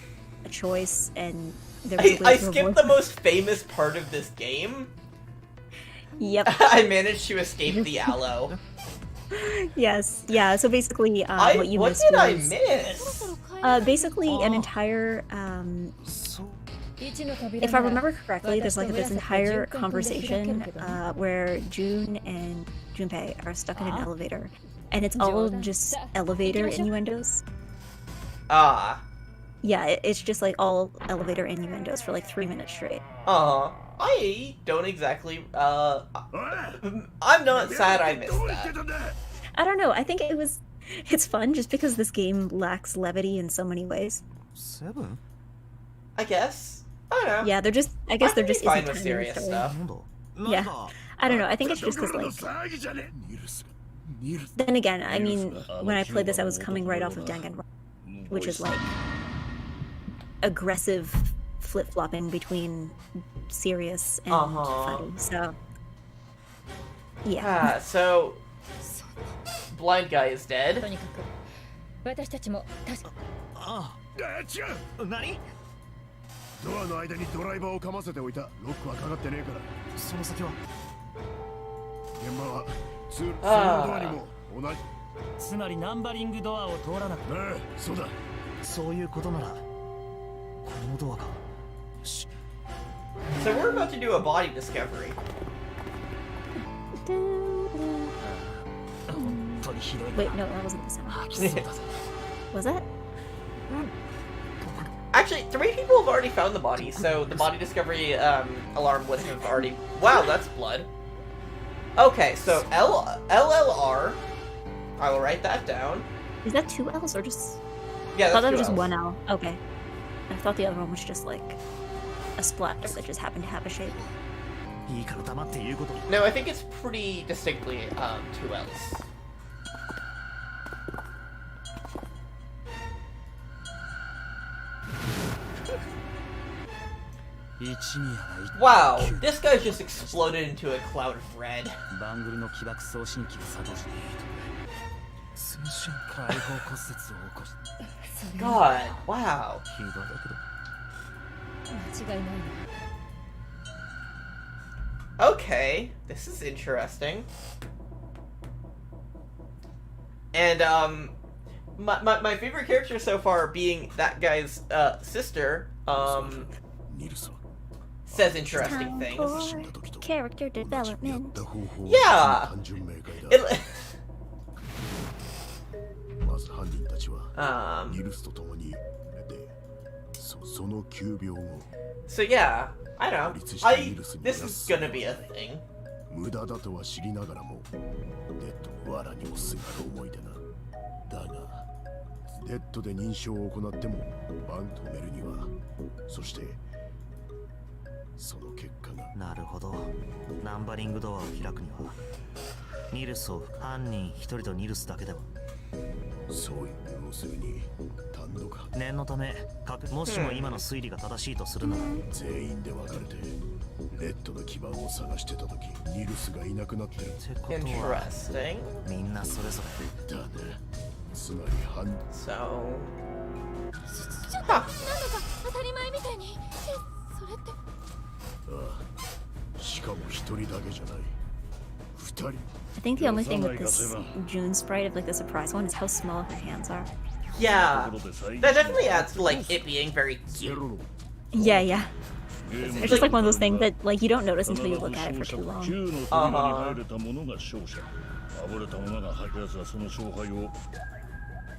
a choice, and there was I skipped the most famous part of this game. Yep. I managed to escape the aloe. Yes, yeah. So basically, what you missed did was, I miss? Basically an entire. If I remember correctly, there's like this entire conversation where June and Junpei are stuck in an elevator, and it's all just elevator innuendos. Yeah, it's just like all elevator innuendos for like 3 minutes straight. I don't exactly. I'm not sad I missed that. I don't know. I think it's fun just because this game lacks levity in so many ways. 7? I guess. I don't know. Yeah, I guess they're just fine isn't with time in the serious story. stuff. Yeah, I don't know. I think it's just because like. Then again, I mean, when I played this, I was coming right off of Danganronpa, which is like aggressive flip-flopping between serious and funny. So yeah. So blind guy is dead. とにかく私たちも確か。違う。何？ドアの間にドライバーをかませておいた。ロックはかかってねえから。その先は現場はそのドアにも同じ。つまりナンバリングドアを通らなくて。そうだ。そういうことならこのドアか。よし。So we're about to do a body discovery. 本当にひどい。 Wait, no, that wasn't the sound. Was it? Actually, 3 people have already found the body, so the body discovery alarm would have already. Wow, that's blood. Okay, so LLR. I will write that down. Is that 2 L's or just? Yeah, I thought that's that was 2 just L's. 1 L. Okay. I thought the other one was just like a splash that just happened to have a shape. いいから黙って言うこと。 No, I think it's pretty distinctly 2 L's. Wow, this guy just exploded into a cloud of red. バングルの起爆送信機が作動して全身開放骨折を起こし God, wow. ひどいだけど 間違いないな。 Okay, this is interesting. And my favorite character so far being that guy's sister says interesting things. Character development. Yeah. まず犯人たちはニルスと共にでその9秒後 So yeah, I don't know. This is gonna be a thing. 無駄だとは知りながらもデッドの藁にもすがる思いでな。だがデッドで認証を行ってもバン止めるには、そしてその結果が。なるほど。ナンバリングドアを開くにはニルスを犯人一人とニルスだけでは。そういう要するに単独犯。念のためもしも今の推理が正しいとするなら、全員で分かれてレッドの基盤を探してた時ニルスがいなくなってる。ってことは Interesting. みんなそれぞれだね。つまり犯 So. ちょっとなんだか当たり前みたいに。それって。ああ、しかも一人だけじゃない。二人。I think the only thing with this June sprite of like the surprise one is how small her hands are. Yeah, that definitely adds to like it being very cute. Yeah, yeah. It's just like one of those things that like you don't notice until you look at it for too long.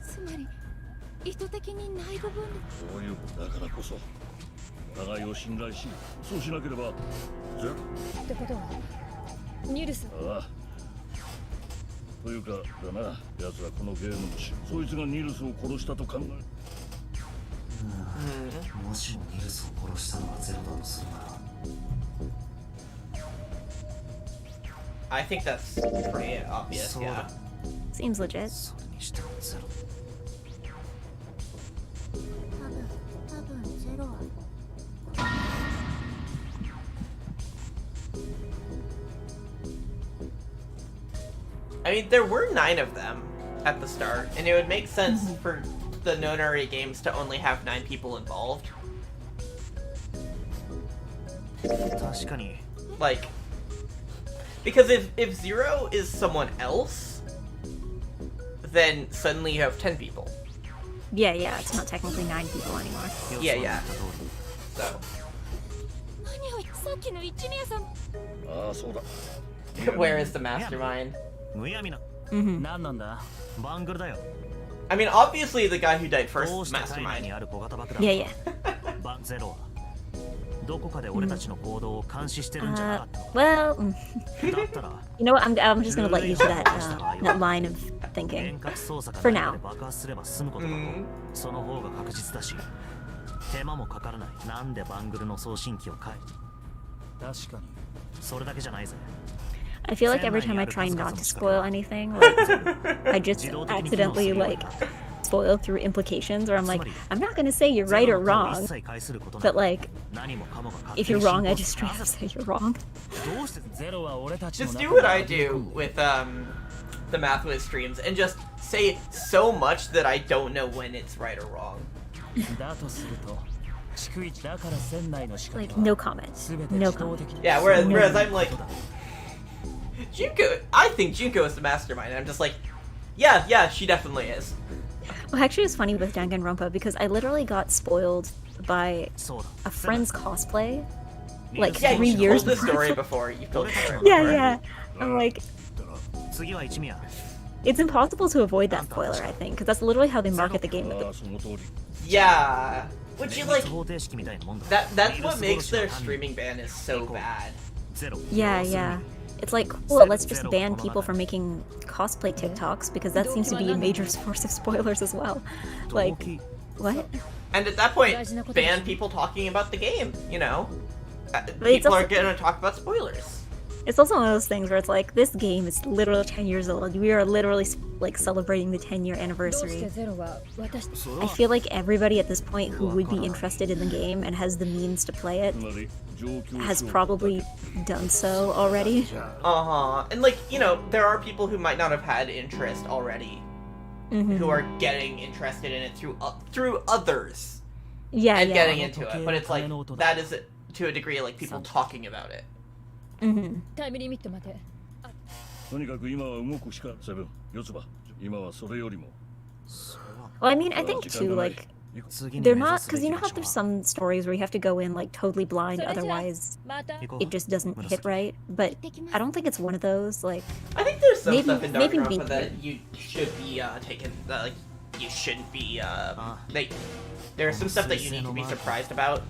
つまり意図的に内部分離。そういうだからこそお互いを信頼し、そうしなければってことはニルス。ああ。というかだな、奴はこのゲームの主、そいつがニルスを殺したと考え。もしニルスを殺したのがゼロだとするなら。I think that's pretty obvious, yeah. Seems legit. それにしてもゼロ。多分ゼロは。I mean, there were 9 of them at the start, and it would make sense for the Nonary games to only have 9 people involved. 確かに。 Like, because if 0 is someone else, then suddenly you have 10 people. Yeah, yeah. It's not technically 9 people anymore. Yeah, yeah. So. 何をさっきの一宮さん。ああ、そうだ。 Where is the mastermind? むやみな。Mm-hmm. なんなんだ。バングルだよ。 I mean, obviously the guy who died first どう is して体内 mastermind. にある小型爆弾。 Yeah, yeah. バンゼロはどこかで俺たちの行動を監視してるんじゃなかったの。 Well, だったら you know what? I'm just gonna let you do that that line of 遠 thinking. 隔操作 For が now. ないで爆発すれば済むことだと。その方が確実だし手間もかからない。なんでバングルの送信機を変え。確かにそれだけじゃないぜ。 I feel like every time I try not to spoil anything, like I just accidentally like spoil through implications, or I'm like, I'm not gonna say you're right or wrong, but like, if you're wrong, I just straight up say you're wrong. Just do what I do with the Mathwiz streams and just say so much that I don't know when it's right or wrong. Like, no comment. No comment. Yeah, whereas I'm like, Junko, I think Junko is the mastermind, and I'm just like, yeah, she definitely is. Well, actually, it was funny with Danganronpa because I literally got spoiled by a friend's cosplay, like 3 years told the before. story before. You told the story Yeah, before. yeah. I'm like, it's impossible to avoid that spoiler, I think, because that's literally how they market the game. ああ、その通り。 Yeah. Which you like, that's what makes their streaming ban is so bad. Yeah, yeah. It's like, cool, let's just ban people from making cosplay TikToks because that seems to be a major source of spoilers as well. Like, what? And at that point, ban people talking about the game, you know? But it's People are also- gonna talk about spoilers. It's also one of those things where it's like, this game is literally 10 years old. We are literally like celebrating the 10-year どうして anniversary. ゼロは私 I feel like everybody at this point who would be interested in the game and has the means to play it つまり状況 has 証拠 probably done so already. And like, you know, there are people who might not have had interest already, who are getting interested in it through others Yeah, and yeah. getting into it. But it's like, that is to a degree like people talking about it. タイムリミットまで。とにかく今は動くしかセブン、四つ葉。今はそれよりも。 Well, I mean, I think too, like, they're not, because you know how there's some stories where you have to go in like totally blind, それじゃあ otherwise また it just doesn't hit right. But I don't think it's one of those. Like, I think there's some Maybe- stuff in maybe Danganronpa be- that you should be taken, that like, you shouldn't be, like, there's some stuff that you need to be surprised about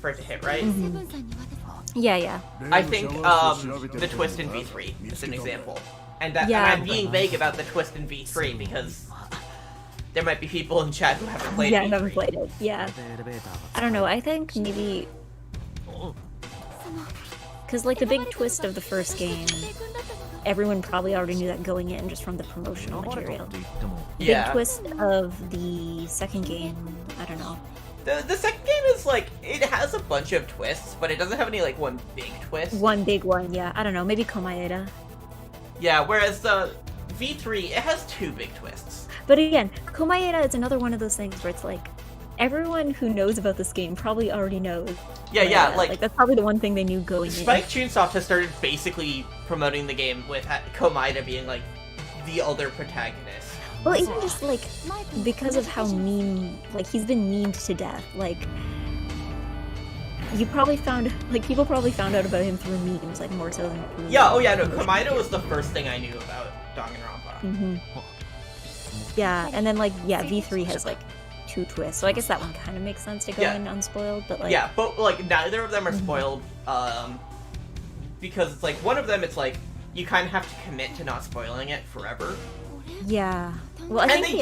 for it to hit right. セブンさんに渡す。 yeah, yeah. I think the twist in V3 is an example, and that Yeah. and I'm being vague about the twist in V3 because there might be people in chat who haven't played Yeah, V3. never played it. Yeah. I don't know. I think maybe because like the big twist of the first game, everyone probably already knew that going in just from the promotional material. Yeah. Big twist of the second game, I don't know. The second game is like, it has a bunch of twists, but it doesn't have any like one big twist. One big one, yeah. I don't know. Maybe Komaeda. Yeah, whereas the V3, it has two big twists. But again, Komaeda is another one of those things where it's like everyone who knows about this game probably already knows. Yeah, like that's probably the one thing they knew going Spike in. Chunsoft has started basically promoting the game with Komaeda being like the other protagonist. Well, even just like because of how mean, like he's been memed to death. Like you probably found, like people probably found out about him through memes, like more so than through. Yeah, oh yeah, no, Komaeda was the first thing I knew about Danganronpa. Mm-hmm. Yeah, and then like V3 has like two twists, so I guess that one kind of makes sense to go in unspoiled. But like but like neither of them are spoiled, because it's like one of them, it's like you kind of have to commit to not spoiling it forever. Yeah. Well, I think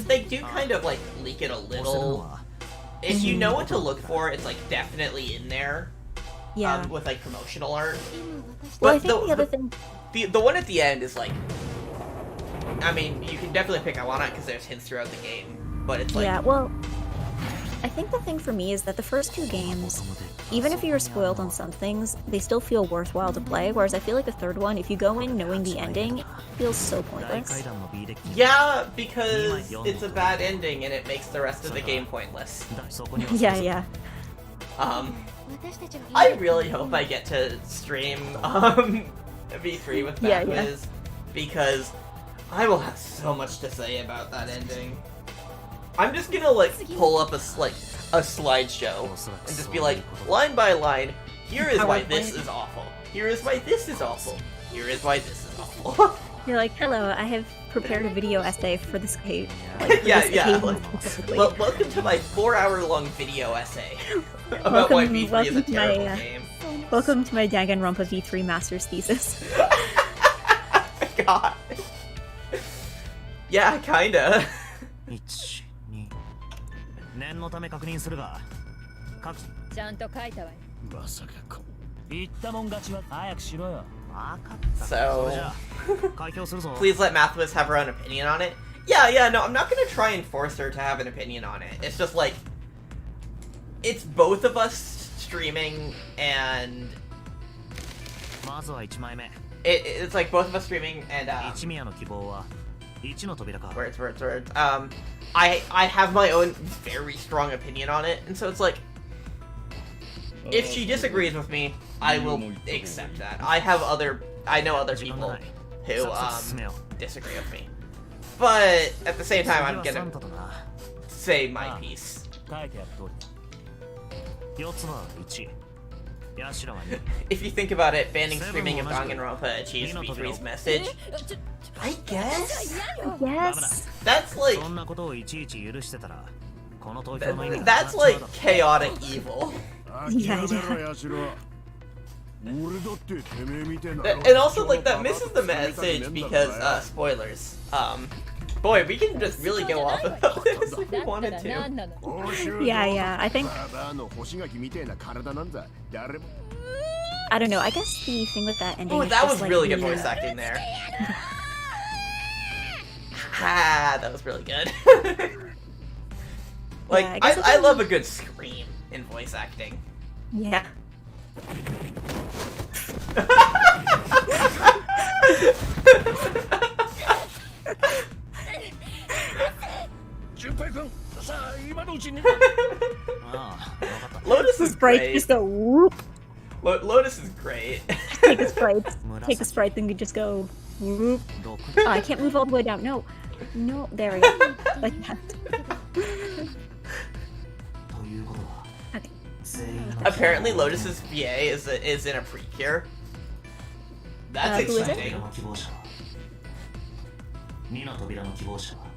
they do kind of like leak it a little. If you know what to look for, it's like definitely in there. Yeah. With like promotional art. Well, I think the other thing. The one at the end is like, I mean, you can definitely pick up on it because there's hints throughout the game, but it's like. Yeah. Well, I think the thing for me is that the first two games, even if you're spoiled on some things, they still feel worthwhile to play. Whereas I feel like the third one, if you go in knowing the ending, it feels so pointless. Yeah, because it's a bad ending and it makes the rest of the game pointless. Yeah. I really hope I get to stream V3 with Backwiz because I will have so much to say about that ending. I'm just gonna like pull up a slideshow and just be like, line by line, here is why this is awful. Here is why this is awful. Here is why this is awful. You're like, hello, I have prepared a video essay for this game. Like, welcome to my 4-hour-long video essay about why V3 is a terrible game. Welcome to my Danganronpa V3 master's thesis. God. Yeah, kinda. 念のため確認するがちゃんと書いたわよ。まさかこ言ったもん勝ちは早くしろよ。 So, please let Mathwis have her own opinion on it. Yeah, no, I'm not gonna try and force her to have an opinion on it. It's just like, it's both of us streaming and it's like both of us streaming and words. I have my own very strong opinion on it, and so it's like, if she disagrees with me, I will accept that. I know other people who disagree with me, but at the same time, I'm gonna say my piece. If you think about it, banning streaming of Danganronpa achieves V3's message. I guess? Yes. That's like chaotic evil. Yeah. And also, like, that misses the message because, spoilers. Boy, we can just really go off about this if we wanted to. Yeah, I think... I don't know, I guess the thing with that ending is that was like really good voice acting there. That was really good. Like, Yeah, I love a good scream in voice acting. Yeah. Lotus is great. Just go whoop. Lotus is great. Take a sprite, then you just go whoop. Oh, I can't move all the way down. No, there we go. Like that. Okay. Apparently, Lotus's VA is in a precure. That's exciting. 2の扉の希望者は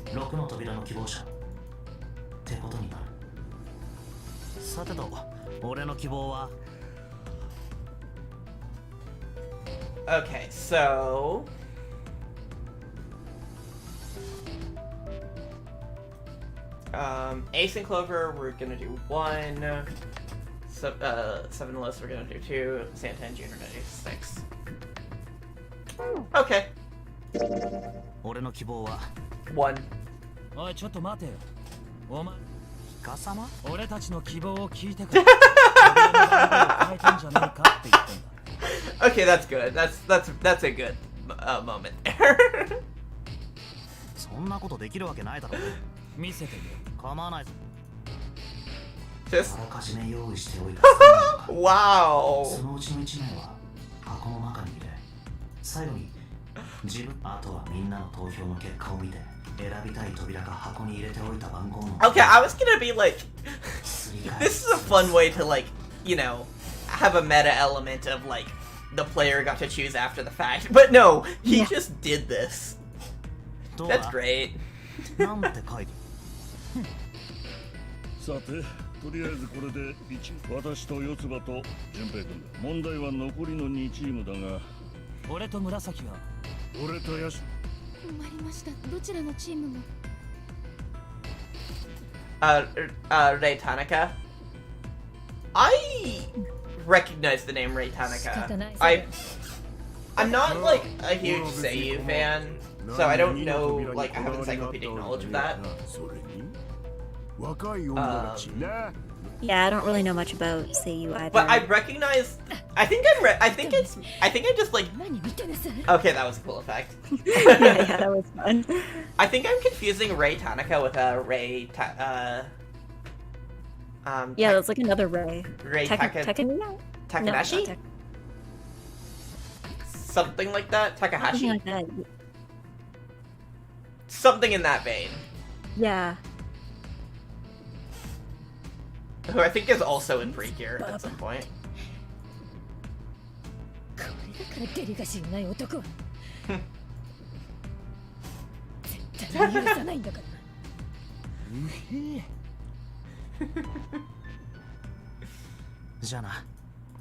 6の扉の希望者ってことになる。さてと、俺の希望は Okay, so Ace and Clover, we're gonna do 1. Seven Lists, we're gonna do 2. Santa and June are gonna do 6. Okay. 俺の希望は 1. おいちょっと待てよお前イカ様俺たちの希望を聞いてから Okay, that's good. That's a good moment there. そんなことできるわけないだろ見せてよ構わないぞ Just あらかじめ用意しておいた wow. そのうちの1名は箱の中に入れ最後に自分あとはみんなの投票の結果を見て選びたい扉か箱に入れておいた番号の Okay, I was gonna be like, this is a fun way to like, you know, have a meta element of like the player got to choose after the fact. But no, he just did this. That's great. なんて書いてさてとりあえずこれで1私と四つ葉と順平君だ問題は残りの2チームだが俺と紫は俺とヤシ困りましたどちらのチームも Ray Tanaka. I recognize the name Ray Tanaka. I'm not like a huge Seiyu fan, so I don't know, like, I have encyclopedic knowledge of that. Yeah, I don't really know much about Seiyu either. But I recognize. I think I just like. Okay, that was a cool effect. yeah, that was fun. I think I'm confusing Ray Tanaka with yeah, that's like another Ray. Ray Takanashi? Takanashi? Something like that? Takahashi? Something like that. Something in that vein. Yeah. Who I think is also in Precure at some point. これだからデリカシーのない男は絶対に許さないんだからじゃあな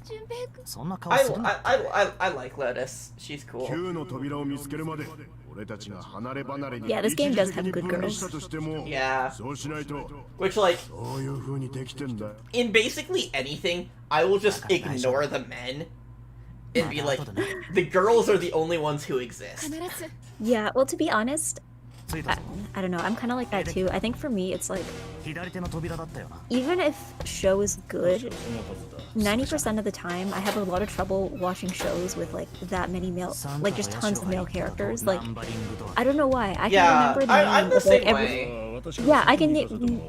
順平君そんな顔するな I like Lotus. She's cool. 9の扉を見つけるまで俺たちが離れ離れに Yeah, this game does have good girls. したとしても Yeah. そうしないと Which, like, そういう風にできてんだ in basically anything, I will just ignore the men and be like, the girls are the only ones who exist. 必ず Yeah, well, to be honest, I don't know, I'm kind of like that too. I think for me, it's like, 左手の扉だったよな even if show is good, 90% of the time, I have a lot of trouble watching shows with like that many male, like just tons of male characters. Like, I don't know why. I can Yeah, remember the I'm name the of like same every. way. Yeah, I can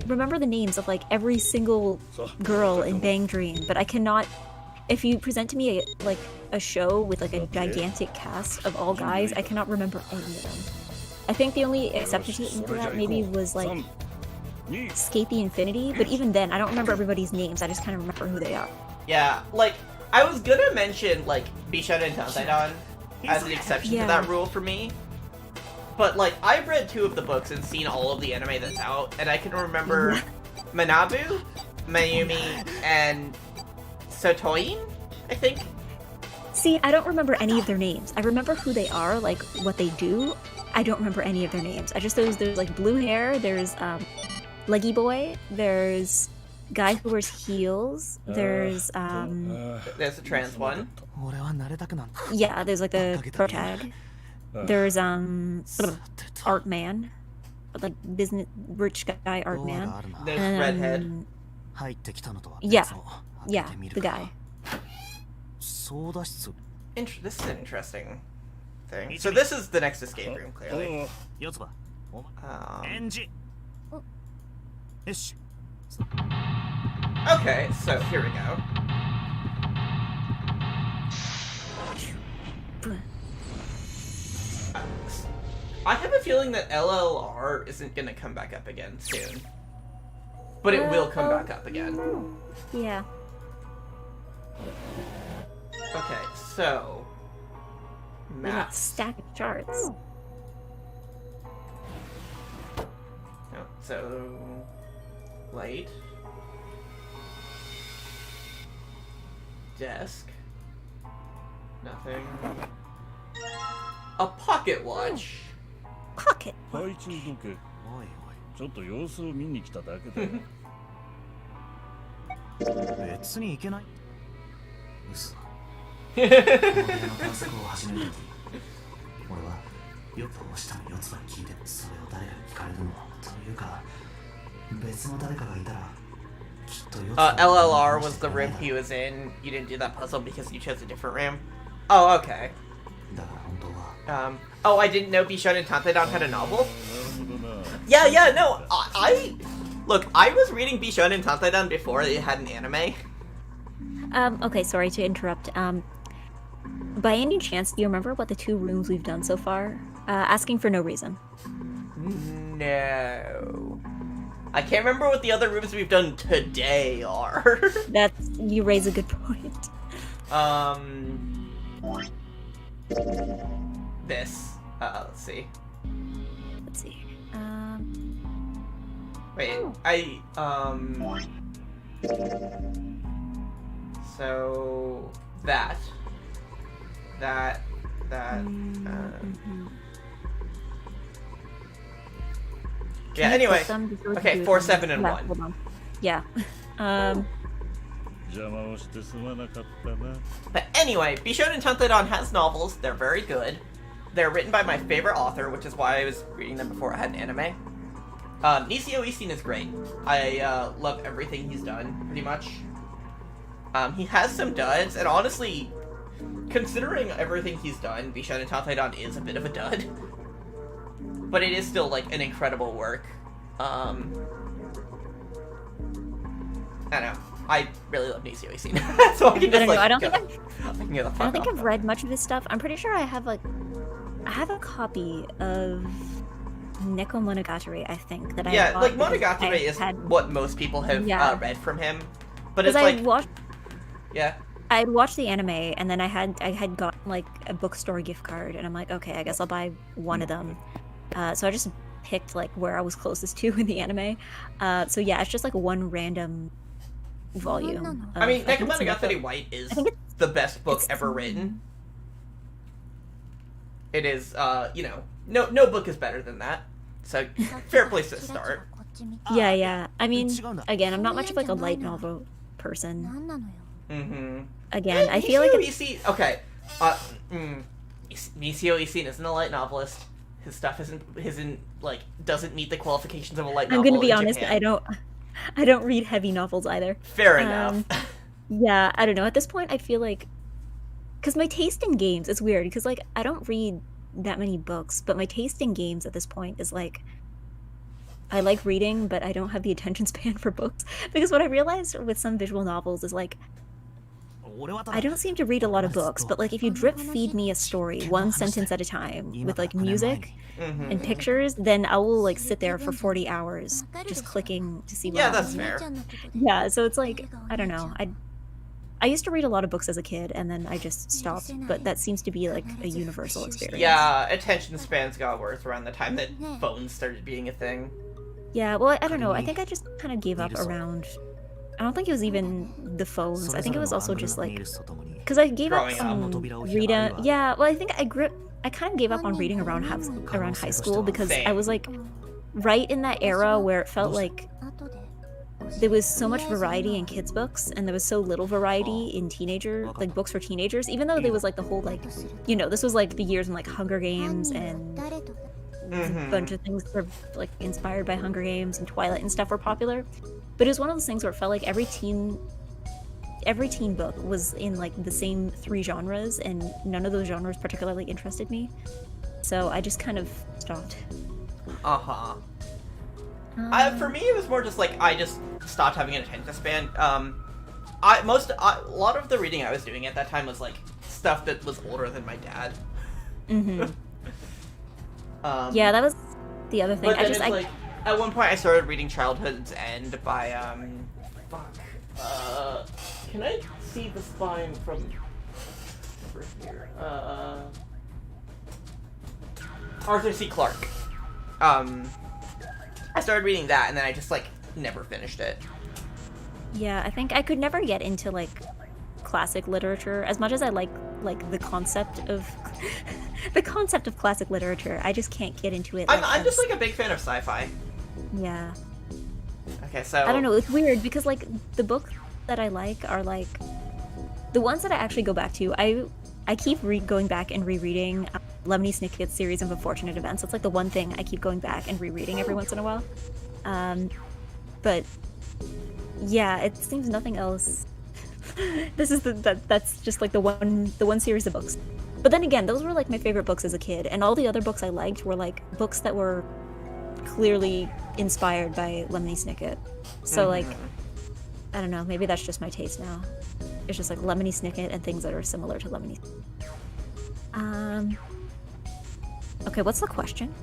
remember the names of like every single girl in Bang Dream, but I cannot. If you present to me a show with like a gigantic cast of all guys, I cannot remember any of them. I think the only exception to that maybe was like Skate the Infinity, but even then, I don't remember everybody's names. I just kind of remember who they are. Yeah, like, I was gonna mention, like, Bishan and Tanzaidan as an exception to that rule for me. But, like, I've read 2 of the books and seen all of the anime that's out, and I can remember Manabu, Mayumi, and Sotoin, I think? See, I don't remember any of their names. I remember who they are, like, what they do. I don't remember any of their names. I just, there's like, blue hair, there's, Leggy Boy, there's guy who wears heels, there's There's a trans one. yeah, there's like the protag. There's art man, like business rich guy art man. There's redhead. Yeah, yeah, the guy. This is an interesting thing. So this is the next escape room, clearly. Okay, so here we go. I have a feeling that LLR isn't gonna come back up again soon. But it will come back up again. Yeah. Okay, so... We got a stack of charts. Oh, so... Light. Desk. Nothing. A pocket watch. Pocket. 配置時計ちょっと様子を見に来ただけだよ。別に行けない。嘘。このゲーの探索を始めるとき、俺はよく押したの4つは聞いて、それを誰かに聞かれるのというか、別の誰かがいたらきっと4つ LLR was the room he was in. You didn't do that puzzle because you chose a different room. Oh, okay. だから本当は Oh, I didn't know Bishon and Tantedon had a novel? なるほどな。Yeah, no, Look, I was reading Bishon and Tantedon before it had an anime. Okay, sorry to interrupt. By any chance, do you remember what the 2 rooms we've done so far? Asking for no reason. No. I can't remember what the other rooms we've done today are. You raise a good point. This. Let's see. Let's see. Wait, so that. Yeah, anyway. Okay, 4, 7, and 1. Hold on. Yeah. 邪魔をしてすまなかったな。 But anyway, Bishon and Tantedon has novels. They're very good. They're written by my favorite author, which is why I was reading them before I had an anime. Nisio Isin is great. I love everything he's done, pretty much. He has some duds, and honestly, considering everything he's done, Bishon and Tantedon is a bit of a dud. But it is still, like, an incredible work. I don't know. I really love Nisio Isin. So I can just, I don't think I've read much of his stuff. I'm pretty sure I have a copy of Neko Monogatari, I think, that I bought. Like, Monogatari is what most people have read from him. But it's like... I'd watched the anime, and then I had gotten, like, a bookstore gift card, and I'm like, okay, I guess I'll buy one of them. So I just picked, like, where I was closest to in the anime. So yeah, it's just, like, one random volume. I mean, Neko Monogatari White is the best book ever written. It is, you know, no book is better than that. So, fair place to start. Yeah. I mean, again, I'm not much of, like, a light novel person. Again, I feel like Nisio Isin isn't a light novelist. His stuff isn't like doesn't meet the qualifications of a light novel. I'm gonna be honest, Japan. I don't read heavy novels either. Fair enough. Yeah, I don't know. At this point, I feel like, because my taste in games is weird. Because like I don't read that many books, but my taste in games at this point is like, I like reading, but I don't have the attention span for books. Because what I realized with some visual novels is like, I don't seem to read a lot of books, but like if you drip feed me a story, one sentence at a time, with like music and pictures, then I will like sit there for 40 hours just clicking to see what happens. Yeah, that's fair. Yeah, so it's like, I don't know. I used to read a lot of books as a kid, and then I just stopped, but that seems to be like a universal experience. Yeah, attention spans got worse around the time that phones started being a thing. Yeah, well, I don't know. I think I just kind of gave up around... I don't think it was even the phones. I think it was also just like... Because I gave up on reading... Yeah, well, I think I kind of gave up on reading around high school because I was like right in that era where it felt like there was so much variety in kids' books and there was so little variety in like books for teenagers, even though there was like the whole like, you know, this was like the years when like Hunger Games and a bunch of things were like inspired by Hunger Games and Twilight and stuff were popular. But it was one of those things where it felt like every teen book was in like the same 3 genres, and none of those genres particularly interested me. So I just kind of stopped. For me, it was more just like I just stopped having an attention span. A lot of the reading I was doing at that time was like stuff that was older than my dad. Yeah, that was the other thing. But then like, at one point I started reading Childhood's End by can I see the spine from over here? Arthur C. Clarke. I started reading that and then I just like never finished it. Yeah, I think I could never get into like classic literature as much as I like the concept of classic literature. I just can't get into it. I'm just like a big fan of sci-fi. Yeah. Okay, so I don't know. It's weird because like the books that I like are like the ones that I actually go back to. I keep going back and rereading Lemony Snicket's series of unfortunate events. That's like the one thing I keep going back and rereading every once in a while. But yeah, it seems nothing else. This is that's just like the one series of books. But then again, those were like my favorite books as a kid, and all the other books I liked were like books that were clearly inspired by Lemony Snicket. So like, I don't know, maybe that's just my taste now. It's just like Lemony Snicket and things that are similar to Lemony. Okay, what's the question?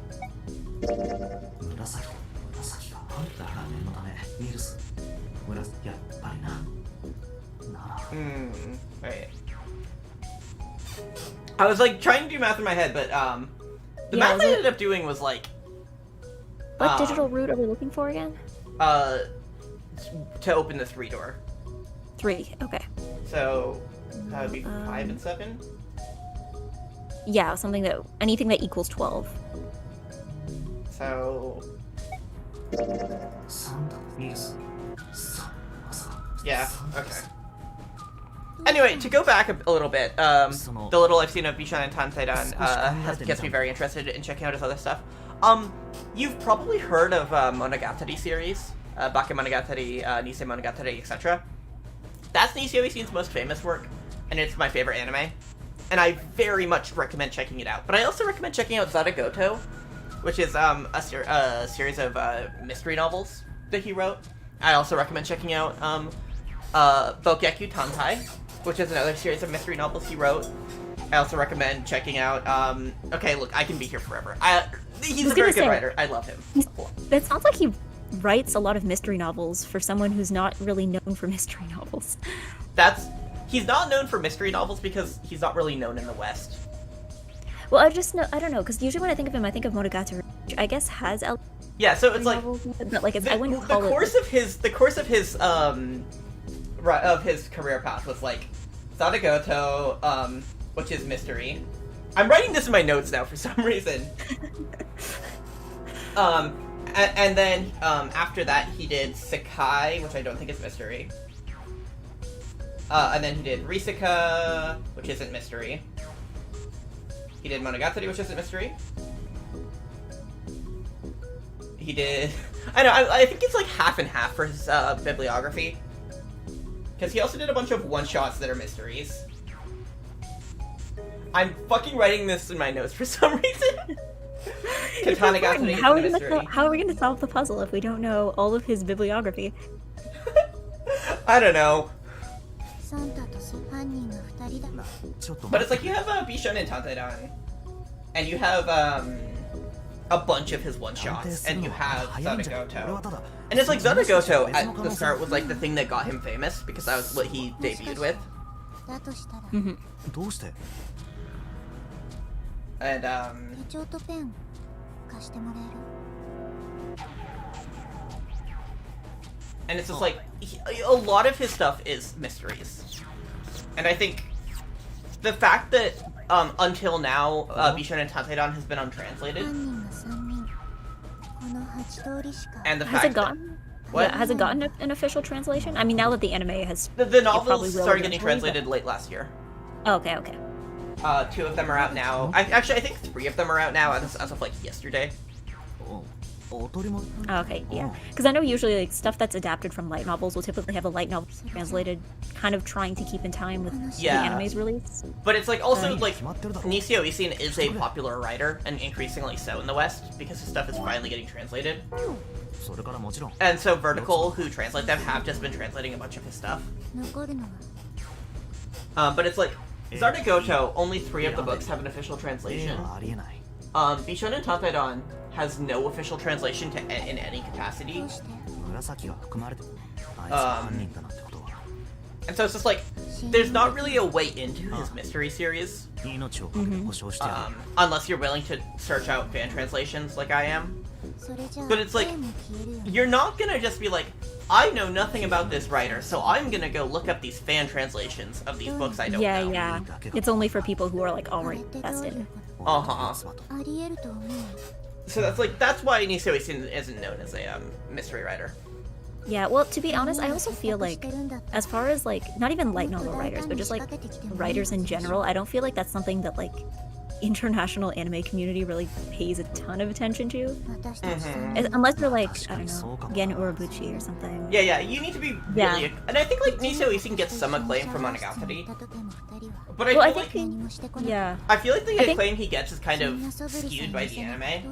Wait. I was like trying to do math in my head, but the math I ended up doing was like what digital root are we looking for again? To open the 3 door. 3, okay. So that would be 5 and 7? Yeah, anything that equals 12. So yeah, okay. Anyway, to go back a little bit, the little I've seen of Bishan and Tanseidan gets me very interested in checking out his other stuff. You've probably heard of Monogatari series, Bakemonogatari, Nisei Monogatari, etc. That's Nisio Isin's most famous work, and it's my favorite anime. And I very much recommend checking it out. But I also recommend checking out Zadagoto, which is a series of mystery novels that he wrote. I also recommend checking out Bokyaku Tantai, which is another series of mystery novels he wrote. I also recommend checking out, okay, look, I can be here forever. He's a very good writer. I love him. It sounds like he writes a lot of mystery novels for someone who's not really known for mystery novels. He's not known for mystery novels because he's not really known in the West. Well, I don't know, because usually when I think of him, I think of Monogatari, which I guess has yeah, so it's like, but like I wouldn't call the course of his career path was like Zadagoto, which is mystery. I'm writing this in my notes now for some reason. And then after that he did Sekai, which I don't think is mystery. And then he did Riseka, which isn't mystery. He did Monogatari, which isn't mystery. He did... I think it's like half and half for his bibliography. Because he also did a bunch of one-shots that are mysteries. I'm fucking writing this in my notes for some reason. Katanagatari is a mystery. How are we going to solve the puzzle if we don't know all of his bibliography? I don't know. But it's like you have Bishon and Tanteidan, and you have a bunch of his one-shots, and you have Zadagoto. And it's like Zadagoto at the start was like the thing that got him famous, because that was what he debuted with. Mm-hmm. And and it's just like, a lot of his stuff is mysteries. And I think the fact that until now, Bishon and Tanteidan has been untranslated. And the fact has it gotten an official translation? I mean, now that the anime has... The novels started getting translated late last year. Oh, okay. 2 of them are out now. I think 3 of them are out now as of like yesterday. Okay, yeah. Because I know usually like stuff that's adapted from light novels will typically have a light novel translated, kind of trying to keep in time with the anime's release. But it's like also like Nisio Isin is a popular writer, and increasingly so in the West, because his stuff is finally getting translated. And so Vertical, who translate them, have just been translating a bunch of his stuff. But it's like Zadagoto, only 3 of the books have an official translation. Bishon and Tanteidan has no official translation in any capacity. And so it's just like, there's not really a way into his mystery series. Unless you're willing to search out fan translations like I am. But it's like, you're not gonna just be like, I know nothing about this writer, so I'm gonna go look up these fan translations of these books I don't know. Yeah. It's only for people who are like already invested. So that's why Nisio Isin isn't known as a mystery writer. Yeah, well, to be honest, I also feel like, as far as like, not even light novel writers, but just like writers in general, I don't feel like that's something that like international anime community really pays a ton of attention to. Unless you're like, I don't know, Gen Urobuchi or something. Yeah, you need to be really... And I think like Nisio Isin gets some acclaim from Monogatari. But I feel like the acclaim he gets is kind of skewed by the anime.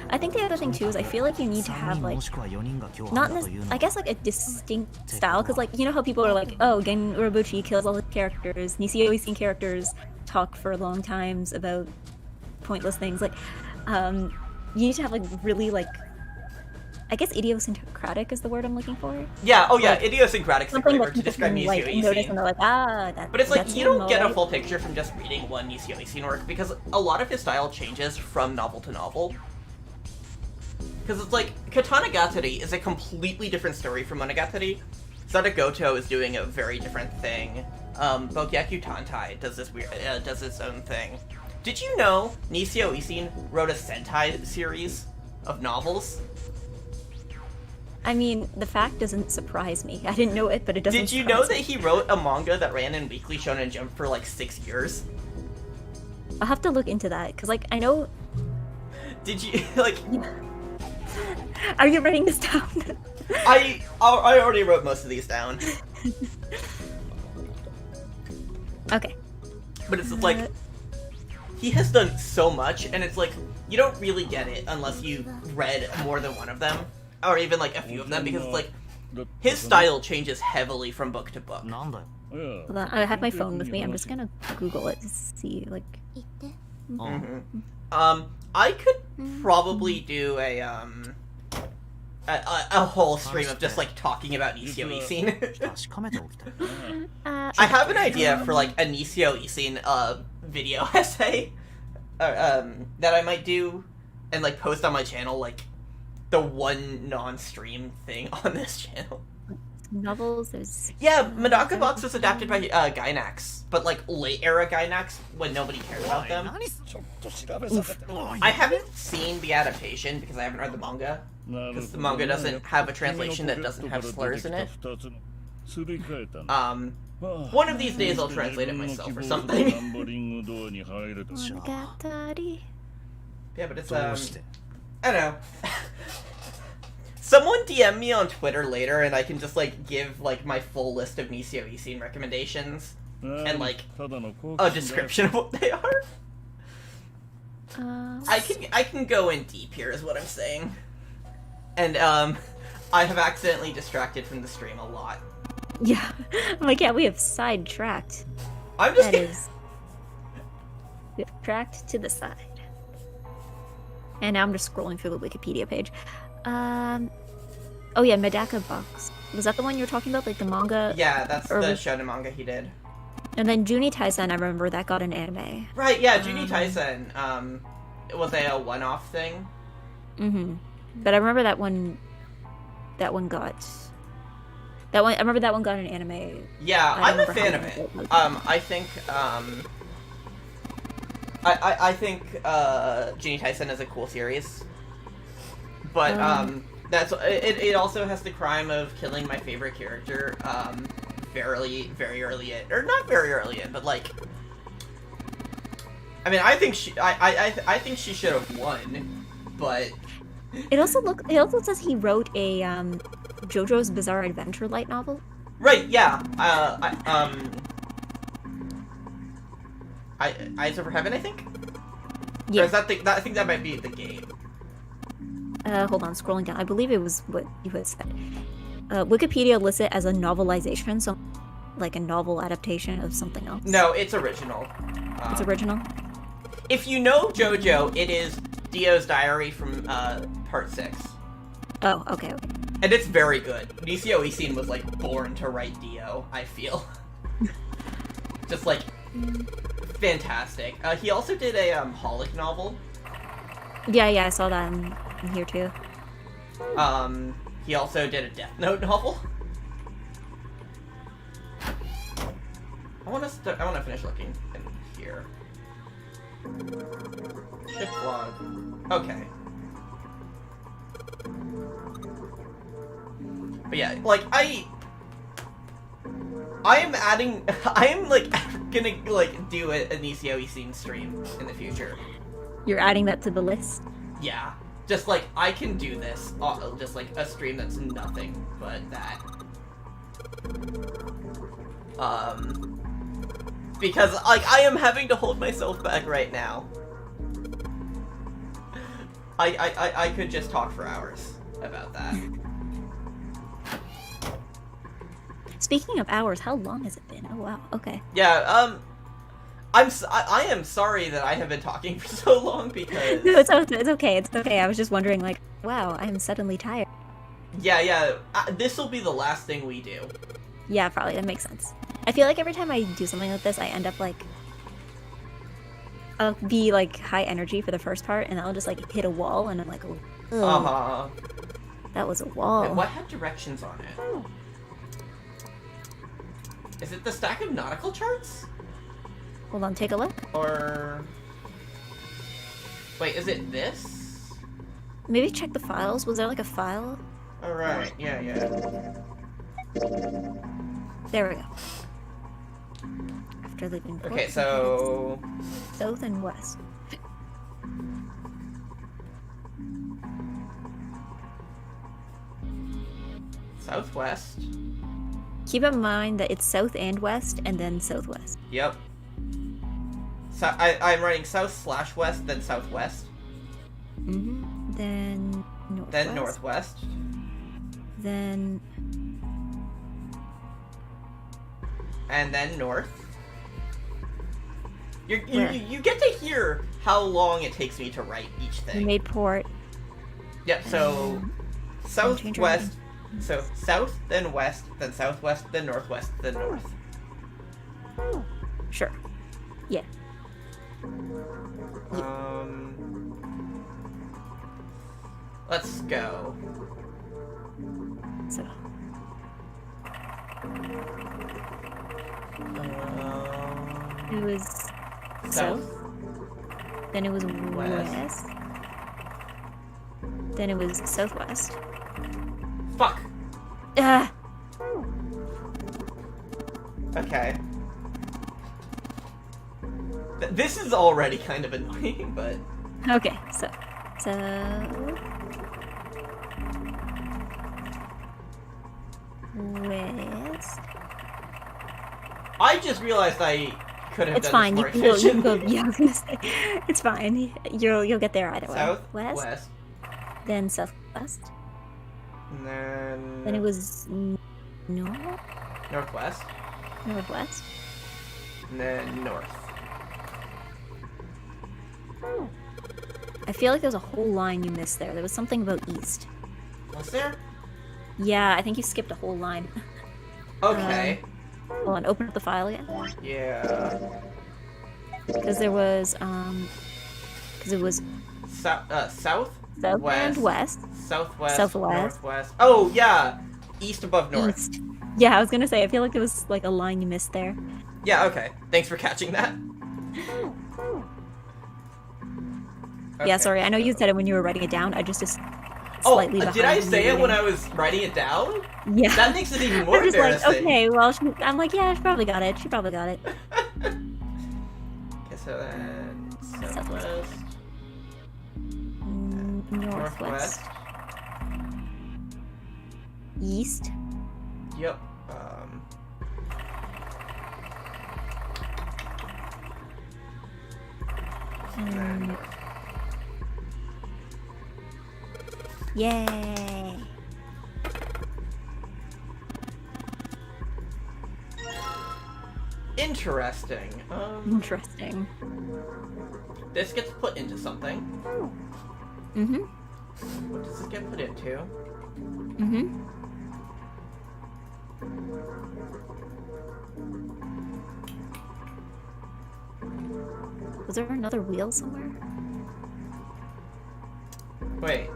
I think the other thing too is I feel like you need to have like I guess like a distinct style, because like you know how people are like, oh, Gen Urobuchi kills all the characters, Nisio Isin characters talk for long times about pointless things. Like you need to have like really like, I guess idiosyncratic is the word I'm looking for. Yeah, like, idiosyncratic is the right word to describe Nisio like, notice Isin. and they're like, but it's like, you don't get a full picture from just reading one Nisio Isin work, because a lot of his style changes from novel to novel. Because it's like, Katanagatari is a completely different story from Monogatari. Sadagoto is doing a very different thing. Bokyaku Tantai does its own thing. Did you know Nisio Isin wrote a Sentai series of novels? I mean, the fact doesn't surprise me. I didn't know it, but it doesn't. Did you know that he wrote a manga that ran in Weekly Shonen Jump for like 6 years? I'll have to look into that, because like, I know... Did you, like... Are you writing this down? I already wrote most of these down. Okay. But it's like, he has done so much, and it's like, you don't really get it unless you've read more than one of them. Or even like a few of them, because it's like, his style changes heavily from book to book. Hold on, I have my phone with me, I'm just gonna Google it to see, like... I could probably do a whole stream of just like talking about Nisio Isin. I have an idea for like a Nisio Isin video essay that I might do and like post on my channel, like the one non-stream thing on this channel. Novels, there's... Yeah, Medaka Box was adapted by Gainax, but like late era Gainax when nobody cared about them. I haven't seen the adaptation because I haven't read the manga, because the manga doesn't have a translation that doesn't have slurs in it. One of these days I'll translate it myself or something. Yeah, but it's I don't know. Someone DM me on Twitter later and I can just like give like my full list of Nisio Isin recommendations and like a description of what they are. I can go in deep here is what I'm saying. And I have accidentally distracted from the stream a lot. Yeah. I'm like, yeah, we have sidetracked. I'm just we have tracked to the side. And now I'm just scrolling through the Wikipedia page. Oh yeah, Medaka Box. Was that the one you were talking about? Like the manga? Yeah, that's the shonen manga he did. And then Juni Taisen, I remember that got an anime. Right, yeah, Juni Taisen. It was a one-off thing. But I remember that one got... I remember that one got an anime. Yeah, I'm a fan of it. I think, I think, Juni Taisen is a cool series. But, it also has the crime of killing my favorite character, very early in, or not very early in, but like, I mean, I think she should have won, but it also says he wrote a JoJo's Bizarre Adventure light novel. Right? Yeah. Eyes Over Heaven, I think. Yeah. Or is that I think that might be the game. Hold on, scrolling down. I believe it was what you had said. Wikipedia lists it as a novelization, so like a novel adaptation of something else. No, it's original. It's original? If you know JoJo, it is Dio's diary from part 6. Oh, okay. And it's very good. Nisio Isin was like born to write Dio, I feel. Just like fantastic. He also did a Holic novel. Yeah, I saw that in here too. He also did a Death Note novel. I want to finish looking in here. Shift log. Okay. But yeah, like, I am adding, I am, like, gonna, like, do an ECOE scene stream in the future. You're adding that to the list? Yeah. Just, like, I can do this, just, like, a stream that's nothing but that. Because, like, I am having to hold myself back right now. I could just talk for hours about that. Speaking of hours, how long has it been? Oh wow, okay. Yeah, I am sorry that I have been talking for so long because... No, it's okay, it's okay. I was just wondering, like, wow, I am suddenly tired. Yeah, this will be the last thing we do. Yeah, probably, that makes sense. I feel like every time I do something like this, I end up, like... I'll be, like, high energy for the first part, and I'll just, like, hit a wall, and I'm like, oh, Uh-huh. that was a wall. Wait, what had directions on it? Is it the stack of nautical charts? Hold on, take a look. Or... Wait, is it this? Maybe check the files. Was there, like, a file? Alright, yeah. There we go. After leaving port, Okay, so... south and west. Southwest. Keep in mind that it's south and west, and then southwest. Yep. So I'm writing south/west, then southwest. Mm-hmm. Then northwest. Then northwest. Then... And then north. Where? You get to hear how long it takes me to write each we thing. made port. Yep, so change southwest, so south, then west, then southwest, then northwest, then north. Sure. Yeah. Let's go. So... It was south. Then it was west. Then it was southwest. Fuck. Ah! Okay. This is already kind of annoying, but... Okay, so... West... I just realized I could have It's done fine, this you more can go, efficiently. yeah, I was gonna say, it's fine. You'll get there either way. Southwest. West, then southwest, And then... then it was north, northwest. northwest, And then north. I feel like there's a whole line you missed there. There was something about east. Was there? Yeah, I think you skipped a whole line. Okay. Hold on, open up the file again. Yeah. Because there was, because it was South, south west, and west, southwest, southwest, northwest. Oh, yeah! East above north. east. Yeah, I was gonna say, I feel like there was, like, a line you missed there. Yeah, okay. Thanks for catching that. Yeah, Okay, sorry, I know you so- said it when you were writing it down, I just slightly behind. did I you say it when reading. I was writing it down? Yeah. That makes it even more I'm just like, embarrassing. okay, well, I'm like, yeah, she probably got it. She probably got it. Okay, so then Southwest. southwest, Northwest. East. Yep. And then north. Yay. Interesting. Interesting. This gets put into something. Mm-hmm. What does this get put into? Mm-hmm. Was there another wheel somewhere? Wait.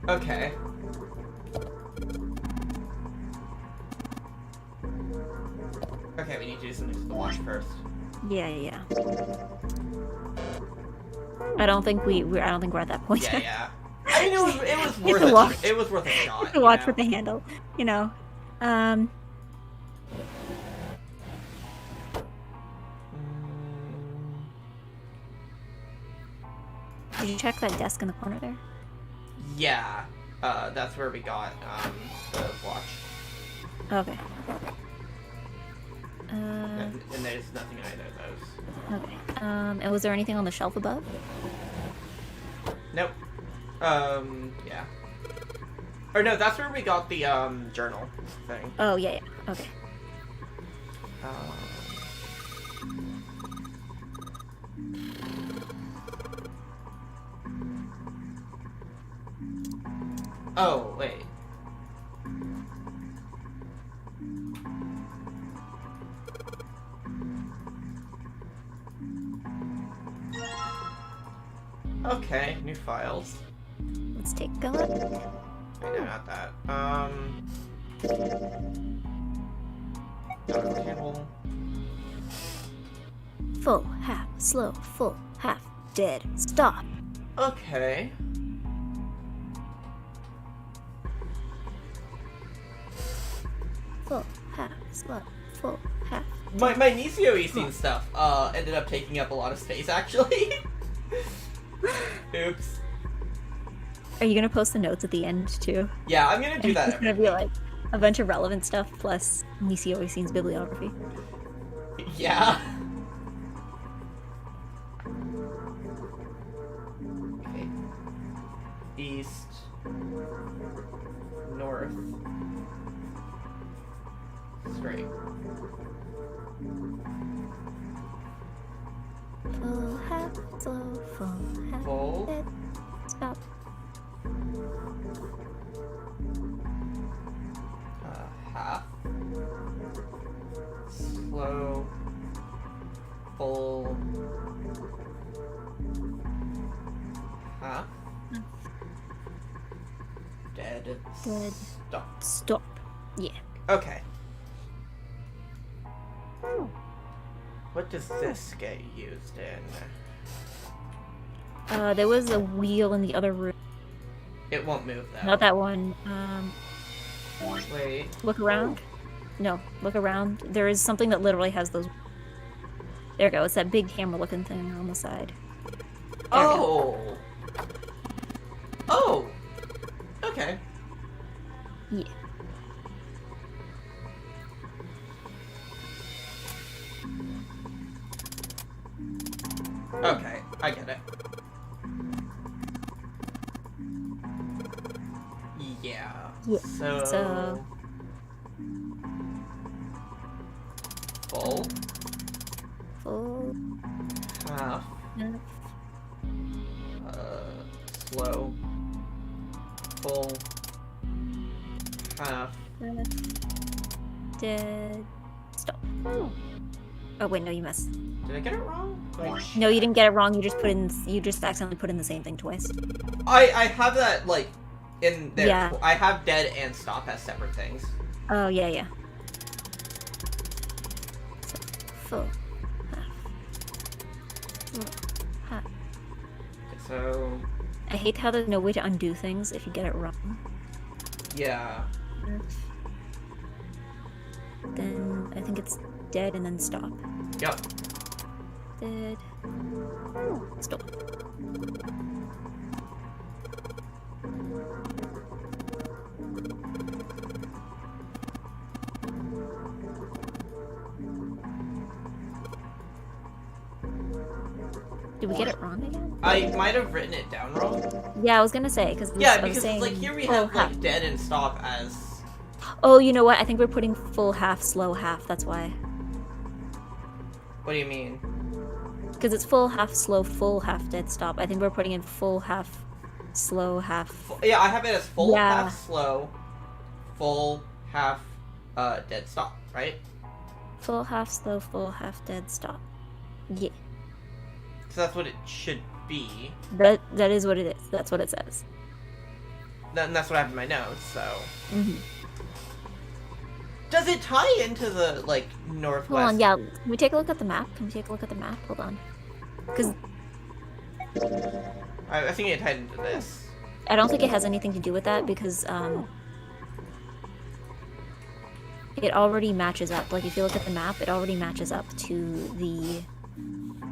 Okay. Okay, we need to do something to the watch first. Yeah. I don't think we're at that point Yeah, yet. yeah. I mean, it was worth It's a watch. it. It was worth a shot. The watch with the handle, you know. Did you check that desk in the corner there? Yeah. That's where we got the watch. Okay. And there's nothing in either of those. Okay. And was there anything on the shelf above? Nope. Yeah. Or no, that's where we got the journal thing. Oh yeah. Okay. Oh wait. Okay, new files. Let's take a look. Wait, no, not that. Table. Full, half, slow, full, half, dead, stop. Okay. Full, half, slow, full, half. My Nisio stuff ended up taking up a lot of space actually. Oops. Are you gonna post the notes at the end too? Yeah, I'm gonna do that. It's gonna be like a bunch of relevant stuff plus Nisi Oisin's bibliography. Yeah. Okay. East. North. Straight. Full, half, slow, full, half, Full. dead, stop. Half. Slow. Full. Half. Dead. Dead. Stop. Stop. Yeah. Okay. What does this get used in? There was a wheel in the other room. It won't move though. Not that one. Wait. Look around. No, look around. There is something that literally has those. There you go. It's that big hammer-looking thing on the side. Oh. Oh. Okay. Yeah. Okay, I get it. Yeah. Yeah. So full. Full. Half. Half. Slow. Full. Half. Dead. Stop. Oh wait, no, you missed. Did I get it wrong? No, you didn't get it wrong. You just put in. You just accidentally put in the same thing twice. I have that like in there. Yeah. I have dead and stop as separate things. Oh yeah. So, full. Half. So I hate how there's no way to undo things if you get it wrong. yeah. Then I think it's dead and then stop. Yep. Dead. Stop. Did we get it wrong again? I might have written it down wrong. Yeah, I was gonna say because Yeah, I was because saying, like here we full have half. like dead and stop as. Oh, you know what? I think we're putting full half, slow half. That's why. What do you mean? Because it's full half, slow, full half, dead, stop. I think we're putting in full half, slow half. Yeah, I have it as full, Yeah. half, slow, full, half, dead, stop, right? Full half, slow, full half, dead, stop. Yeah. So that's what it should be. That is what it is. That's what it says. And that's what I have in my notes, so. Does it tie into the, like, northwest? Hold on, yeah. Can we take a look at the map? Hold on. Because I think it tied into this. I don't think it has anything to do with that because it already matches up. Like if you look at the map, it already matches up to the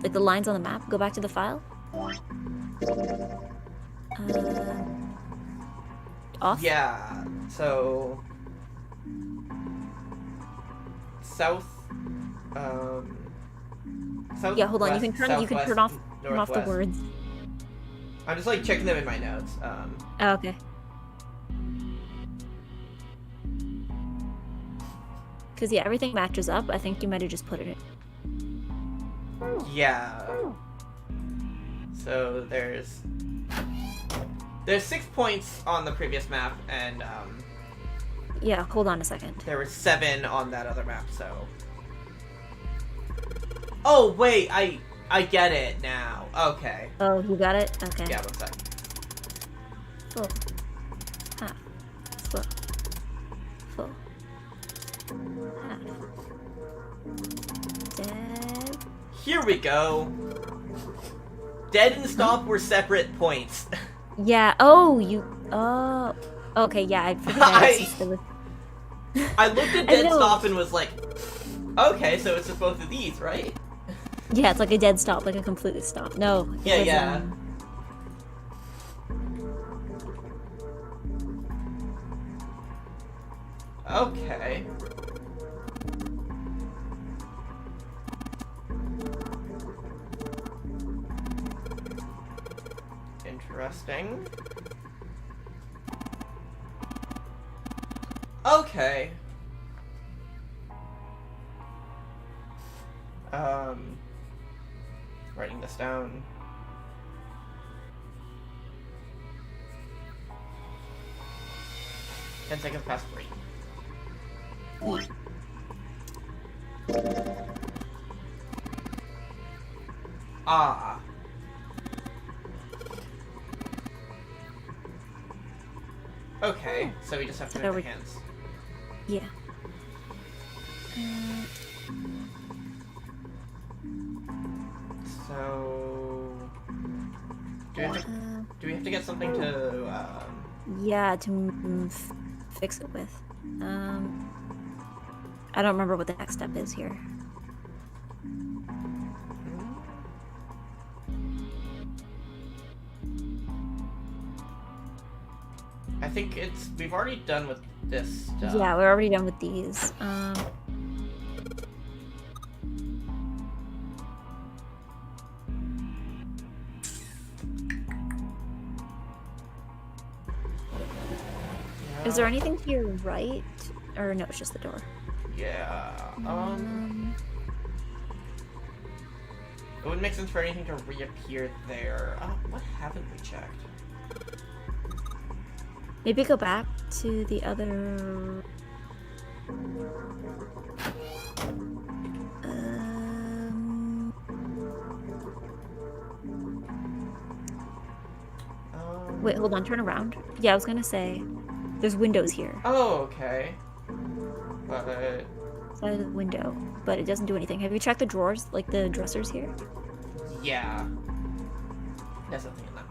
like the lines on the map. Go back to the file. Off. Yeah. So south. South. Yeah, hold on. You can turn off the words. I'm just like checking them in my notes. Oh, okay. Because yeah, everything matches up. I think you might have just put it in. Yeah. So there's 6 points on the previous map, and yeah, hold on a second. there were 7 on that other map. So. Oh wait, I get it now. Okay. Oh, you got it? Okay. Yeah, one sec. Full. Half. Slow. Full. Half. Dead. Here we go. Dead and stop were separate points. Yeah. Oh, you. Oh. Okay. Yeah. I forgot. I looked at dead stop and was like, okay, so it's just both of these, right? Yeah, it's like a dead stop, like a completely stop. No. Yeah. Okay. Interesting. Okay. Writing this down. Ten seconds past 3. Ah. Okay, so we just have to make the hands. Yeah. So, do we have to get something to? Yeah, to fix it with. I don't remember what the next step is here. I think we've already done with this stuff. Yeah, we're already done with these. Is there anything to your right? Or no, it's just the door. Yeah. It wouldn't make sense for anything to reappear there. What haven't we checked? Maybe go back to the other... Wait, hold on, turn around. Yeah, I was gonna say, there's windows here. Oh, okay. But... Side of the window, but it doesn't do anything. Have you checked the drawers, like the dressers here? Yeah. There's nothing in them.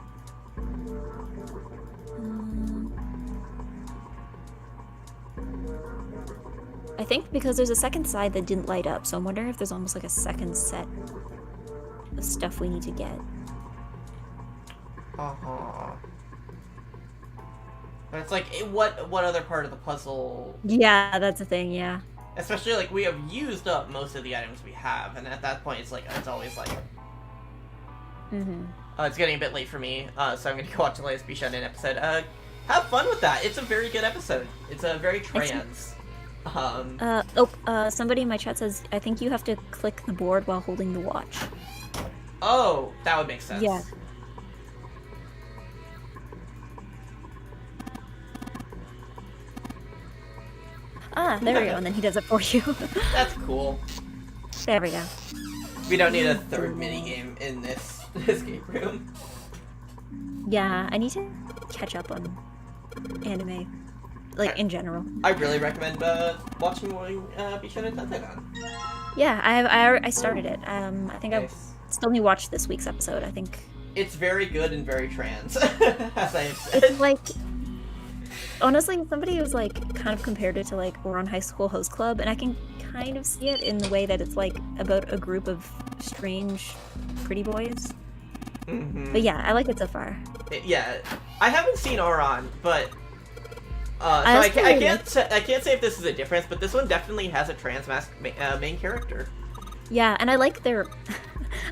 I think because there's a second side that didn't light up, so I'm wondering if there's almost like a second set of stuff we need to get. Uh-huh. But it's like, what other part of the puzzle... Yeah, that's the thing, yeah. Especially, like, we have used up most of the items we have, and at that point, it's like, it's always like... it's getting a bit late for me, so I'm gonna go watch the latest Be Shut In episode. Have fun with that! It's a very good episode. It's a very trans. Somebody in my chat says, I think you have to click the board while holding the watch. Oh, that would make sense. Yeah. Ah, there we go, and then he does it for you. That's cool. There we go. We don't need a third minigame in this escape room. Yeah, I need to catch up on anime. like in general. I really recommend watching more Bishonen Tanteidan. Yeah, I started it. I think I still need to watch this week's episode. I think it's very good and very trans, as I have said. It's like, honestly, somebody was like kind of compared it to like Ouran High School Host Club, and I can kind of see it in the way that it's like about a group of strange pretty boys. But yeah, I like it so far. Yeah, I haven't seen Ouran, but I can't say if this is a difference, but this one definitely has a trans main character. Yeah, and I like their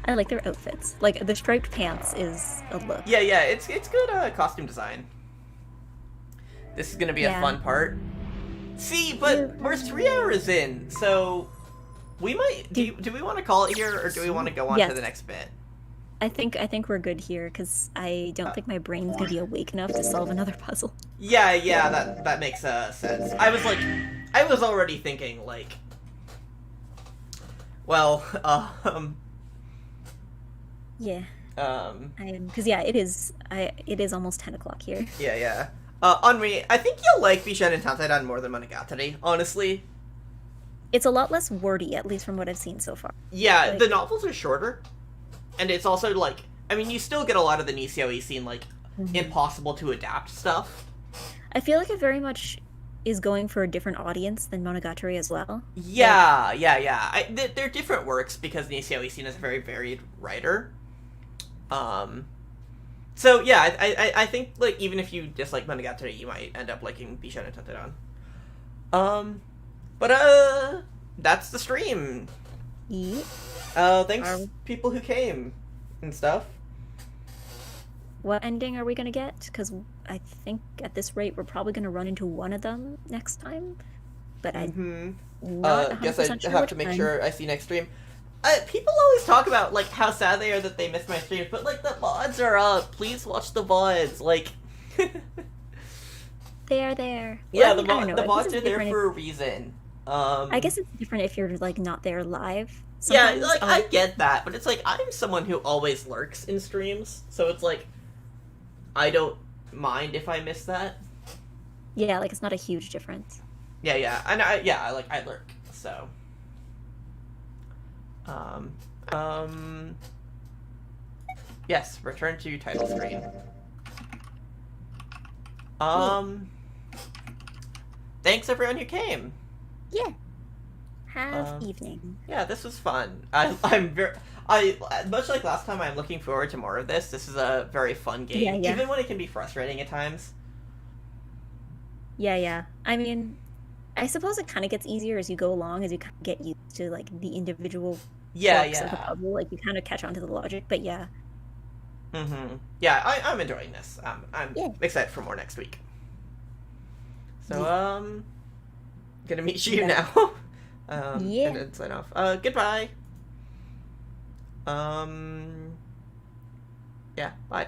I like their outfits. Like the striped pants is a look. Yeah, it's good costume design. This is gonna be a fun part. See, but we're 3 hours in, so we might. Do we want to call it here, or do we want to go on to the next bit? I think we're good here because I don't think my brain's gonna be awake enough to solve another puzzle. Yeah, that makes sense. I was already thinking like, well, yeah. Because it is almost 10 o'clock here. Yeah. Henri, I think you'll like Bishonen Tanteidan more than Monogatari, honestly. It's a lot less wordy, at least from what I've seen so far. Yeah, like, the novels are shorter. And it's also, like, I mean, you still get a lot of the Nisio scene, like, impossible to adapt stuff. I feel like it very much is going for a different audience than Monogatari as well. Yeah. They're different works because Nisio Isin is a very varied writer. So, yeah, I think, like, even if you dislike Monogatari, you might end up liking Bishonen Tanteidan. But, that's the stream. Yeah. Thanks, people who came and stuff. What ending are we gonna get? Because I think at this rate we're probably gonna run into one of them next time. But I guess I have to make sure I see next stream. People always talk about like how sad they are that they missed my streams, but like the VODs are up. Please watch the VODs. Like they are there. Yeah, the VODs are there for a reason. I guess it's different if you're like not there live. Sometimes, yeah, like I get that, but it's like I'm someone who always lurks in streams, so it's like I don't mind if I miss that. Yeah, like it's not a huge difference. Yeah, and I lurk, so. Yes, return to title screen. Thanks everyone who came. Yeah. Have evening. Yeah, this was fun. I'm much like last time, I'm looking forward to more of this. This is a very fun game, even when it can be frustrating at times. Yeah. I mean, I suppose it kind of gets easier as you go along, as you kind of get used to like the individual parts of the puzzle. Like you kind of catch on to the logic, but yeah. Yeah, I'm enjoying this. I'm excited for more next week. So gonna meet you now. And then sign off. Goodbye. Yeah, bye.